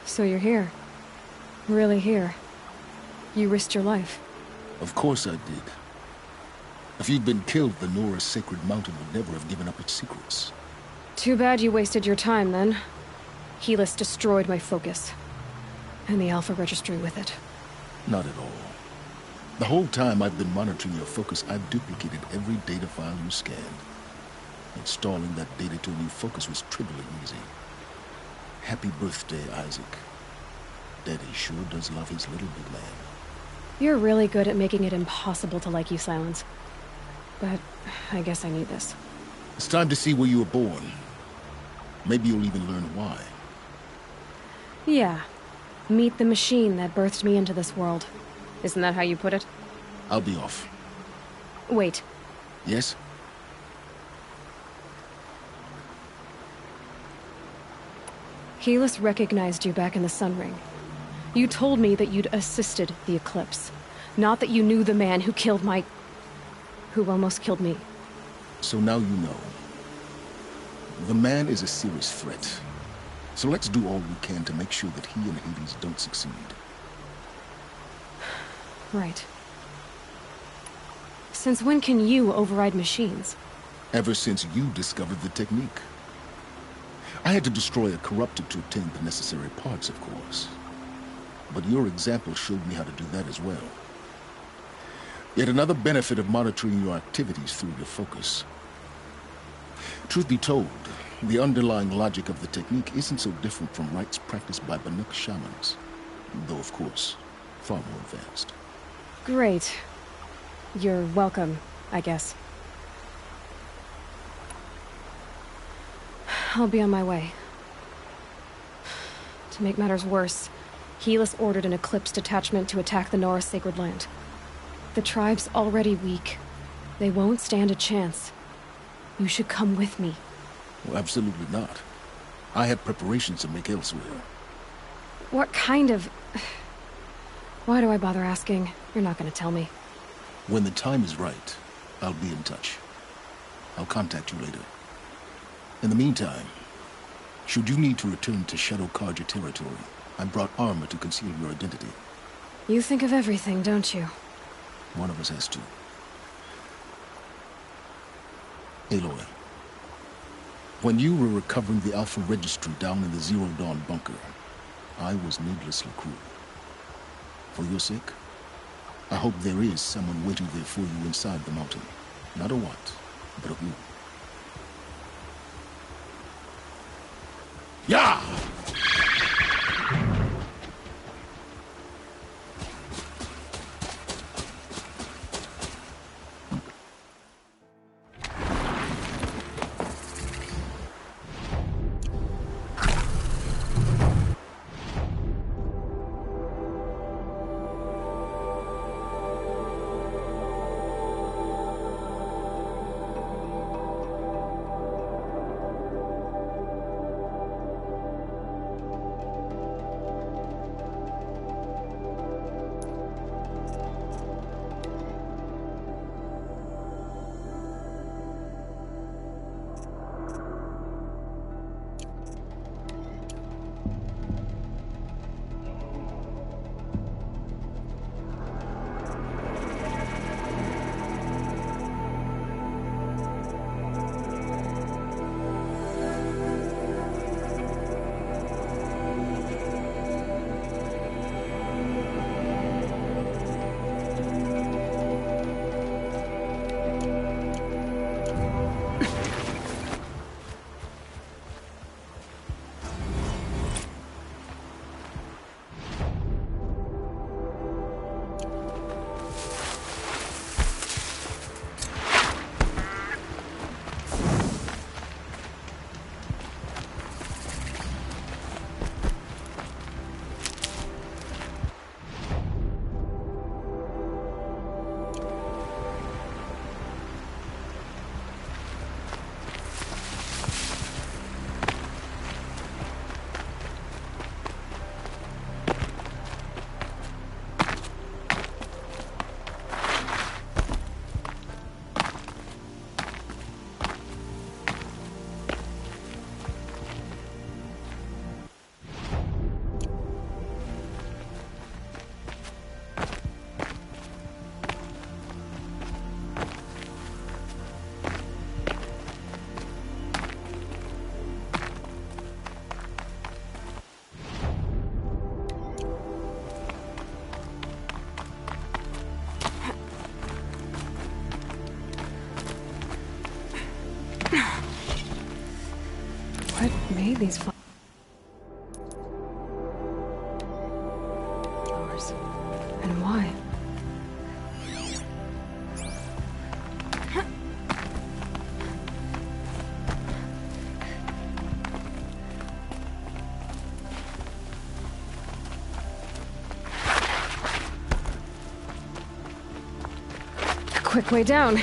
So you're here. Really here. You risked your life. Of course I did. If you'd been killed, the Nora's sacred mountain would never have given up its secrets. Too bad you wasted your time, then. Helis destroyed my focus. And the Alpha Registry with it. Not at all. The whole time I've been monitoring your focus, I've duplicated every data file you scanned. Installing that data to a new focus was trivially easy. Happy birthday, Isaac. Daddy sure does love his little big man. You're really good at making it impossible to like you, Silence. But I guess I need this. It's time to see where you were born. Maybe you'll even learn why. Yeah. Meet the machine that birthed me into this world. Isn't that how you put it? I'll be off. Wait. Yes? Helis recognized you back in the Sun Ring. You told me that you'd assisted the Eclipse. Not that you knew the man who killed my... who almost killed me. So now you know. The man is a serious threat. So let's do all we can to make sure that he and Hades don't succeed. Right. Since when can you override machines? Ever since you discovered the technique. I had to destroy a corrupted to obtain the necessary parts, of course. But your example showed me how to do that as well. Yet another benefit of monitoring your activities through your focus. Truth be told, the underlying logic of the technique isn't so different from rites practiced by Banuk shamans. Though, of course, far more advanced. Great. You're welcome, I guess. I'll be on my way. To make matters worse, Helis ordered an Eclipse detachment to attack the Nora Sacred Land. The tribe's already weak. They won't stand a chance. You should come with me. Well, absolutely not. I have preparations to make elsewhere. What kind of... Why do I bother asking? You're not gonna tell me. When the time is right, I'll be in touch. I'll contact you later. In the meantime, should you need to return to Shadow Carja territory, I brought armor to conceal your identity. You think of everything, don't you? One of us has to. Aloy, when you were recovering the Alpha Registry down in the Zero Dawn bunker, I was needlessly cruel. For your sake, I hope there is someone waiting there for you inside the mountain. Not a what, but a who. Yeah! What made these flowers? And why? A quick way down.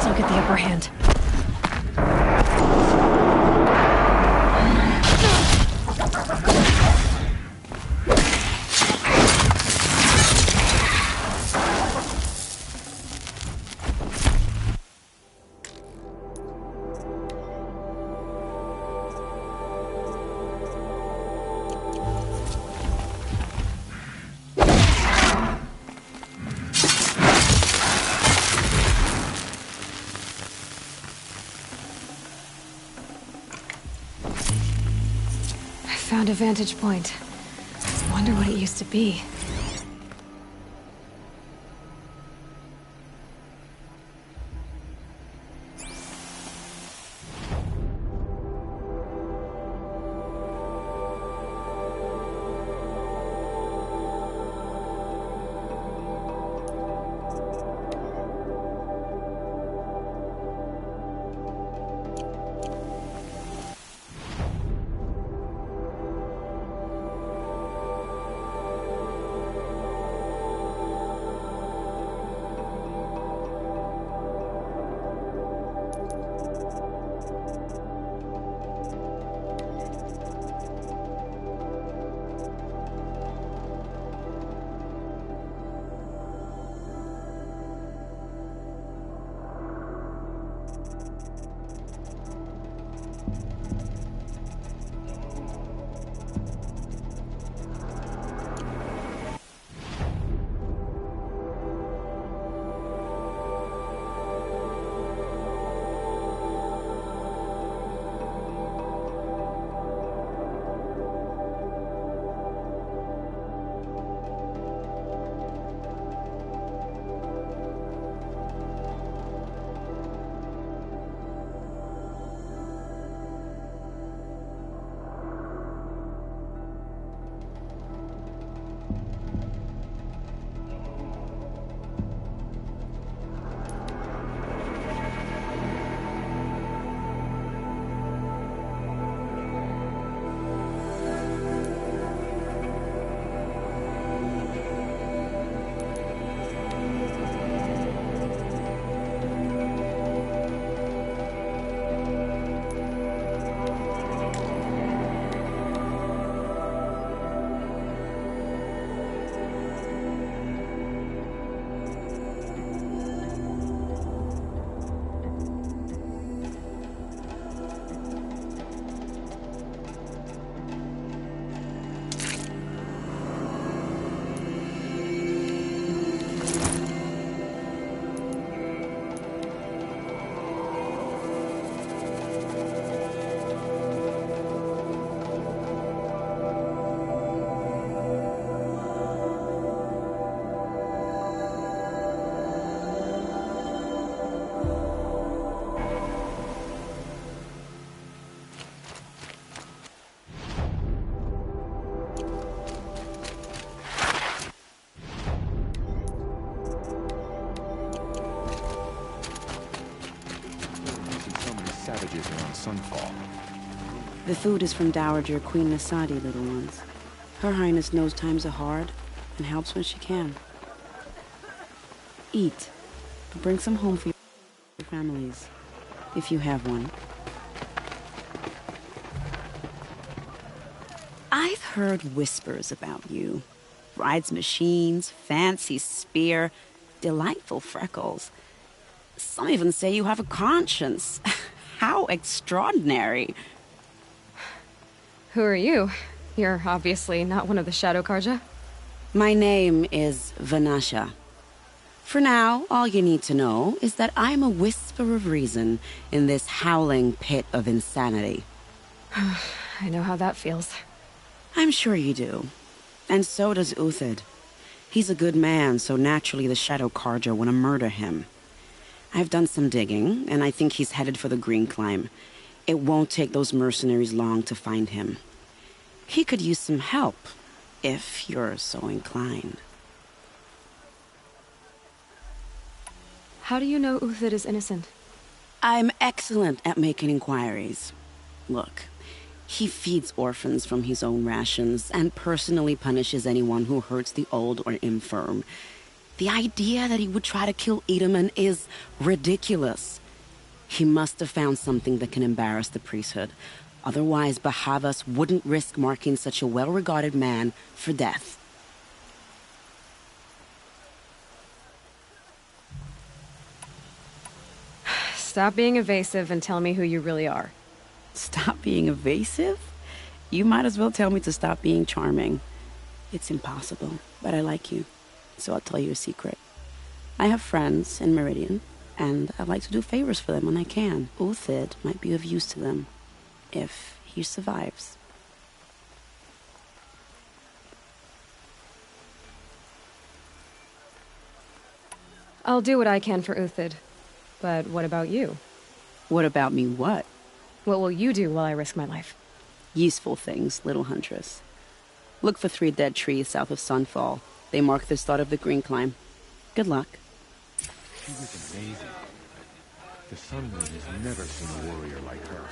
Still get the upper hand. Found a vantage point. Wonder what it used to be. Sunfall? The food is from Dowager Queen Nasadi, little ones. Her Highness knows times are hard and helps when she can. Eat, but bring some home for your families, if you have one. I've heard whispers about you. Rides machines, fancy spear, delightful freckles. Some even say you have a conscience. How extraordinary. Who are you? You're obviously not one of the Shadow Karja. My name is Vanasha. For now, all you need to know is that I'm a whisper of reason in this howling pit of insanity. I know how that feels. I'm sure you do. And so does Uthid. He's a good man, so naturally the Shadow Karja want to murder him. I've done some digging, and I think he's headed for the Green Climb. It won't take those mercenaries long to find him. He could use some help, if you're so inclined. How do you know Uthid is innocent? I'm excellent at making inquiries. Look, he feeds orphans from his own rations and personally punishes anyone who hurts the old or infirm. The idea that he would try to kill Edaman is ridiculous. He must have found something that can embarrass the priesthood. Otherwise, Bahavas wouldn't risk marking such a well-regarded man for death. Stop being evasive and tell me who you really are. Stop being evasive? You might as well tell me to stop being charming. It's impossible, but I like you, so I'll tell you a secret. I have friends in Meridian, and I like to do favors for them when I can. Uthid might be of use to them, if he survives. I'll do what I can for Uthid. But what about you? What about me what? What will you do while I risk my life? Useful things, little huntress. Look for 3 dead trees south of Sunfall. They mark the start of the Green Climb. Good luck. She was amazing. The Sun Moon has never seen a warrior like her.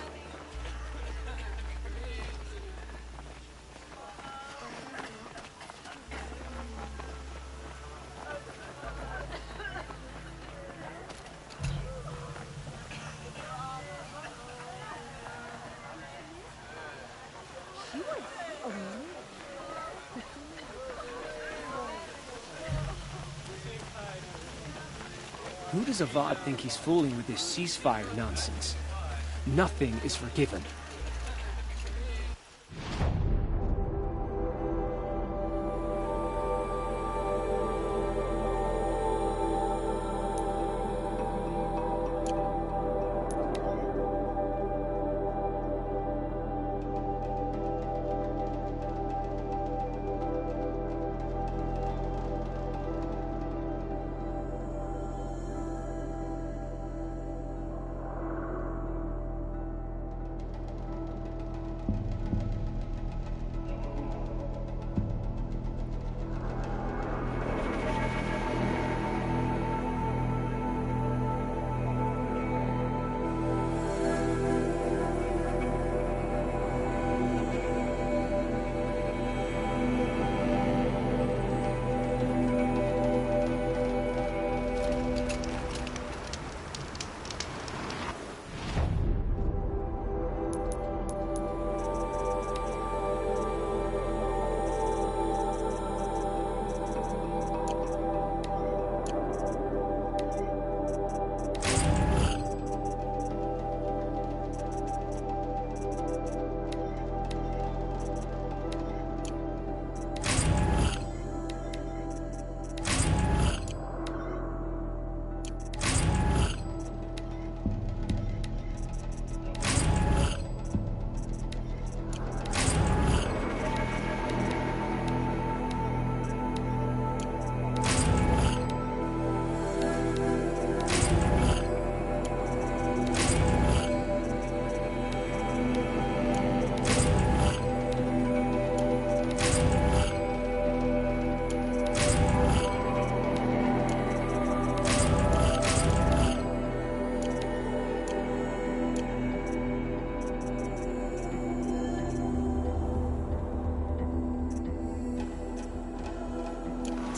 Who does Avad think he's fooling with this ceasefire nonsense? Nothing is forgiven.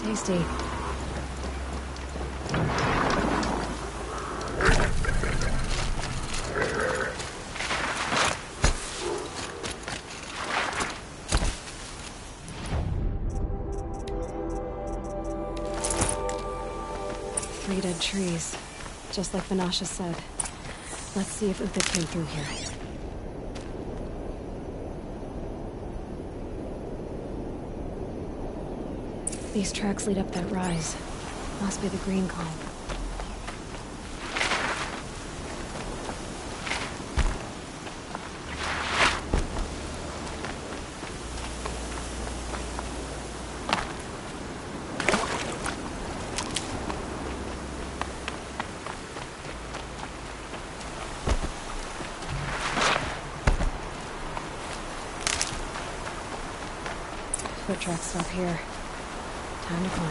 Tasty. Three dead trees. Just like Vanasha said. Let's see if Uthid came through here. These tracks lead up that rise. Must be the green column. Foot tracks stop here. Time to climb.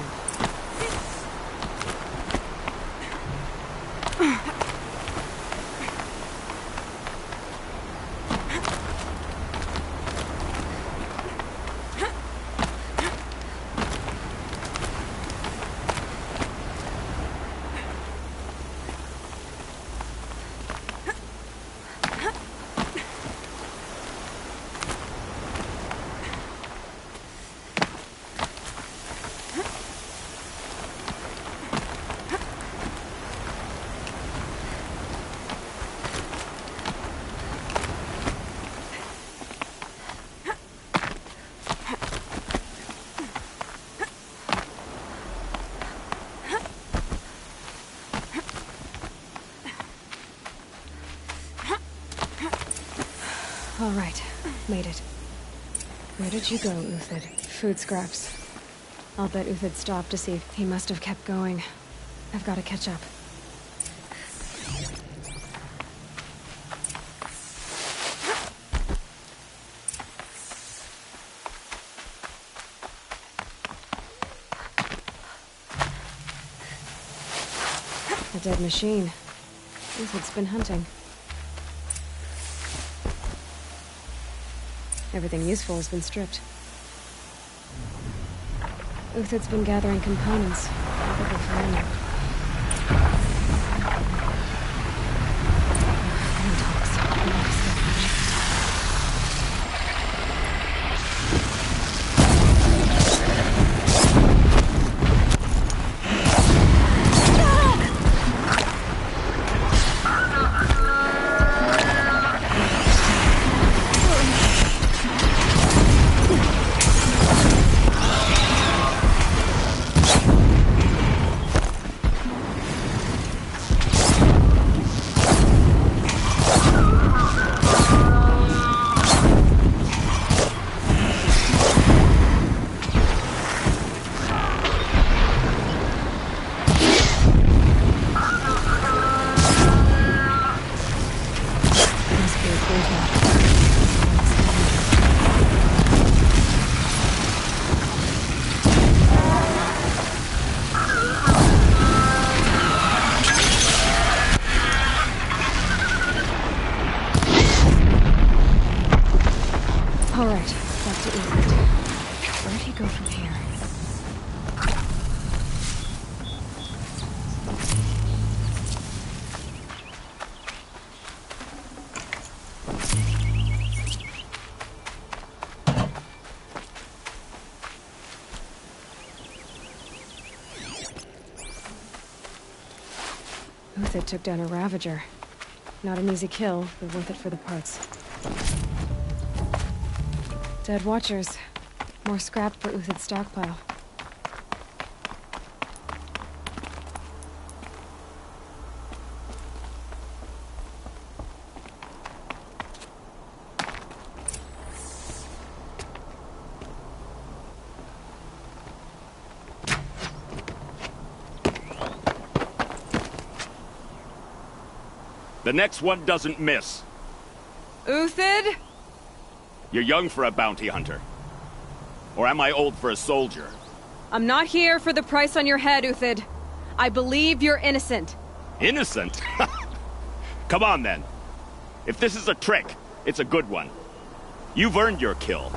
All right, made it. Where did you go, Uthid? Food scraps. I'll bet Uthid stopped to see if he must have kept going. I've got to catch up. A dead machine. Uthid's been hunting. Everything useful has been stripped. Uthid's been gathering components, probably for ammo. All right, back to Uthid. Where'd he go from here? Uthid took down a Ravager. Not an easy kill, but worth it for the parts. Dead Watchers. More scrap for Uthid's stockpile. The next one doesn't miss. Uthid? You're young for a bounty hunter. Or am I old for a soldier? I'm not here for the price on your head, Uthid. I believe you're innocent. Innocent? Come on, then. If this is a trick, it's a good one. You've earned your kill.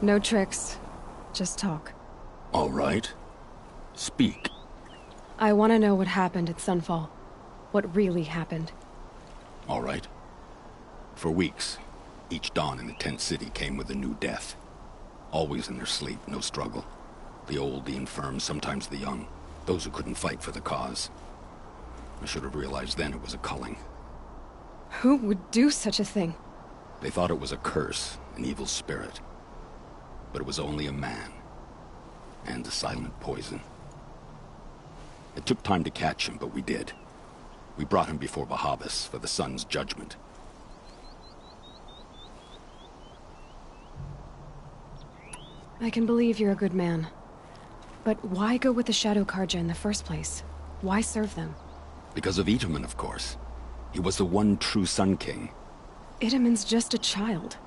No tricks. Just talk. All right. Speak. I want to know what happened at Sunfall. What really happened. All right. For weeks, each dawn in the tent city came with a new death. Always in their sleep, no struggle. The old, the infirm, sometimes the young. Those who couldn't fight for the cause. I should have realized then it was a culling. Who would do such a thing? They thought it was a curse, an evil spirit. But it was only a man. And a silent poison. It took time to catch him, but we did. We brought him before Bahavas for the sun's judgment. I can believe you're a good man. But why go with the Shadow Karja in the first place? Why serve them? Because of Itamen, of course. He was the one true Sun King. Itamen's just a child.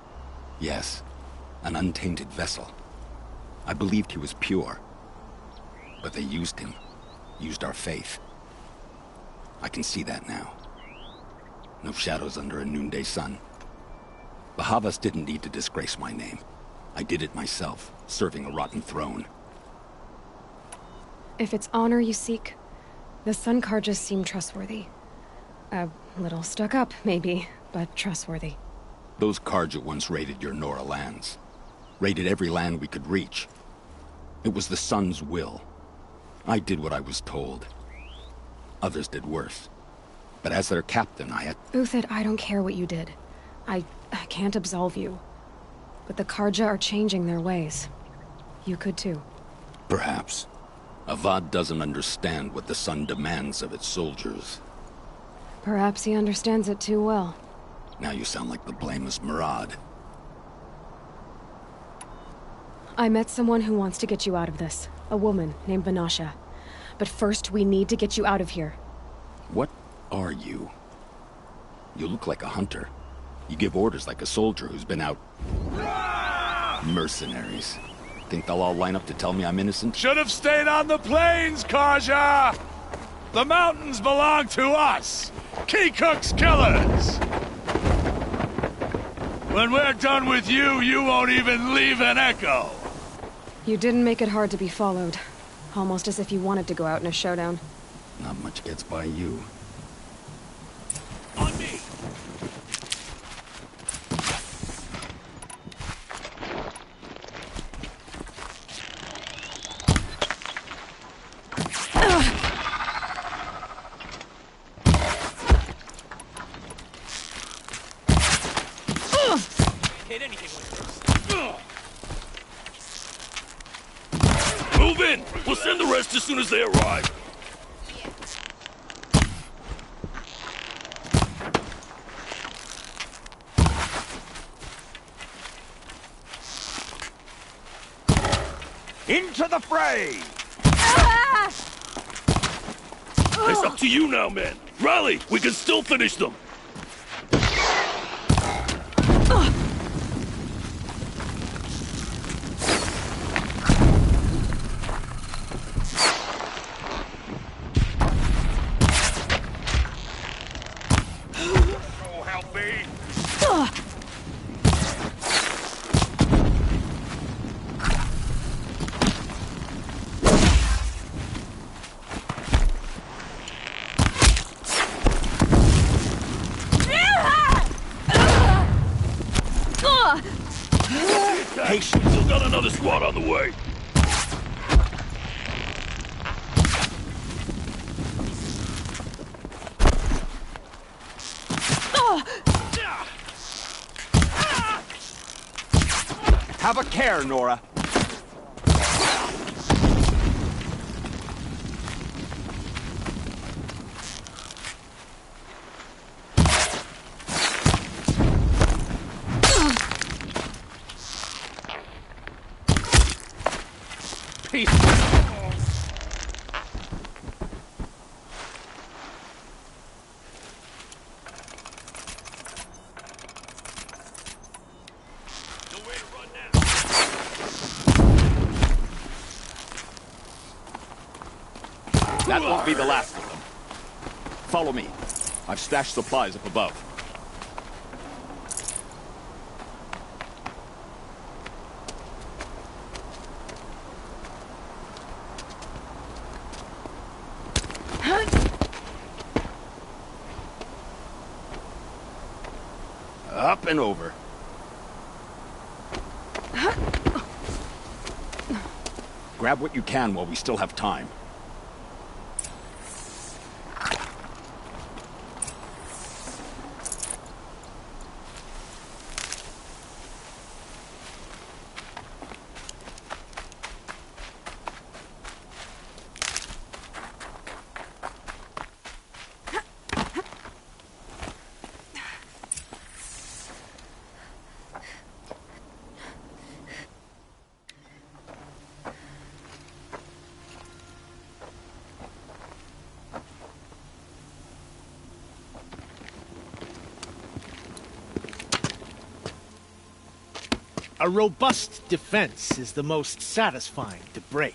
Yes, an untainted vessel. I believed he was pure. But they used him. Used our faith. I can see that now. No shadows under a noonday sun. Bahavas didn't need to disgrace my name. I did it myself, serving a rotten throne. If it's honor you seek, the Sun Karjas seem trustworthy. A little stuck up, maybe, but trustworthy. Those Karja once raided your Nora lands. Raided every land we could reach. It was the Sun's will. I did what I was told. Others did worse. But as their captain, I had... Uthid, I don't care what you did. I can't absolve you. But the Karja are changing their ways. You could too. Perhaps. Avad doesn't understand what the Sun demands of its soldiers. Perhaps he understands it too well. Now you sound like the blameless Murad. I met someone who wants to get you out of this. A woman named Vanasha. But first, we need to get you out of here. What are you? You look like a hunter. You give orders like a soldier who's been out... Mercenaries. Think they'll all line up to tell me I'm innocent? Should have stayed on the plains, Karja! The mountains belong to us! Kikuk's killers! When we're done with you, you won't even leave an echo! You didn't make it hard to be followed. Almost as if you wanted to go out in a showdown. Not much gets by you. On me! Move in! We'll send the rest as soon as they arrive. Into the fray! It's up to you now, men. Rally! We can still finish them! Still got another squad on the way. Have a care, Nora. That won't be the last of them. Follow me. I've stashed supplies up above. and over. Grab what you can while we still have time. A robust defense is the most satisfying to break.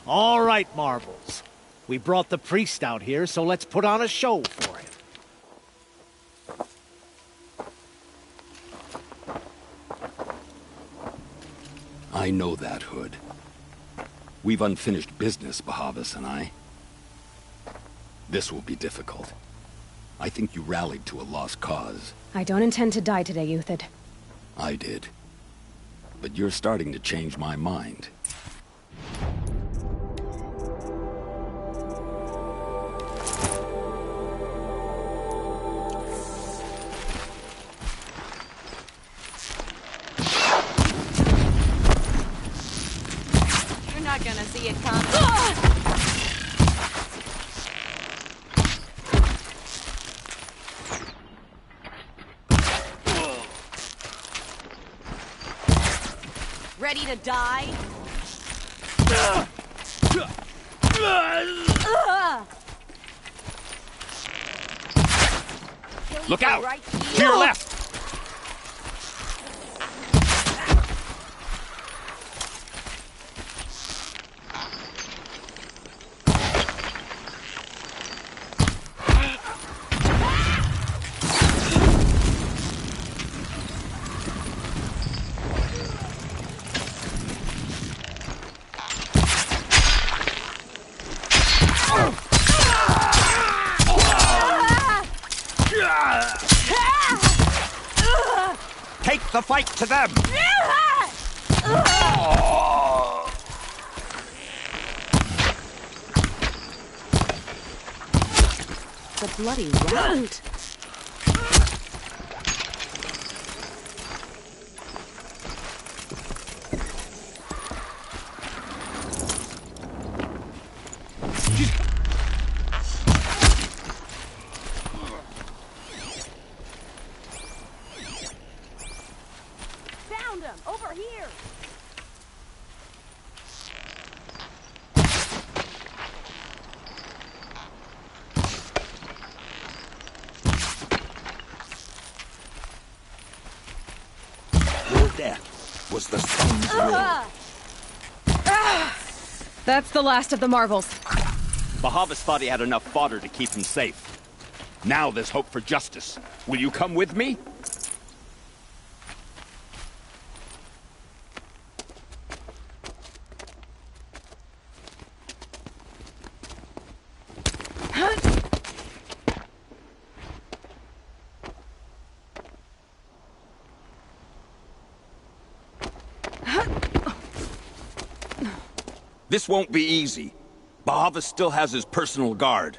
All right, Marvels. We brought the priest out here, so let's put on a show for him. I know that, Hood. We've unfinished business, Bahavas and I. This will be difficult. I think you rallied to a lost cause. I don't intend to die today, Euthyd. I did. But you're starting to change my mind. You're not gonna see it come. Ready to die? Look out! Right to your left! Take the fight to them! The bloody rat. Found him! Over here! Your death was the sun's will. That's the last of the Marvels. Bahavas thought he had enough fodder to keep him safe. Now there's hope for justice. Will you come with me? This won't be easy. Bahavas still has his personal guard.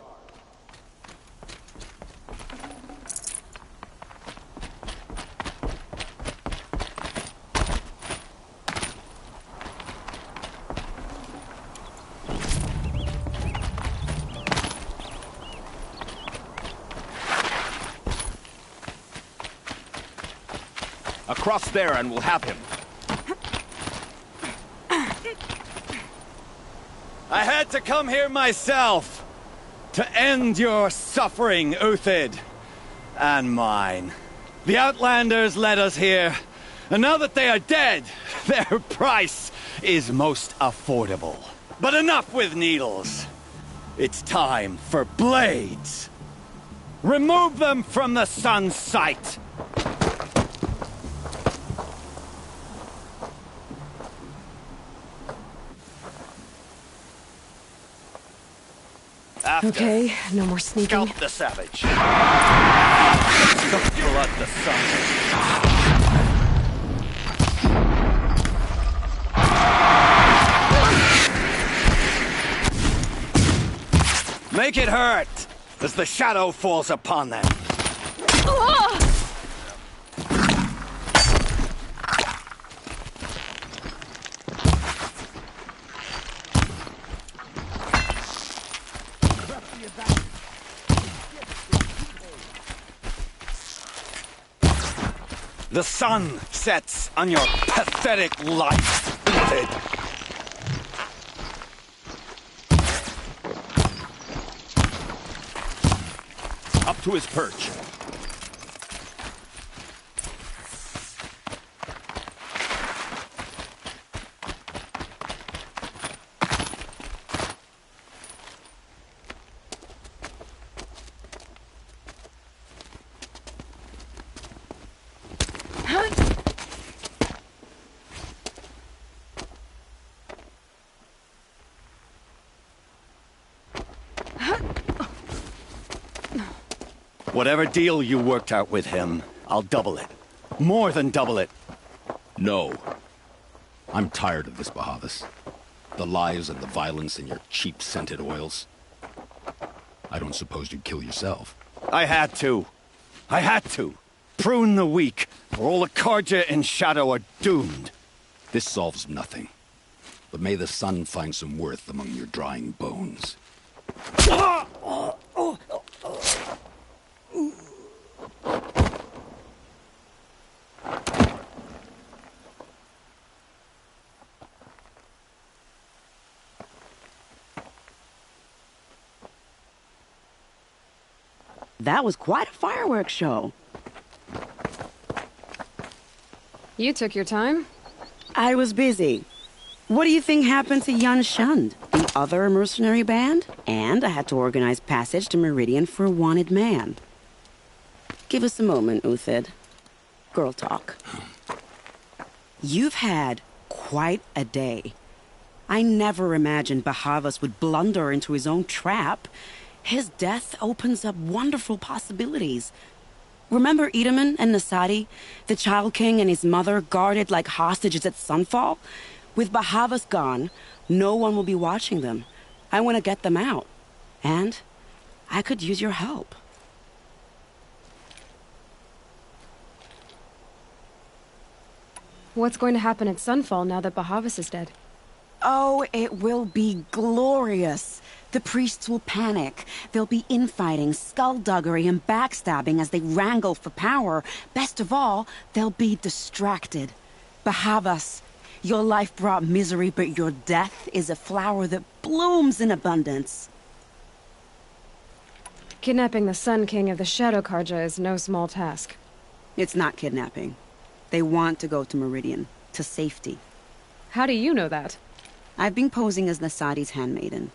Across there and we'll have him. I had to come here myself to end your suffering, Euthyd, and mine. The Outlanders led us here, and now that they are dead, their price is most affordable. But enough with needles. It's time for blades. Remove them from the sun's sight. After. Okay, no more sneaking. Scalp the savage. Don't blood the sun. Make it hurt as the shadow falls upon them. The sun sets on your pathetic life, Uthid. Up to his perch. Whatever deal you worked out with him, I'll double it. More than double it. No. I'm tired of this, Bahavas. The lies and the violence and your cheap-scented oils. I don't suppose you'd kill yourself. I had to. I had to. Prune the weak, or all the Carja in Shadow are doomed. This solves nothing. But may the sun find some worth among your drying bones. That was quite a fireworks show. You took your time. I was busy. What do you think happened to Yun Shund, the other mercenary band? And I had to organize passage to Meridian for a wanted man. Give us a moment, Uthid. Girl talk. You've had quite a day. I never imagined Bahavas would blunder into his own trap. His death opens up wonderful possibilities. Remember Edaman and Nasadi, the Child King and his mother guarded like hostages at Sunfall? With Bahavas gone, no one will be watching them. I want to get them out. And I could use your help. What's going to happen at Sunfall now that Bahavas is dead? Oh, it will be glorious. The priests will panic. There'll be infighting, skullduggery, and backstabbing as they wrangle for power. Best of all, they'll be distracted. Bahavas, your life brought misery, but your death is a flower that blooms in abundance. Kidnapping the Sun King of the Shadow Carja is no small task. It's not kidnapping. They want to go to Meridian, to safety. How do you know that? I've been posing as Nasadi's handmaiden.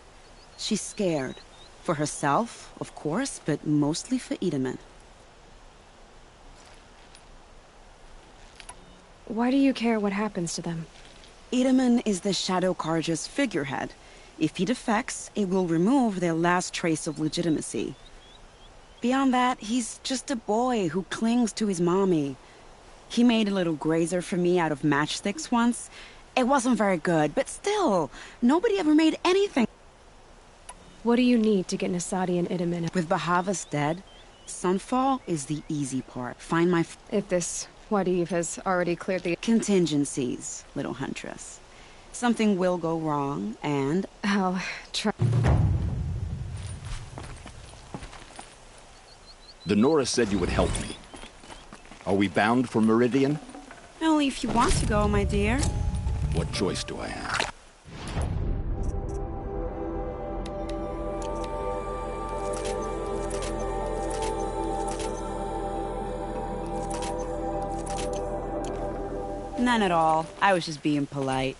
She's scared. For herself, of course, but mostly for Edaman. Why do you care what happens to them? Edaman is the Shadow Carja's figurehead. If he defects, it will remove their last trace of legitimacy. Beyond that, he's just a boy who clings to his mommy. He made a little grazer for me out of matchsticks once. It wasn't very good, but still, nobody ever made anything. What do you need to get Nasadi and Edaman? With Bahavas dead, Sunfall is the easy part. Find my... If this Wadif has already cleared the... Contingencies, little huntress. Something will go wrong, and... I'll try... The Nora said you would help me. Are we bound for Meridian? Only if you want to go, my dear. What choice do I have? None at all. I was just being polite.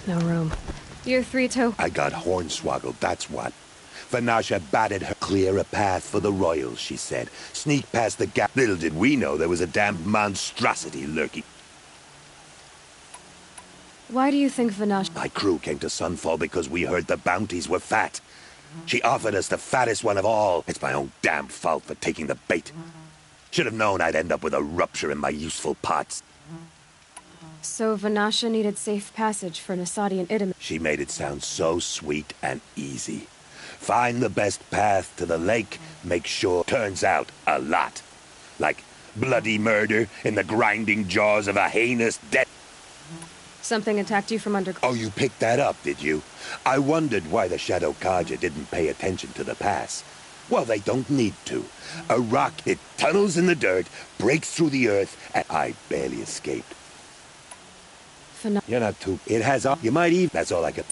No room. You're three to... I got hornswoggled, that's what. Vanasha batted her clear a path for the royals, she said. Sneak past the gap. Little did we know there was a damned monstrosity lurking. Why do you think Vanasha... My crew came to Sunfall because we heard the bounties were fat. She offered us the fattest one of all. It's my own damned fault for taking the bait. Should have known I'd end up with a rupture in my useful parts. So Vanasha needed safe passage for Nasadi and Idam. She made it sound so sweet and easy. Find the best path to the lake, make sure turns out a lot. Like bloody murder in the grinding jaws of a heinous death. Something attacked you from under... Oh, you picked that up, did you? I wondered why the Shadow Carja didn't pay attention to the pass. Well, they don't need to. A rock, it tunnels in the dirt, breaks through the earth, and I barely escaped. You're not too... It has up. You might even... That's all I could...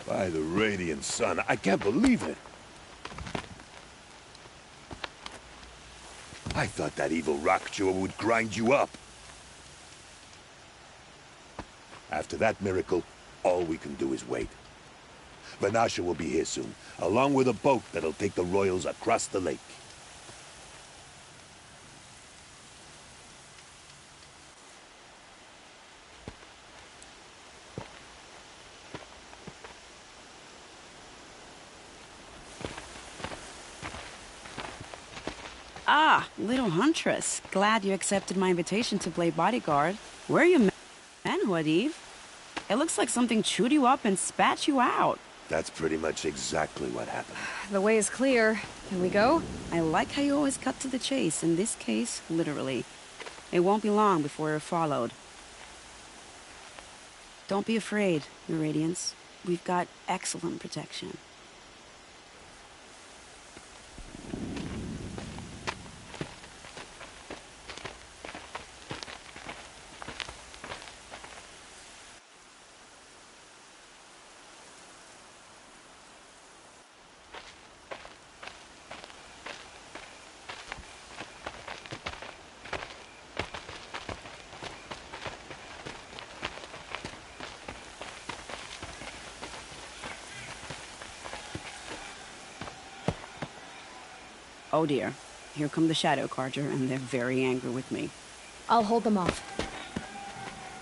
By the radiant sun, I can't believe it. I thought that evil rock jaw would grind you up. After that miracle, all we can do is wait. Vanasha will be here soon, along with a boat that'll take the royals across the lake. Ah, little huntress. Glad you accepted my invitation to play bodyguard. Where are your men, Huadiv? It looks like something chewed you up and spat you out. That's pretty much exactly what happened. The way is clear. Can we go? I like how you always cut to the chase. In this case, literally. It won't be long before you're followed. Don't be afraid, Your Radiance. We've got excellent protection. Oh dear, here come the Shadow Carja, and they're very angry with me. I'll hold them off.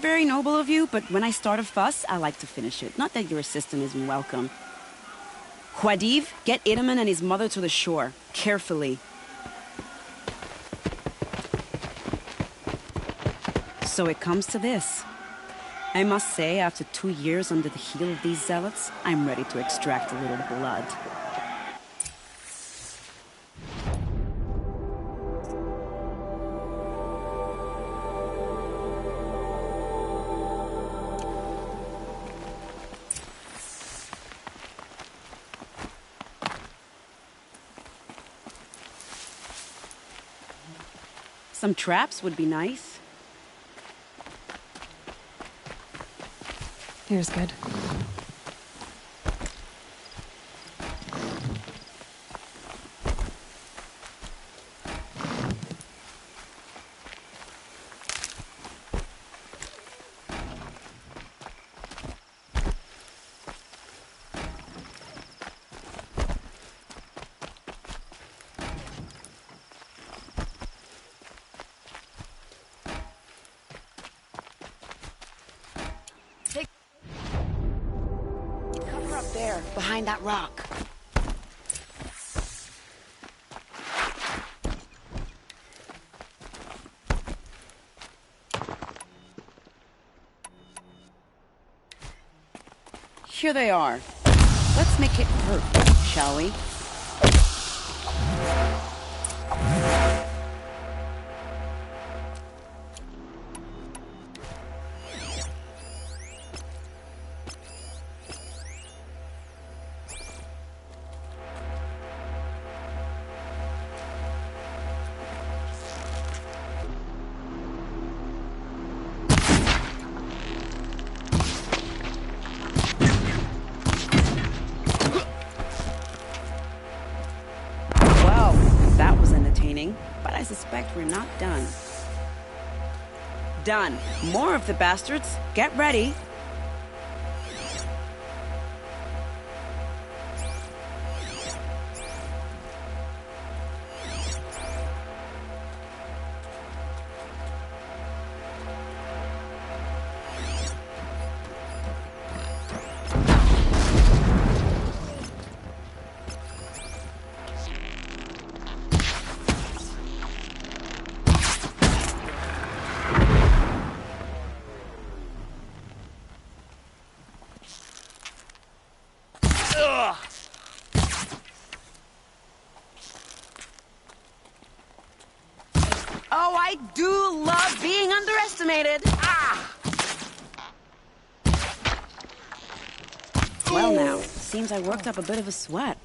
Very noble of you, but when I start a fuss, I like to finish it. Not that your assistant isn't welcome. Huadiv, get Itaman and his mother to the shore. Carefully. So it comes to this. I must say, after 2 years under the heel of these zealots, I'm ready to extract a little blood. Some traps would be nice. Here's good. There, behind that rock. Here they are. Let's make it hurt, shall we? But I suspect we're not done. Done. More of the bastards. Get ready. Oh, I do love being underestimated. Ah! Well now, seems I worked up a bit of a sweat.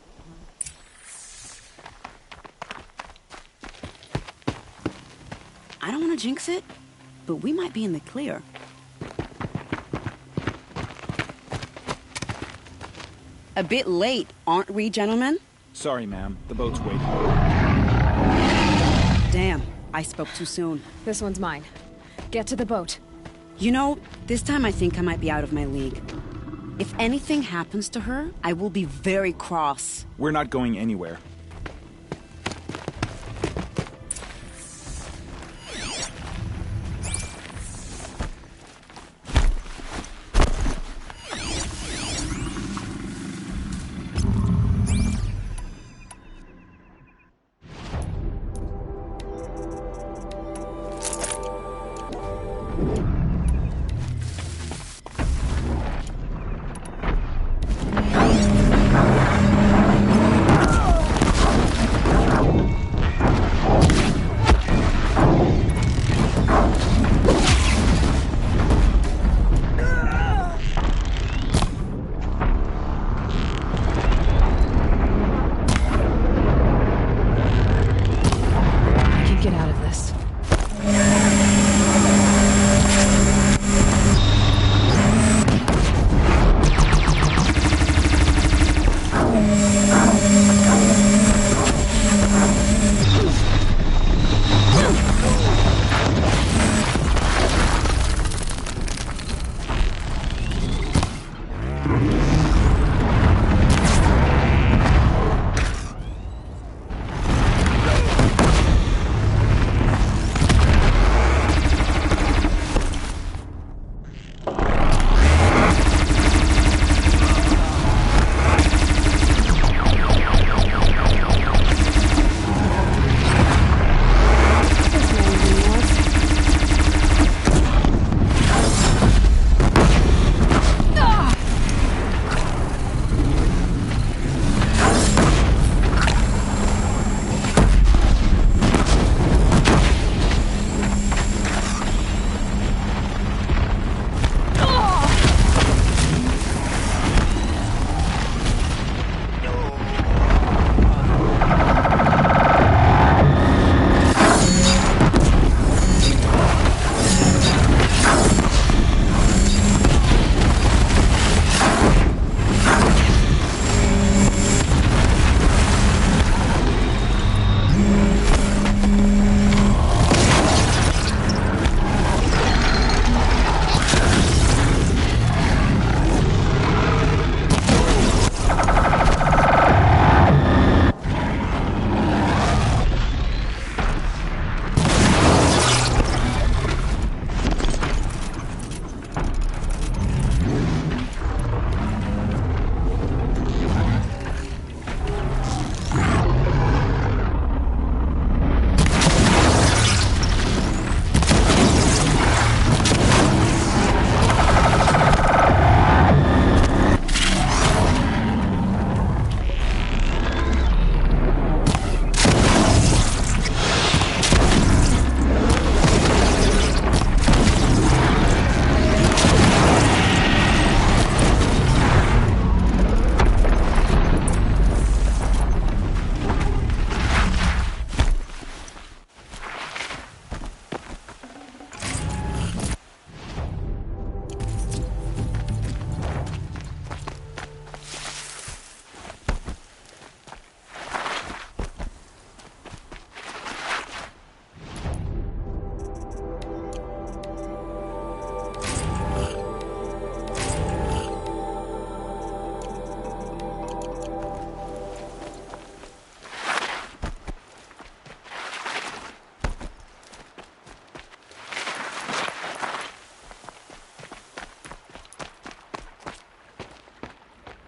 I don't want to jinx it, but we might be in the clear. A bit late, aren't we, gentlemen? Sorry, ma'am. The boat's waiting. Damn, I spoke too soon. This one's mine. Get to the boat. You know, this time I think I might be out of my league. If anything happens to her, I will be very cross. We're not going anywhere.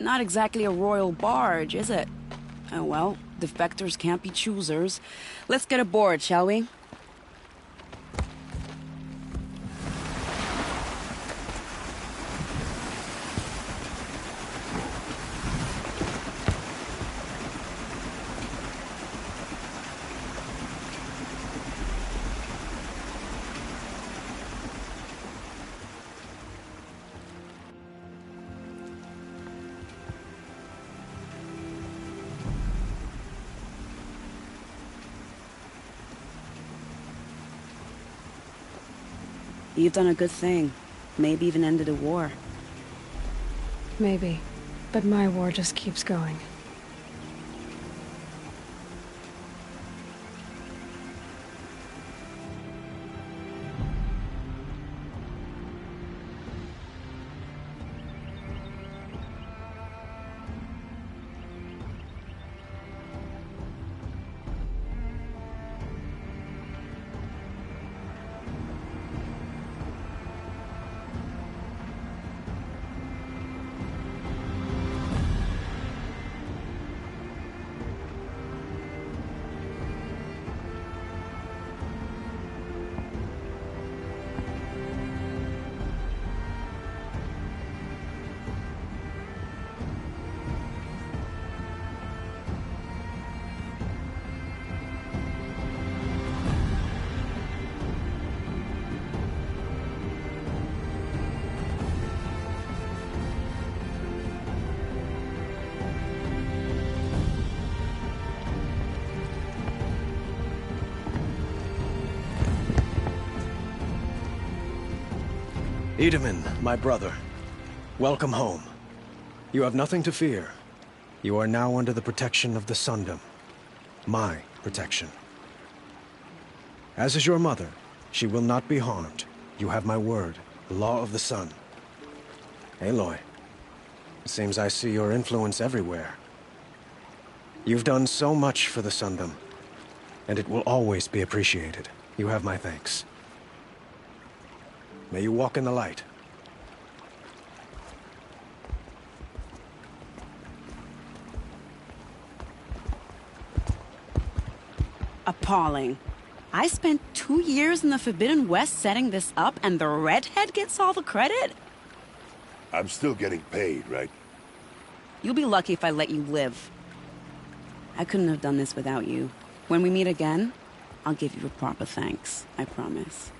Not exactly a royal barge, is it? Oh well, defectors can't be choosers. Let's get aboard, shall we? You've done a good thing. Maybe even ended a war. Maybe. But my war just keeps going. Itamen, my brother, welcome home. You have nothing to fear. You are now under the protection of the Sundom. My protection. As is your mother, she will not be harmed. You have my word, the law of the sun. Aloy, It seems I see your influence everywhere. You've done so much for the Sundom, and it will always be appreciated. You have my thanks. May you walk in the light. Appalling. I spent 2 years in the Forbidden West setting this up, and the redhead gets all the credit? I'm still getting paid, right? You'll be lucky if I let you live. I couldn't have done this without you. When we meet again, I'll give you a proper thanks. I promise.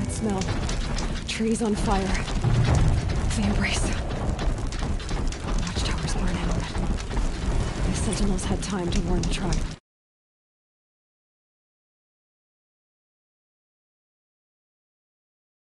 Smell. Trees on fire. The Embrace. Watchtowers burning. The Sentinels had time to warn the tribe.